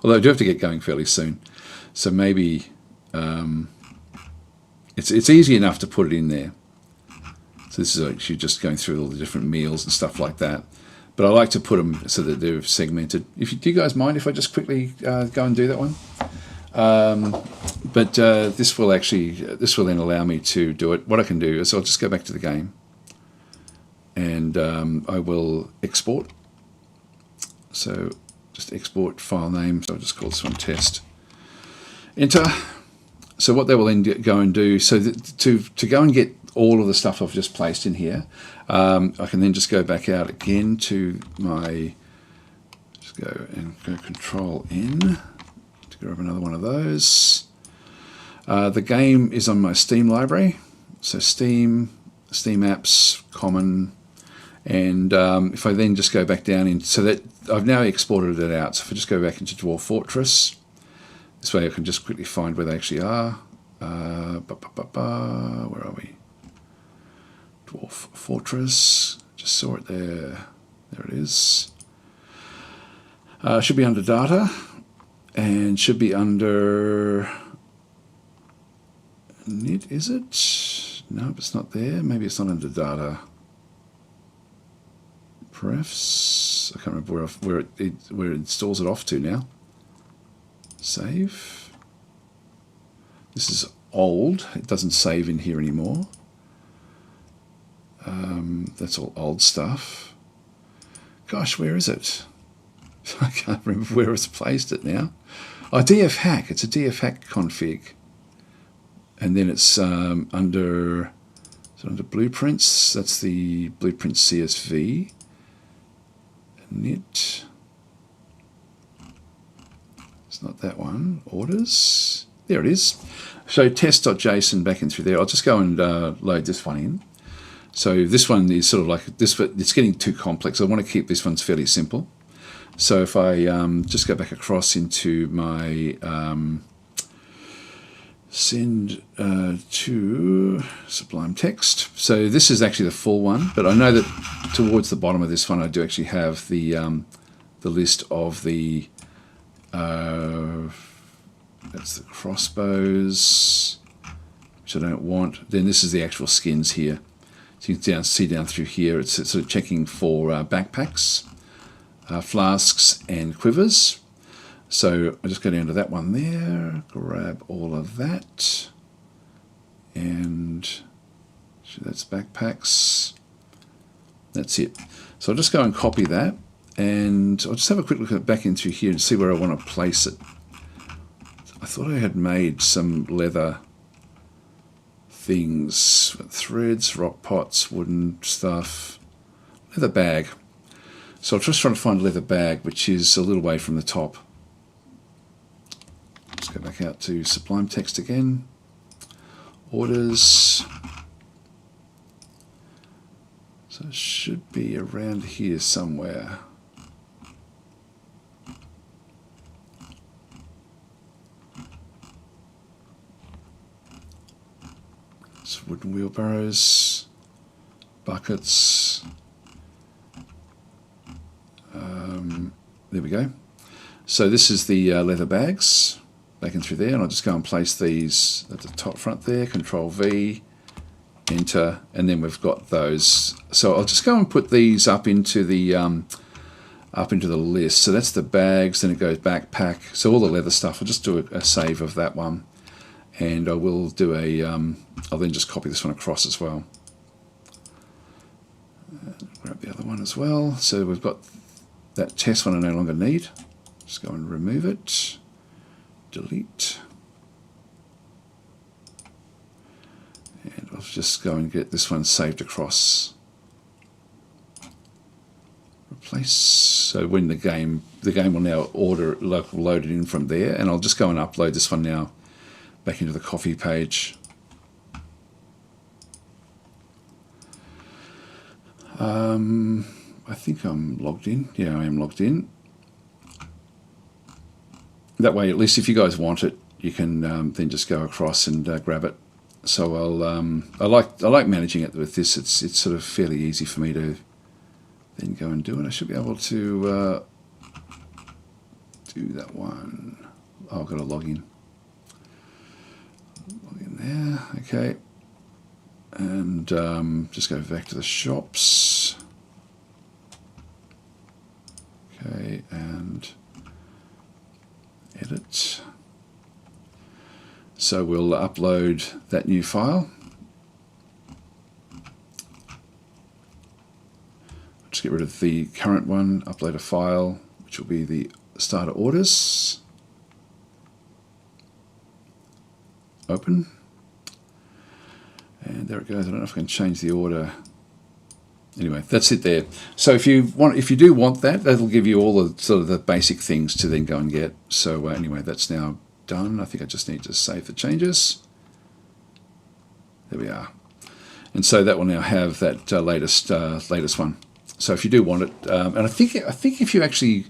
Although I do have to get going fairly soon. So maybe it's easy enough to put it in there. So this is actually just going through all the different meals and stuff like that. But I like to put them so that they're segmented. Do you guys mind if I just quickly go and do that one? But this will then allow me to do it. What I can do is I'll just go back to the game, and I will export. So just export file name. So I'll just call this one test. Enter. So what they will then go and do, so to go and get all of the stuff I've just placed in here, I can then just go back out again to my, just go and go Control N to grab another one of those. The game is on my Steam library, so Steam Apps, Common, and if I then just go back down in, so that I've now exported it out. So if I just go back into Dwarf Fortress, this way I can just quickly find where they actually are. Where are we? Dwarf Fortress. Just saw it there. There it is. Should be under Data, and should be under Knit. Is it? No, it's not there. Maybe it's not under Data. Prefs. I can't remember where it installs it off to now. Save. This is old. It doesn't save in here anymore. That's all old stuff. Gosh, where is it? I can't remember where it's placed it now. Oh, DF hack. It's a DF hack config. And then it's under blueprints. That's the blueprint CSV. Knit. It's not that one. Orders. There it is. So test.json back in through there. I'll just go and load this one in. So this one is sort of like this, but it's getting too complex. I want to keep this one's fairly simple. So if I just go back across into my send to Sublime Text. So this is actually the full one, but I know that towards the bottom of this one I do actually have the list of the that's the crossbows, which I don't want. Then this is the actual skins here. So you can see down through here, it's sort of checking for backpacks, flasks and quivers. So I just go down to that one there, grab all of that, and so that's backpacks. That's it. So I'll just go and copy that, and I'll just have a quick look at back into here and see where I want to place it. I thought I had made some leather things, threads, rock pots, wooden stuff, leather bag. So I'm just trying to find a leather bag which is a little way from the top. Let's go back out to Sublime Text again, orders. So it should be around here somewhere. So wooden wheelbarrows, buckets. There we go. So this is the leather bags, back in through there, and I'll just go and place these at the top front there, Control V, Enter, and then we've got those. So I'll just go and put these up into the list. So that's the bags, then it goes backpack. So all the leather stuff, I'll just do a save of that one, and I will do I'll then just copy this one across as well. Grab the other one as well. So we've got that test one I no longer need. Just go and remove it, delete, and I'll just go and get this one saved across. Replace. So when the game will now load it in from there, and I'll just go and upload this one now back into the coffee page. I think I'm logged in. Yeah, I am logged in. That way, at least if you guys want it, you can then just go across and grab it. So I like managing it with this. It's sort of fairly easy for me to then go and do it. I should be able to do that one. Oh, I've got to log in. Log in there. Okay. And just go back to the shops. Okay, and edit. So we'll upload that new file. Just get rid of the current one, upload a file, which will be the starter orders. Open. And there it goes. I don't know if I can change the order. Anyway, that's it there. So if you do want that, that'll give you all the sort of the basic things to then go and get. So anyway, that's now done. I think I just need to save the changes. There we are. And so that will now have that latest one. So if you do want it, and I think if you actually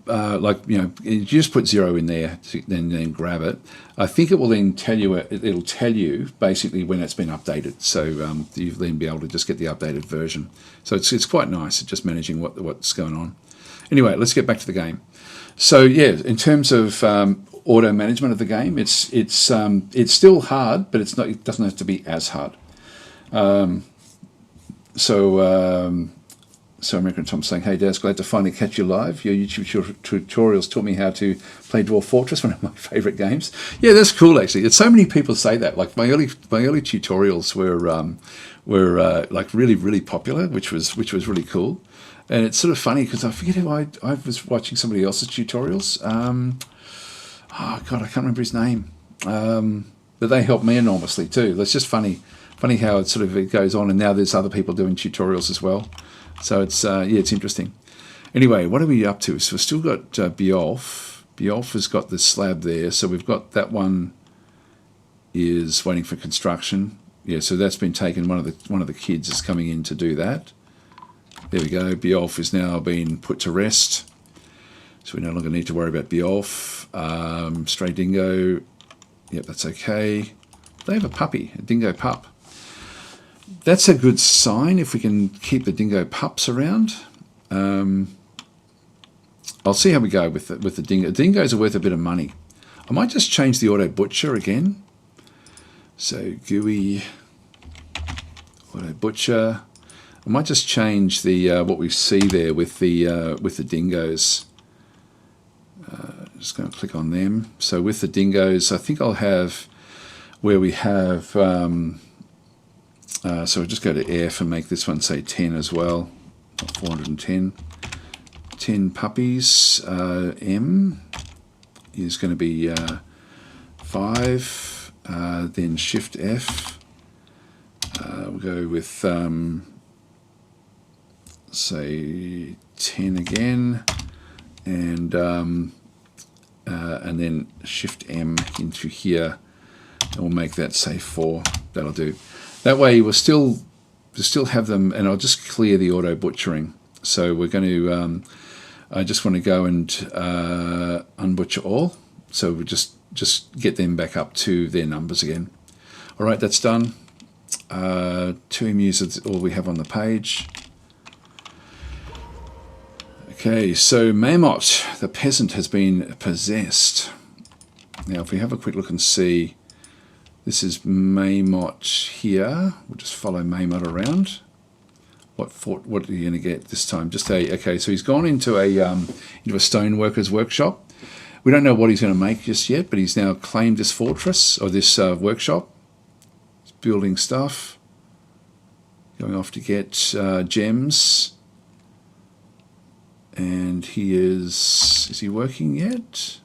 you just put 0 in there, then grab it. I think it will then tell you. It'll tell you basically when it's been updated. So you'll then be able to just get the updated version. So it's quite nice at just managing what's going on. Anyway, let's get back to the game. So yeah, in terms of auto management of the game, it's still hard, but it doesn't have to be as hard. So American Tom saying, "Hey Daz, glad to finally catch you live. Your YouTube tutorials taught me how to play Dwarf Fortress, one of my favourite games." Yeah, that's cool actually. It's so many people say that. Like my early tutorials were like really popular, which was really cool. And it's sort of funny because I forget who I was watching somebody else's tutorials. Oh God, I can't remember his name. But they helped me enormously too. It's just funny how it goes on, and now there's other people doing tutorials as well. So it's it's interesting. Anyway, what are we up to? So we've still got Dwarf. Dwarf has got the slab there. So we've got that one is waiting for construction. Yeah, so that's been taken. One of the kids is coming in to do that. There we go. Dwarf is now been put to rest. So we no longer need to worry about Dwarf. Stray dingo. Yep, that's okay. They have a puppy, a dingo pup. That's a good sign if we can keep the dingo pups around. I'll see how we go with the dingo. Dingoes are worth a bit of money. I might just change the auto butcher again. So GUI auto butcher. I might just change the what we see there with the dingoes. Just going to click on them. So with the dingoes, I think I'll have where we have. So I'll just go to F and make this one say 10 as well. 410. 10 puppies. M is going to be 5. Then Shift F. We'll go with say 10 again, and then Shift M into here, and we'll make that say 4. That'll do. That way we'll still have them, and I'll just clear the auto butchering. So we're going to. I just want to go and unbutcher all. So we just get them back up to their numbers again. All right, that's done. 2 emus is all we have on the page. Okay, so Mammoth, the peasant, has been possessed. Now, if we have a quick look and see, this is Mammoth here. We'll just follow Mammoth around. What are you going to get this time? Okay, so he's gone into a stoneworker's workshop. We don't know what he's going to make just yet, but he's now claimed this fortress, or this workshop. He's building stuff. Going off to get gems. And he is he working yet?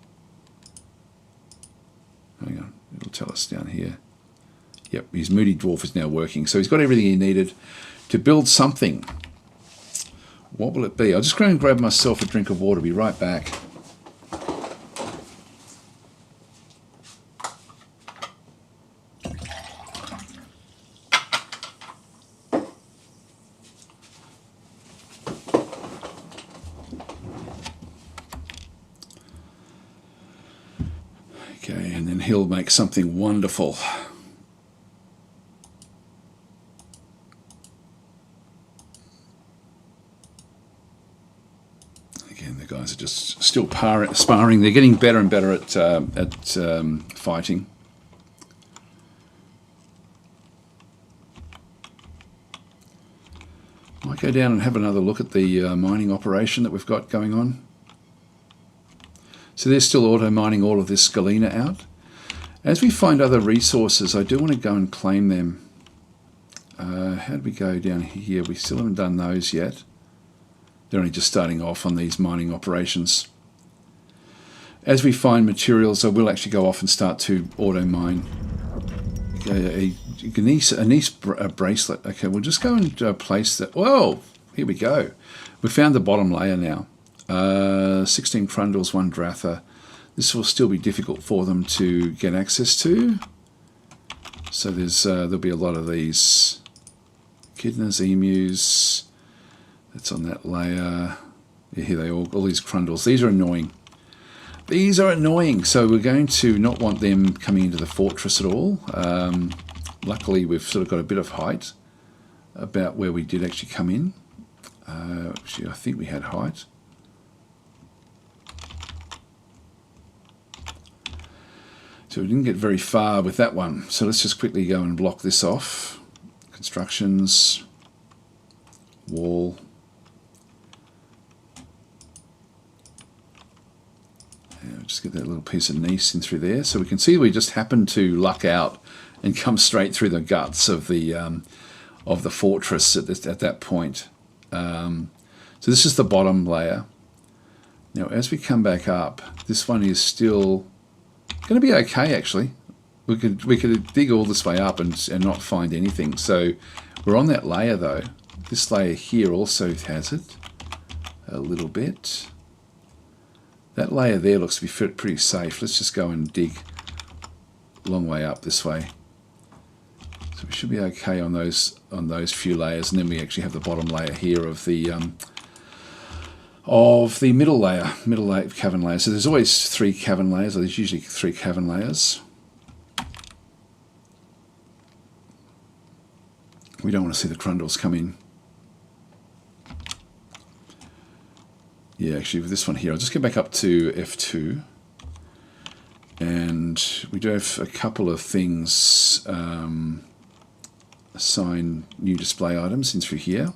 Hang on, it'll tell us down here. Yep, his Moody Dwarf is now working. So he's got everything he needed to build something. What will it be? I'll just go and grab myself a drink of water. Be right back. Okay, and then he'll make something wonderful. Again, the guys are just still sparring. They're getting better and better at fighting. Might go down and have another look at the mining operation that we've got going on. So they're still auto-mining all of this Scalina out. As we find other resources, I do want to go and claim them. How do we go down here? We still haven't done those yet. They're only just starting off on these mining operations. As we find materials, I will actually go off and start to auto-mine. A nice bracelet. Okay, we'll just go and place that. Whoa! Here we go. We found the bottom layer now. 16 Crundles, 1 Dratha. This will still be difficult for them to get access to. So there'll be a lot of these echidnas, emus. That's on that layer. Yeah, here they all these Crundles. These are annoying. These are annoying. So we're going to not want them coming into the fortress at all. Luckily, we've sort of got a bit of height about where we did actually come in. Actually, I think we had height. So we didn't get very far with that one. So let's just quickly go and block this off. Constructions, wall. Yeah, just get that little piece of gneiss in through there. So we can see we just happened to luck out and come straight through the guts of the fortress at that point. So this is the bottom layer. Now as we come back up, this one is still going to be okay actually. We could dig all this way up and not find anything. So we're on that layer though. This layer here also has it a little bit. That layer there looks to be pretty safe. Let's just go and dig a long way up this way. So we should be okay on those few layers, and then we actually have the bottom layer here of the of the middle layer cavern layer. So there's always 3 cavern layers, or there's usually 3 cavern layers. We don't want to see the Crundles come in. Yeah, actually with this one here, I'll just get back up to F2. And we do have a couple of things, assign new display items in through here.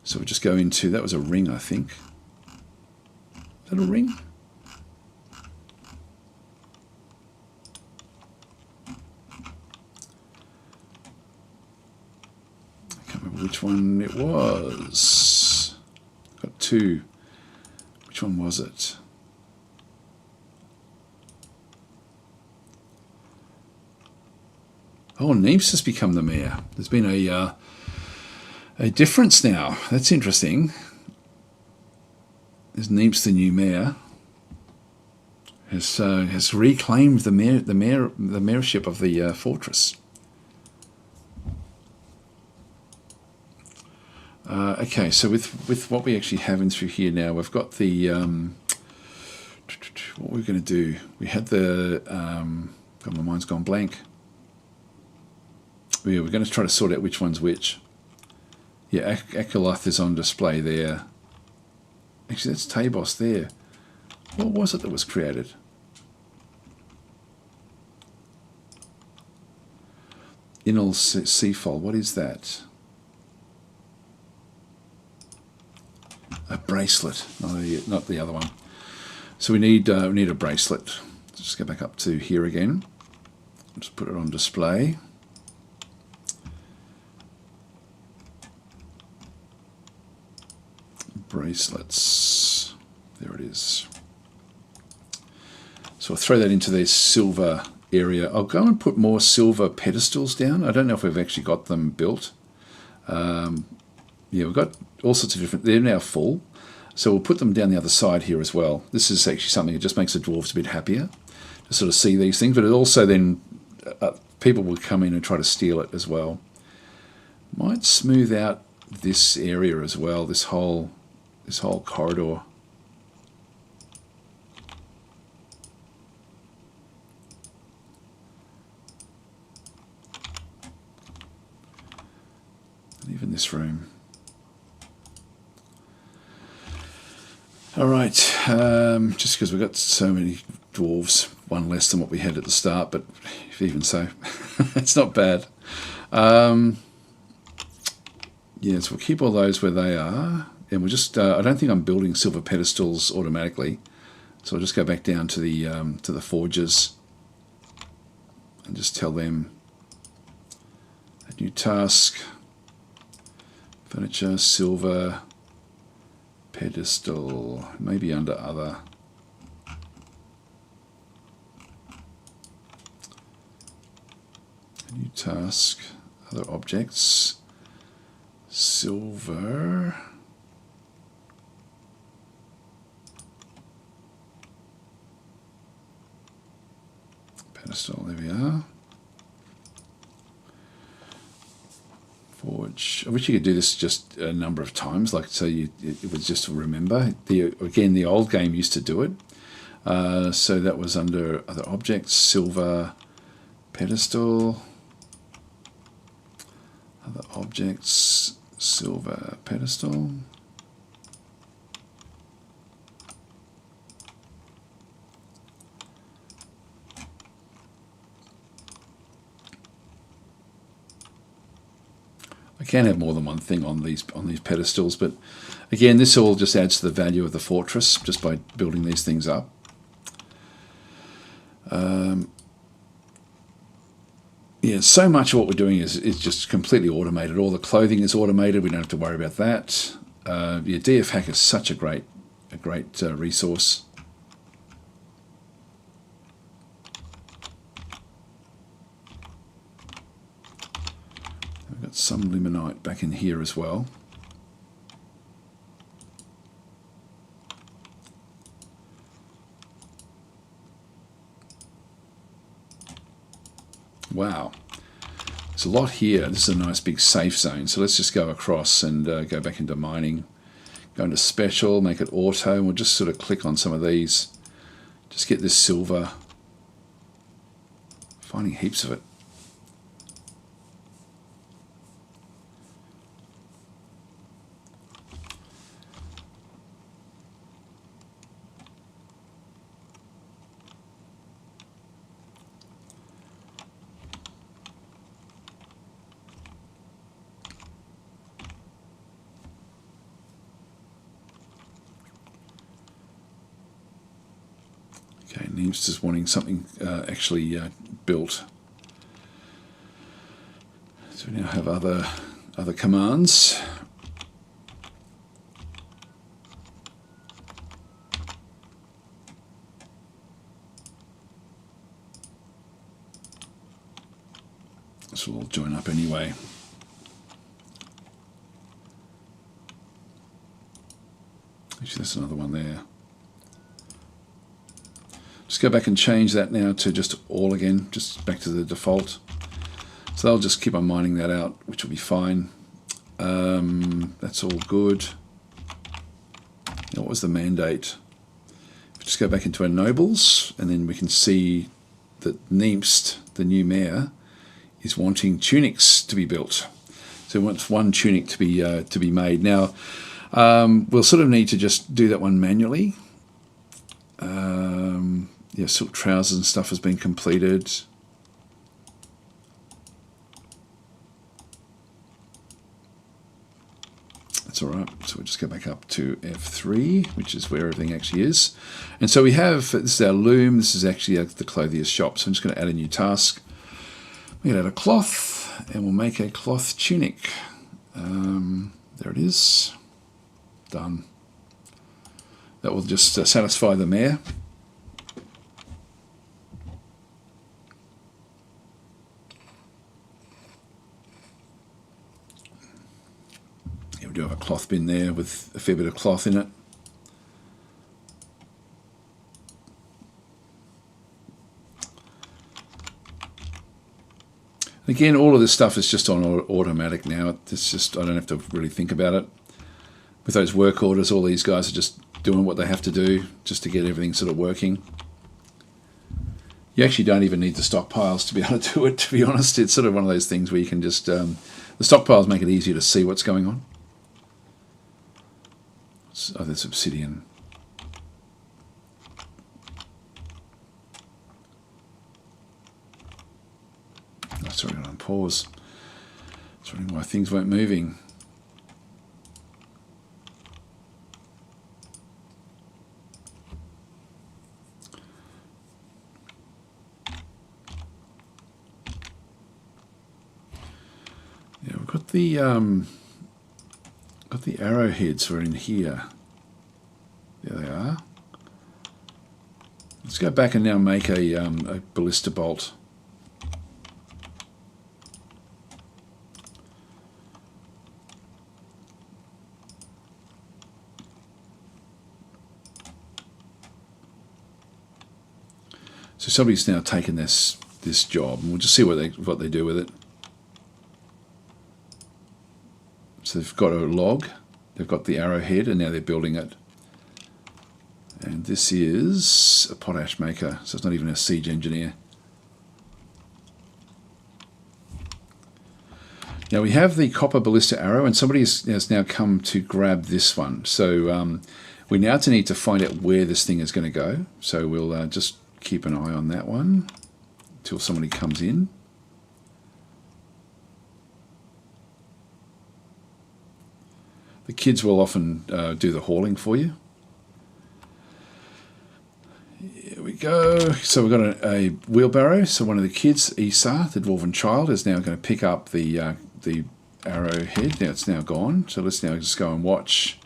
So we'll just go into, that was a ring, I think. Is that a ring? I can't remember which one it was. Got 2. Which one was it? Oh, Neeps has become the mayor. There's been a difference now. That's interesting. Is Neeps the new mayor? Has reclaimed the mayorship of the fortress. Okay, so with what we actually have in through here now, we've got the what we're going to do. We had the God, my mind's gone blank. Yeah, we're going to try to sort out which one's which. Yeah, Akaloth is on display there. Actually, that's Tabos there. What was it that was created? Inal Seafall, what is that? A bracelet, not the other one. So we need a bracelet. Let's just go back up to here again. Just put it on display. Bracelets. There it is. So I'll throw that into the silver area. I'll go and put more silver pedestals down. I don't know if we've actually got them built. Yeah, we've got all sorts of different... They're now full. So we'll put them down the other side here as well. This is actually something that just makes the dwarves a bit happier to sort of see these things. But it also then... people will come in and try to steal it as well. Might smooth out this area as well, this whole corridor. And even this room. All right, just because we've got so many dwarves, one less than what we had at the start, but even so, it's not bad. Yeah, so we'll keep all those where they are. And we'll just, I don't think I'm building silver pedestals automatically. So I'll just go back down to the forges and just tell them a new task, furniture, silver, pedestal, maybe under other. A new task, other objects, silver. Pedestal, there we are. Forge. I wish you could do this just a number of times, like so it was just to remember. Again, the old game used to do it. So that was under other objects, silver, pedestal, other objects, silver, pedestal. I can have more than one thing on these pedestals, but again, this all just adds to the value of the fortress just by building these things up. Yeah, so much of what we're doing is just completely automated. All the clothing is automated. We don't have to worry about that. Yeah, DF Hack is such a great resource. We've got some limonite back in here as well. Wow, there's a lot here. This is a nice big safe zone. So let's just go across and go back into mining. Go into special, make it auto, and we'll just sort of click on some of these. Just get this silver. Finding heaps of it. Okay, Neem's just wanting something actually built. So we now have other commands. This will all join up anyway. Actually, there's another one there. Just go back and change that now to just all again, just back to the default. So they'll just keep on mining that out, which will be fine. That's all good. Now, what was the mandate? Just go back into our nobles, and then we can see that Neemst, the new mayor, is wanting tunics to be built. So he wants one tunic to be made. Now, we'll sort of need to just do that one manually. Yeah, silk trousers and stuff has been completed. That's all right. So we'll just go back up to F3, which is where everything actually is. And so we have, this is our loom. This is actually the clothier's shop. So I'm just going to add a new task. We're going to add a cloth, and we'll make a cloth tunic. There it is. Done. That will just satisfy the mayor. Yeah, we do have a cloth bin there with a fair bit of cloth in it. Again, all of this stuff is just on automatic now. It's just, I don't have to really think about it. With those work orders, all these guys are just doing what they have to do just to get everything sort of working. You actually don't even need the stockpiles to be able to do it, to be honest. It's sort of one of those things where you can just, the stockpiles make it easier to see what's going on. Oh, there's obsidian. Oh, sorry, I'm on pause. That's wondering why things weren't moving. Yeah, we've got the arrowheads are in here. There they are. Let's go back and now make a ballista bolt. So somebody's now taken this job, and we'll just see what they do with it. So they've got a log, they've got the arrowhead, and now they're building it. And this is a potash maker, so it's not even a siege engineer. Now we have the copper ballista arrow, and somebody has now come to grab this one. So we now need to find out where this thing is going to go. So we'll just keep an eye on that one until somebody comes in. The kids will often do the hauling for you. Here we go. So we've got a wheelbarrow. So one of the kids, Esau, the dwarven child, is now going to pick up the arrowhead. Now it's now gone. So let's now just go and watch.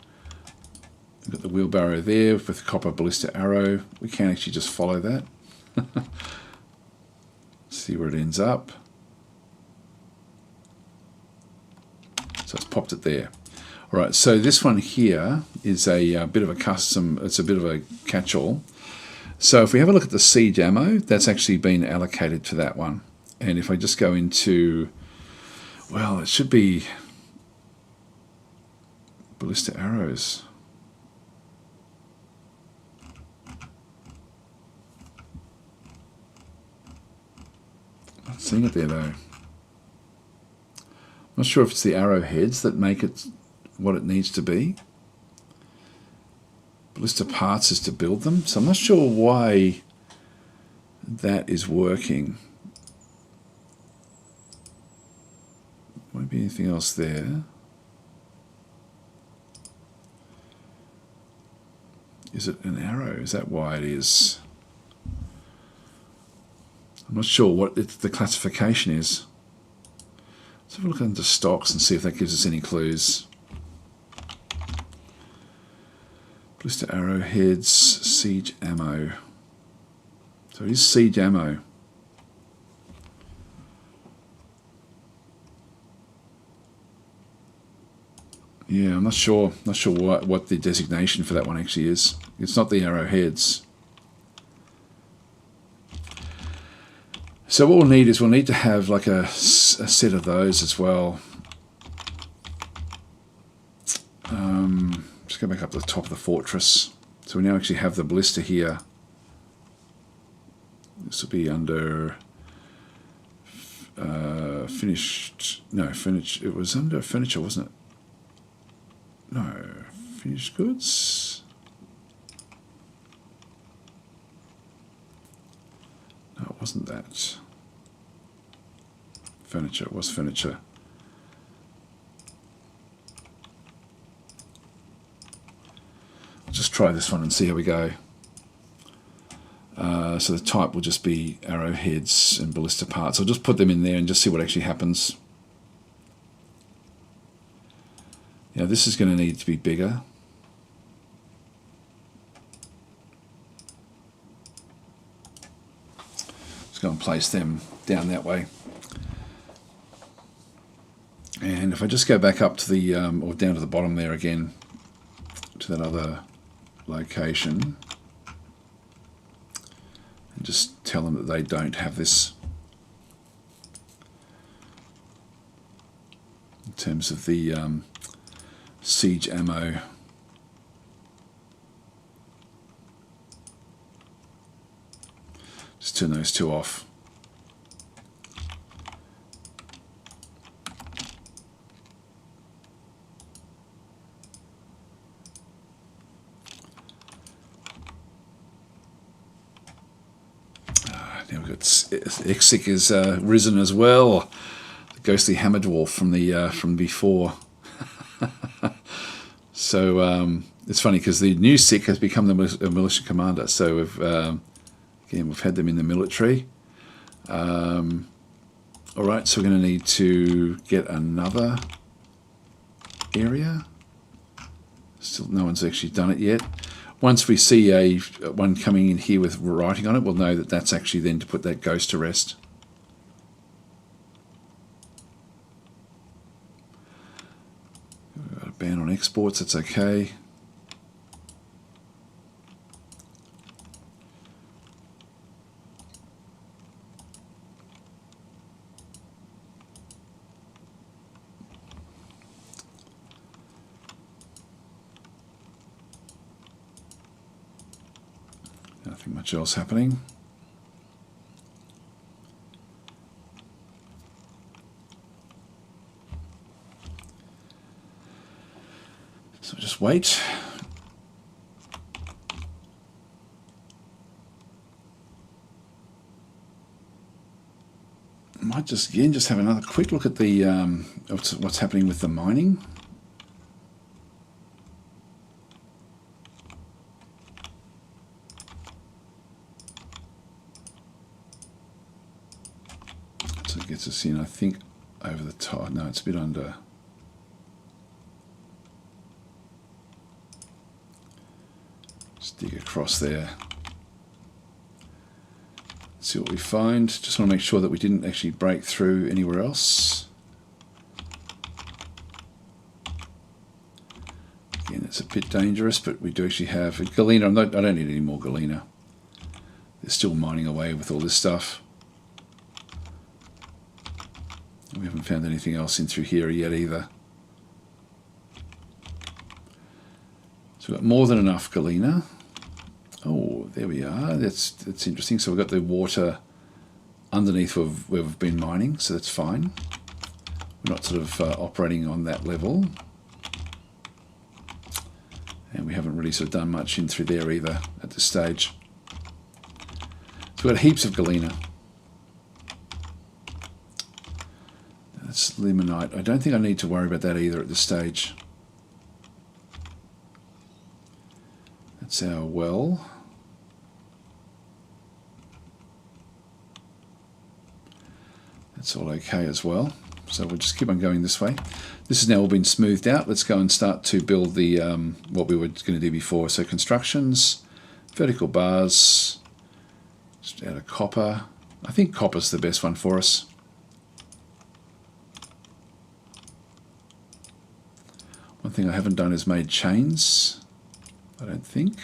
We've got the wheelbarrow there with the copper ballista arrow. We can actually just follow that. See where it ends up. So it's popped it there. All right, so this one here is a bit of a custom, it's a bit of a catch-all. So if we have a look at the siege ammo, that's actually been allocated to that one. And if I just go into, well, it should be ballista arrows. seeing it there though. Not sure if it's the arrowheads that make it what it needs to be. List of parts is to build them, so I'm not sure why that is working. Won't be anything else there. Is it an arrow? Is that why it is? I'm not sure what the classification is. Let's have a look into stocks and see if that gives us any clues. Blister arrowheads, siege ammo. So it is siege ammo. Yeah, I'm not sure what the designation for that one actually is. It's not the arrowheads. So what we'll need is we'll need to have like a set of those as well. Just go back up to the top of the fortress. So we now actually have the blister here. This will be under finished. No, finished. It was under furniture, wasn't it? No, finished goods. No, it wasn't that. Furniture. It was furniture. Just try this one and see how we go. So the type will just be arrowheads and ballista parts. I'll just put them in there and just see what actually happens. Now this is going to need to be bigger. Just go and place them down that way. And if I just go back up to the, or down to the bottom there again, to that other location, and just tell them that they don't have this in terms of the siege ammo. Just turn those two off. Now we've got Exic is risen as well. The ghostly hammer dwarf from before. So it's funny because the new Sick has become the militia commander. So we've had them in the military. All right, so we're going to need to get another area. Still, no one's actually done it yet. Once we see one coming in here with writing on it, we'll know that that's actually then to put that ghost to rest. We've got a ban on exports, that's okay. Nothing much else happening. So just wait. Might just again just have another quick look at the what's happening with the mining. So it gets us in, I think, over the top. No, it's a bit under. Just dig across there. See what we find. Just want to make sure that we didn't actually break through anywhere else. Again, it's a bit dangerous, but we do actually have galena. I don't need any more galena. They're still mining away with all this stuff. We haven't found anything else in through here yet either. So we've got more than enough galena. Oh, there we are. That's interesting. So we've got the water underneath we've been mining, so that's fine. We're not sort of operating on that level. And we haven't really sort of done much in through there either at this stage. So we've got heaps of galena. That's limonite. I don't think I need to worry about that either at this stage. That's our well. That's all okay as well. So we'll just keep on going this way. This has now all been smoothed out. Let's go and start to build the what we were going to do before. So constructions, vertical bars, just add a copper. I think copper's the best one for us. One thing I haven't done is made chains, I don't think.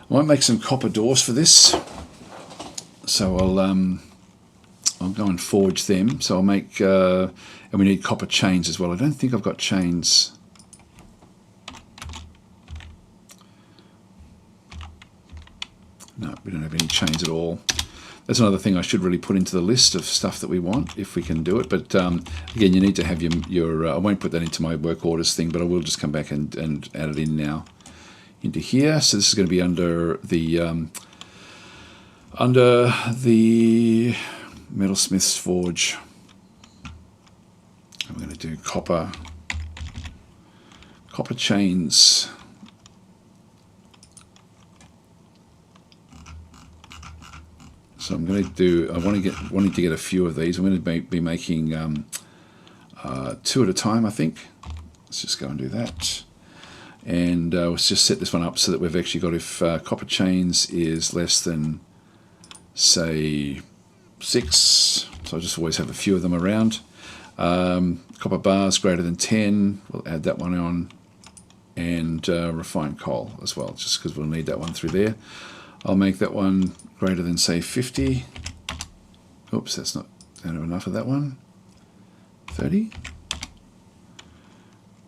I might make some copper doors for this, so I'll go and forge them. So I'll make, and we need copper chains as well. I don't think I've got chains. No, we don't have any chains at all. That's another thing I should really put into the list of stuff that we want, if we can do it. But again, you need to have your I won't put that into my work orders thing, but I will just come back and add it in now. Into here, so this is going to be under the metalsmith's forge. I'm going to do copper chains. So I'm going to do. Wanting to get a few of these. I'm going to be making 2 at a time, I think. Let's just go and do that. And let's just set this one up so that we've actually got, if copper chains is less than, say, 6, so I just always have a few of them around. Copper bars greater than 10, we'll add that one on, and refined coal as well, just because we'll need that one through there. I'll make that one greater than, say, 50. Oops, that's not enough of that one. 30.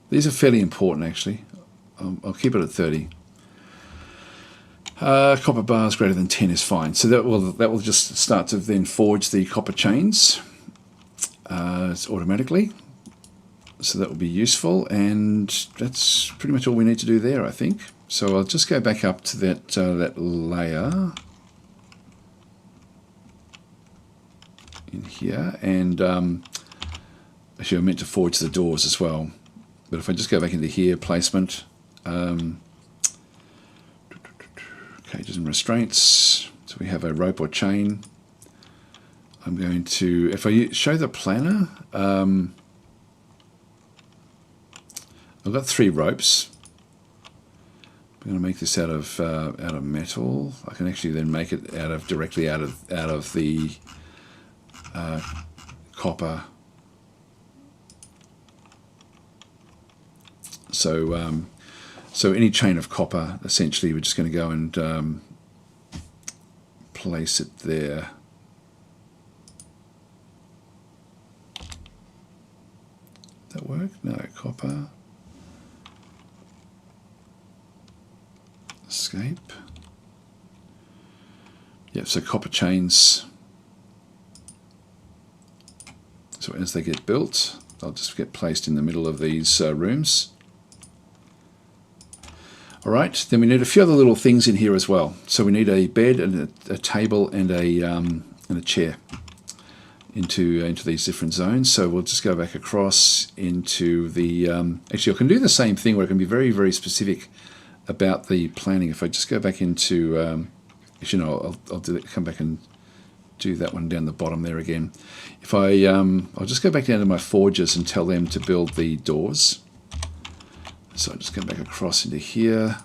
These are fairly important, actually. I'll keep it at 30. Copper bars greater than 10 is fine. So that will just start to then forge the copper chains automatically. So that will be useful, and that's pretty much all we need to do there, I think. So I'll just go back up to that layer in here, and actually I meant to forge the doors as well. But if I just go back into here, placement. Cages and restraints, so we have a rope or chain. I'm going to, if I show the planner, I've got 3 ropes. I'm going to make this out of metal. I can actually then make it directly out of the copper. So any chain of copper, essentially, we're just going to go and place it there. That work? No, copper. Escape. Yep, so copper chains. So as they get built, they'll just get placed in the middle of these rooms. Alright, then we need a few other little things in here as well. So we need a bed and a table and a chair into these different zones. So we'll just go back across into the... actually, I can do the same thing where I can be very, very specific about the planning. If I just go back into... actually, no, I'll do it, come back and do that one down the bottom there again. If I'll just go back down to my forges and tell them to build the doors. So I'll just come back across into here,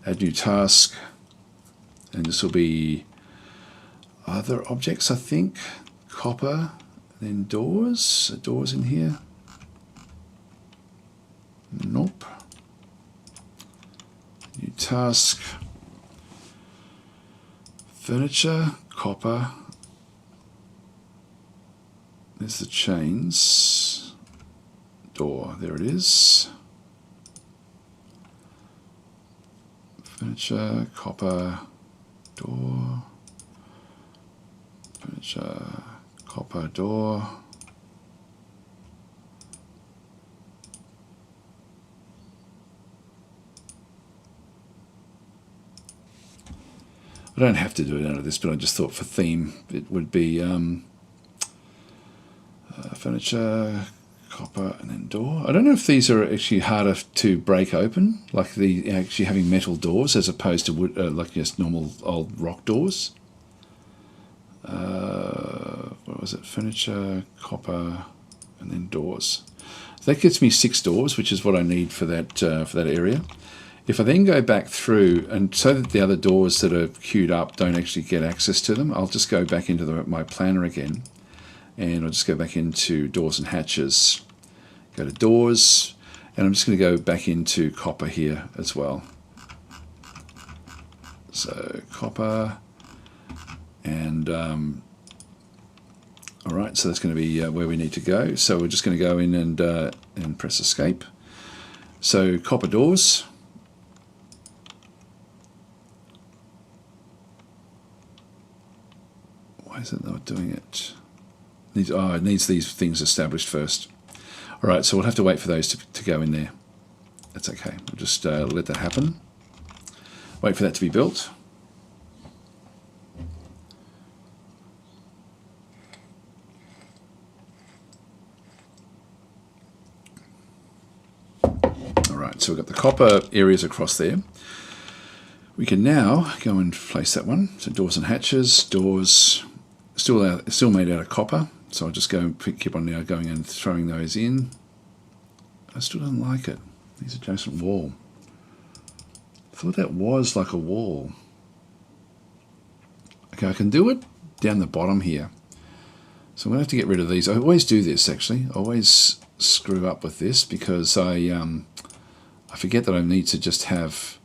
add new task, and this will be other objects, I think, copper, then doors, doors in here, nope, new task, furniture, copper, There's the chains door. There it is. Furniture, copper, door. Furniture, copper, door. I don't have to do it out of this, but I just thought for theme it would be furniture, copper, and then door. I don't know if these are actually harder to break open, like the actually having metal doors as opposed to wood, like just normal old rock doors. What was it? Furniture, copper, and then doors. So that gets me 6 doors, which is what I need for that area. If I then go back through, and so that the other doors that are queued up don't actually get access to them, I'll just go back into my planner again, and I'll just go back into doors and hatches, go to doors, and I'm just going to go back into copper here as well. So copper, and all right, so that's going to be where we need to go. So we're just going to go in and press escape. So copper doors. Why is it not doing it? It needs these things established first. All right, so we'll have to wait for those to go in there. That's okay. We'll just let that happen. Wait for that to be built. All right, so we've got the copper areas across there. We can now go and place that one. So doors and hatches, doors. Still made out of copper, so I'll just go and keep on now going and throwing those in. I still don't like it. These adjacent wall. I thought that was like a wall. Okay, I can do it down the bottom here. So I'm going to have to get rid of these. I always do this actually. I always screw up with this because I forget that I need to just have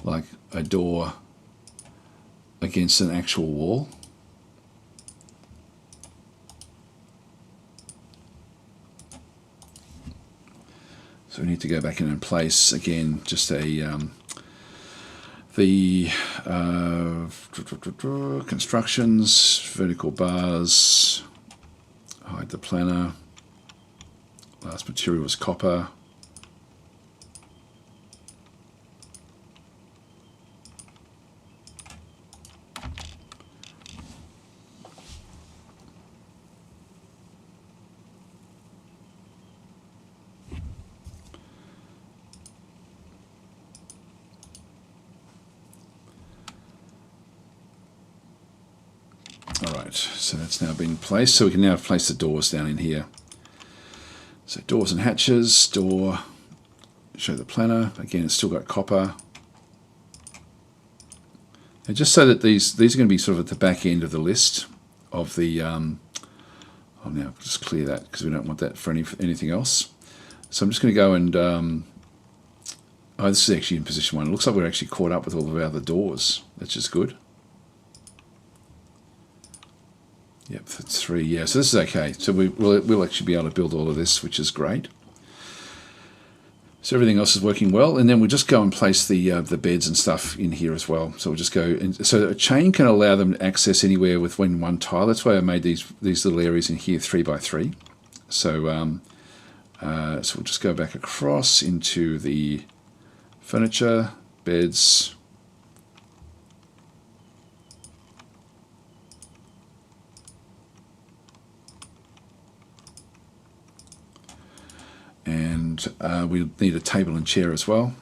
like a door against an actual wall. So we need to go back in and place again just the constructions, vertical bars, hide the planner, last material was copper. Alright, so that's now been placed, so we can now place the doors down in here. So doors and hatches, door, show the planner, again it's still got copper. And just so that these are going to be sort of at the back end of the list of the, I'll now just clear that because we don't want that for anything else. So I'm just going to go and, oh this is actually in position 1, it looks like we're actually caught up with all of our other doors, that's just good. Yep, that's 3, yeah, so this is okay. So we'll actually be able to build all of this, which is great. So everything else is working well, and then we'll just go and place the beds and stuff in here as well. So we'll just go, and so a chain can allow them to access anywhere within one tile. That's why I made these little areas in here 3 by 3. So so we'll just go back across into the furniture, beds. And we need a table and chair as well.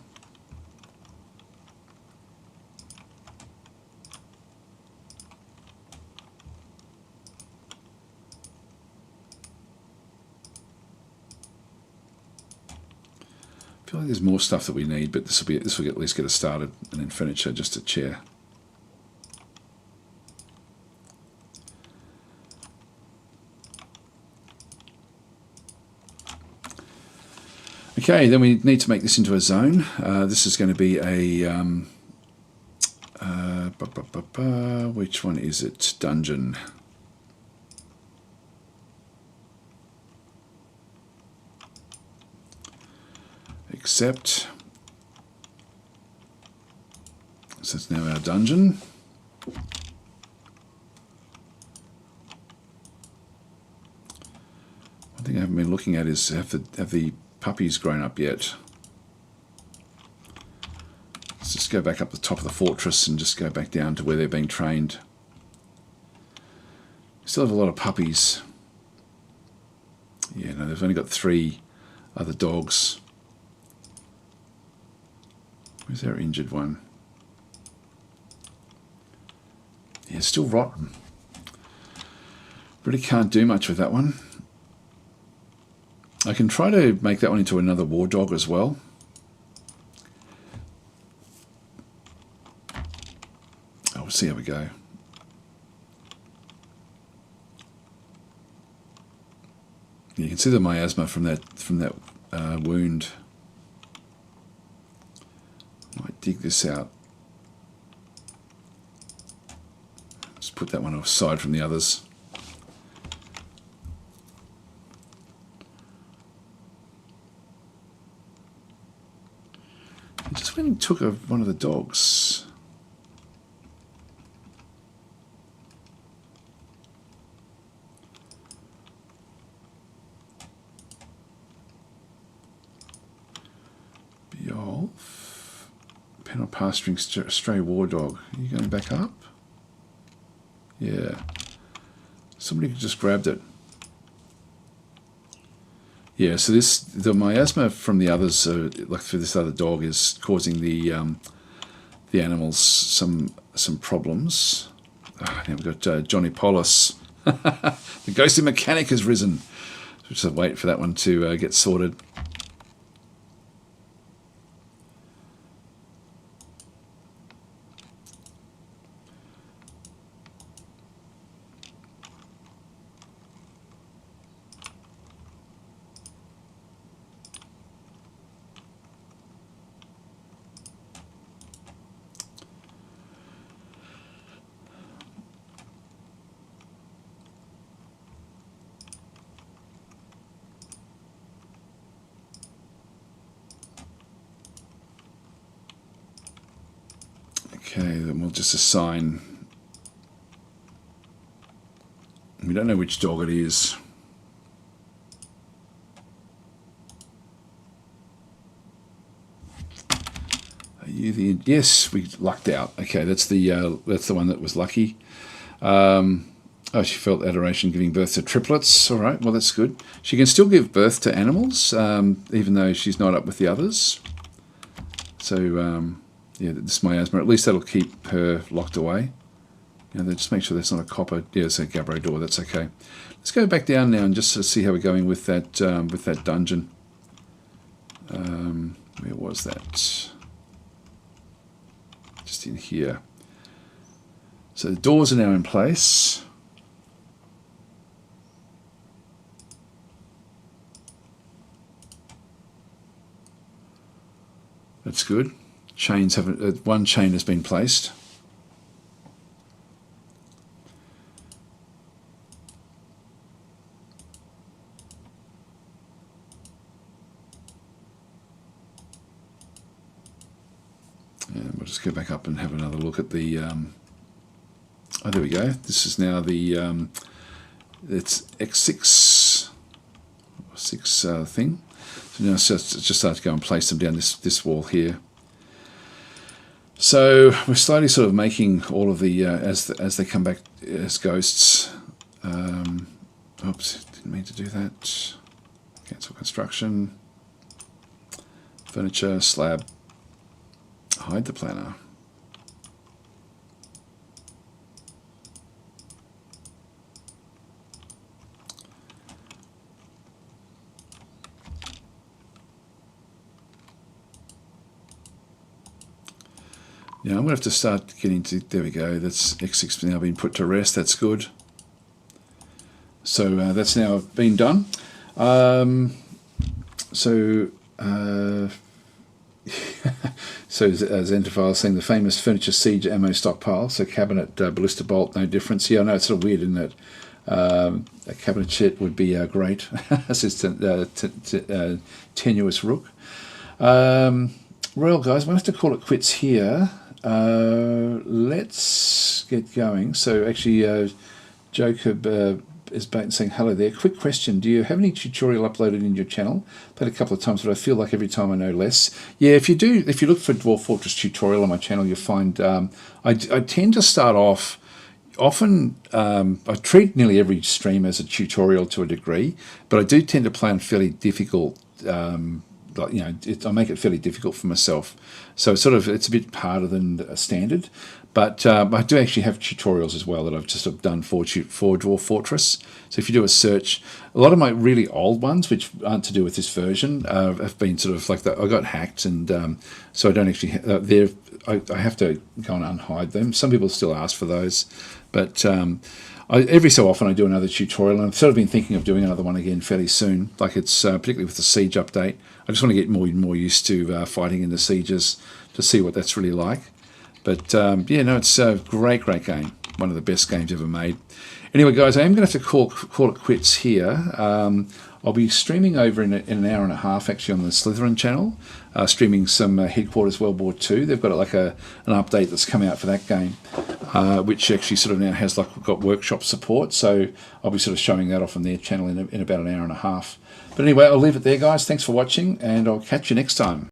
I feel like there's more stuff that we need, but this will at least get us started, and then furniture, just a chair. Okay, then we need to make this into a zone. This is going to be a, which one is it? Dungeon. Accept. So it's now our dungeon. One thing I haven't been looking at is have the puppies grown up yet? Let's just go back up the top of the fortress and just go back down to where they're being trained. Still have a lot of puppies. Yeah, no, they've only got 3 other dogs. Where's our injured one? Yeah, still rotten. Really can't do much with that one. I can try to make that one into another war dog as well. Oh, we'll see how we go. You can see the miasma from that wound. Might dig this out. Just put that one aside from the others. I just went and took one of the dogs. Dwarf. Pen or pasturing stray war dog. Are you going back up? Yeah. Somebody just grabbed it. Yeah, so the miasma from the others, like for this other dog, is causing the animals some problems. Now we've got Johnny Polis. The ghostly mechanic has risen. So just wait for that one to get sorted. Okay, then we'll just assign. We don't know which dog it is. Are you the? Yes, we lucked out. Okay, that's the one that was lucky. Oh, she felt adoration giving birth to triplets. All right, well that's good. She can still give birth to animals, even though she's not up with the others. So. Yeah, this miasma, at least that'll keep her locked away. You know, just make sure that's not a copper. Yeah, it's a gabbro door. That's okay. Let's go back down now and just to see how we're going with that dungeon. Where was that? Just in here. So the doors are now in place. That's good. Chains haven't. One chain has been placed. And we'll just go back up and have another look at the. Oh, there we go. This is now the. It's X6 thing. So now it's just start to go and place them down this wall here. So we're slowly sort of making all of the as they come back as ghosts. Oops, didn't mean to do that. Cancel construction. Furniture, slab. Hide the planner. Now I'm going to have to start getting to, there we go, that's X6 now been put to rest, that's good. So that's now been done. So Zentophile saying the famous furniture siege ammo stockpile, so cabinet, ballista bolt, no difference. Yeah, I know it's sort of weird, isn't it? A cabinet shit would be great, says Tenuous Rook. Well, guys, we'll have to call it quits here. Let's get going. So actually, Jacob is back and saying hello there. Quick question: do you have any tutorial uploaded in your channel? Played a couple of times, but I feel like every time I know less. Yeah, if you look for Dwarf Fortress tutorial on my channel, you'll find I tend to start off. Often, I treat nearly every stream as a tutorial to a degree, but I do tend to play on fairly difficult. I make it fairly difficult for myself, so it's a bit harder than a standard. But I do actually have tutorials as well that I've just done for Dwarf Fortress. So if you do a search, a lot of my really old ones, which aren't to do with this version, have been sort of like that. I got hacked, and so I don't actually. I have to go and unhide them. Some people still ask for those, but every so often I do another tutorial, and I've sort of been thinking of doing another one again fairly soon. Like it's particularly with the siege update. I just want to get more and more used to fighting in the sieges to see what that's really like. But yeah, no, it's a great game. One of the best games ever made. Anyway, guys, I am going to have to call it quits here. I'll be streaming over in an hour and a half, actually, on the Slytherin channel, streaming some Headquarters World War II. They've got like an update that's come out for that game, which actually sort of now has got workshop support. So I'll be sort of showing that off on their channel in about an hour and a half. But anyway, I'll leave it there, guys. Thanks for watching, and I'll catch you next time.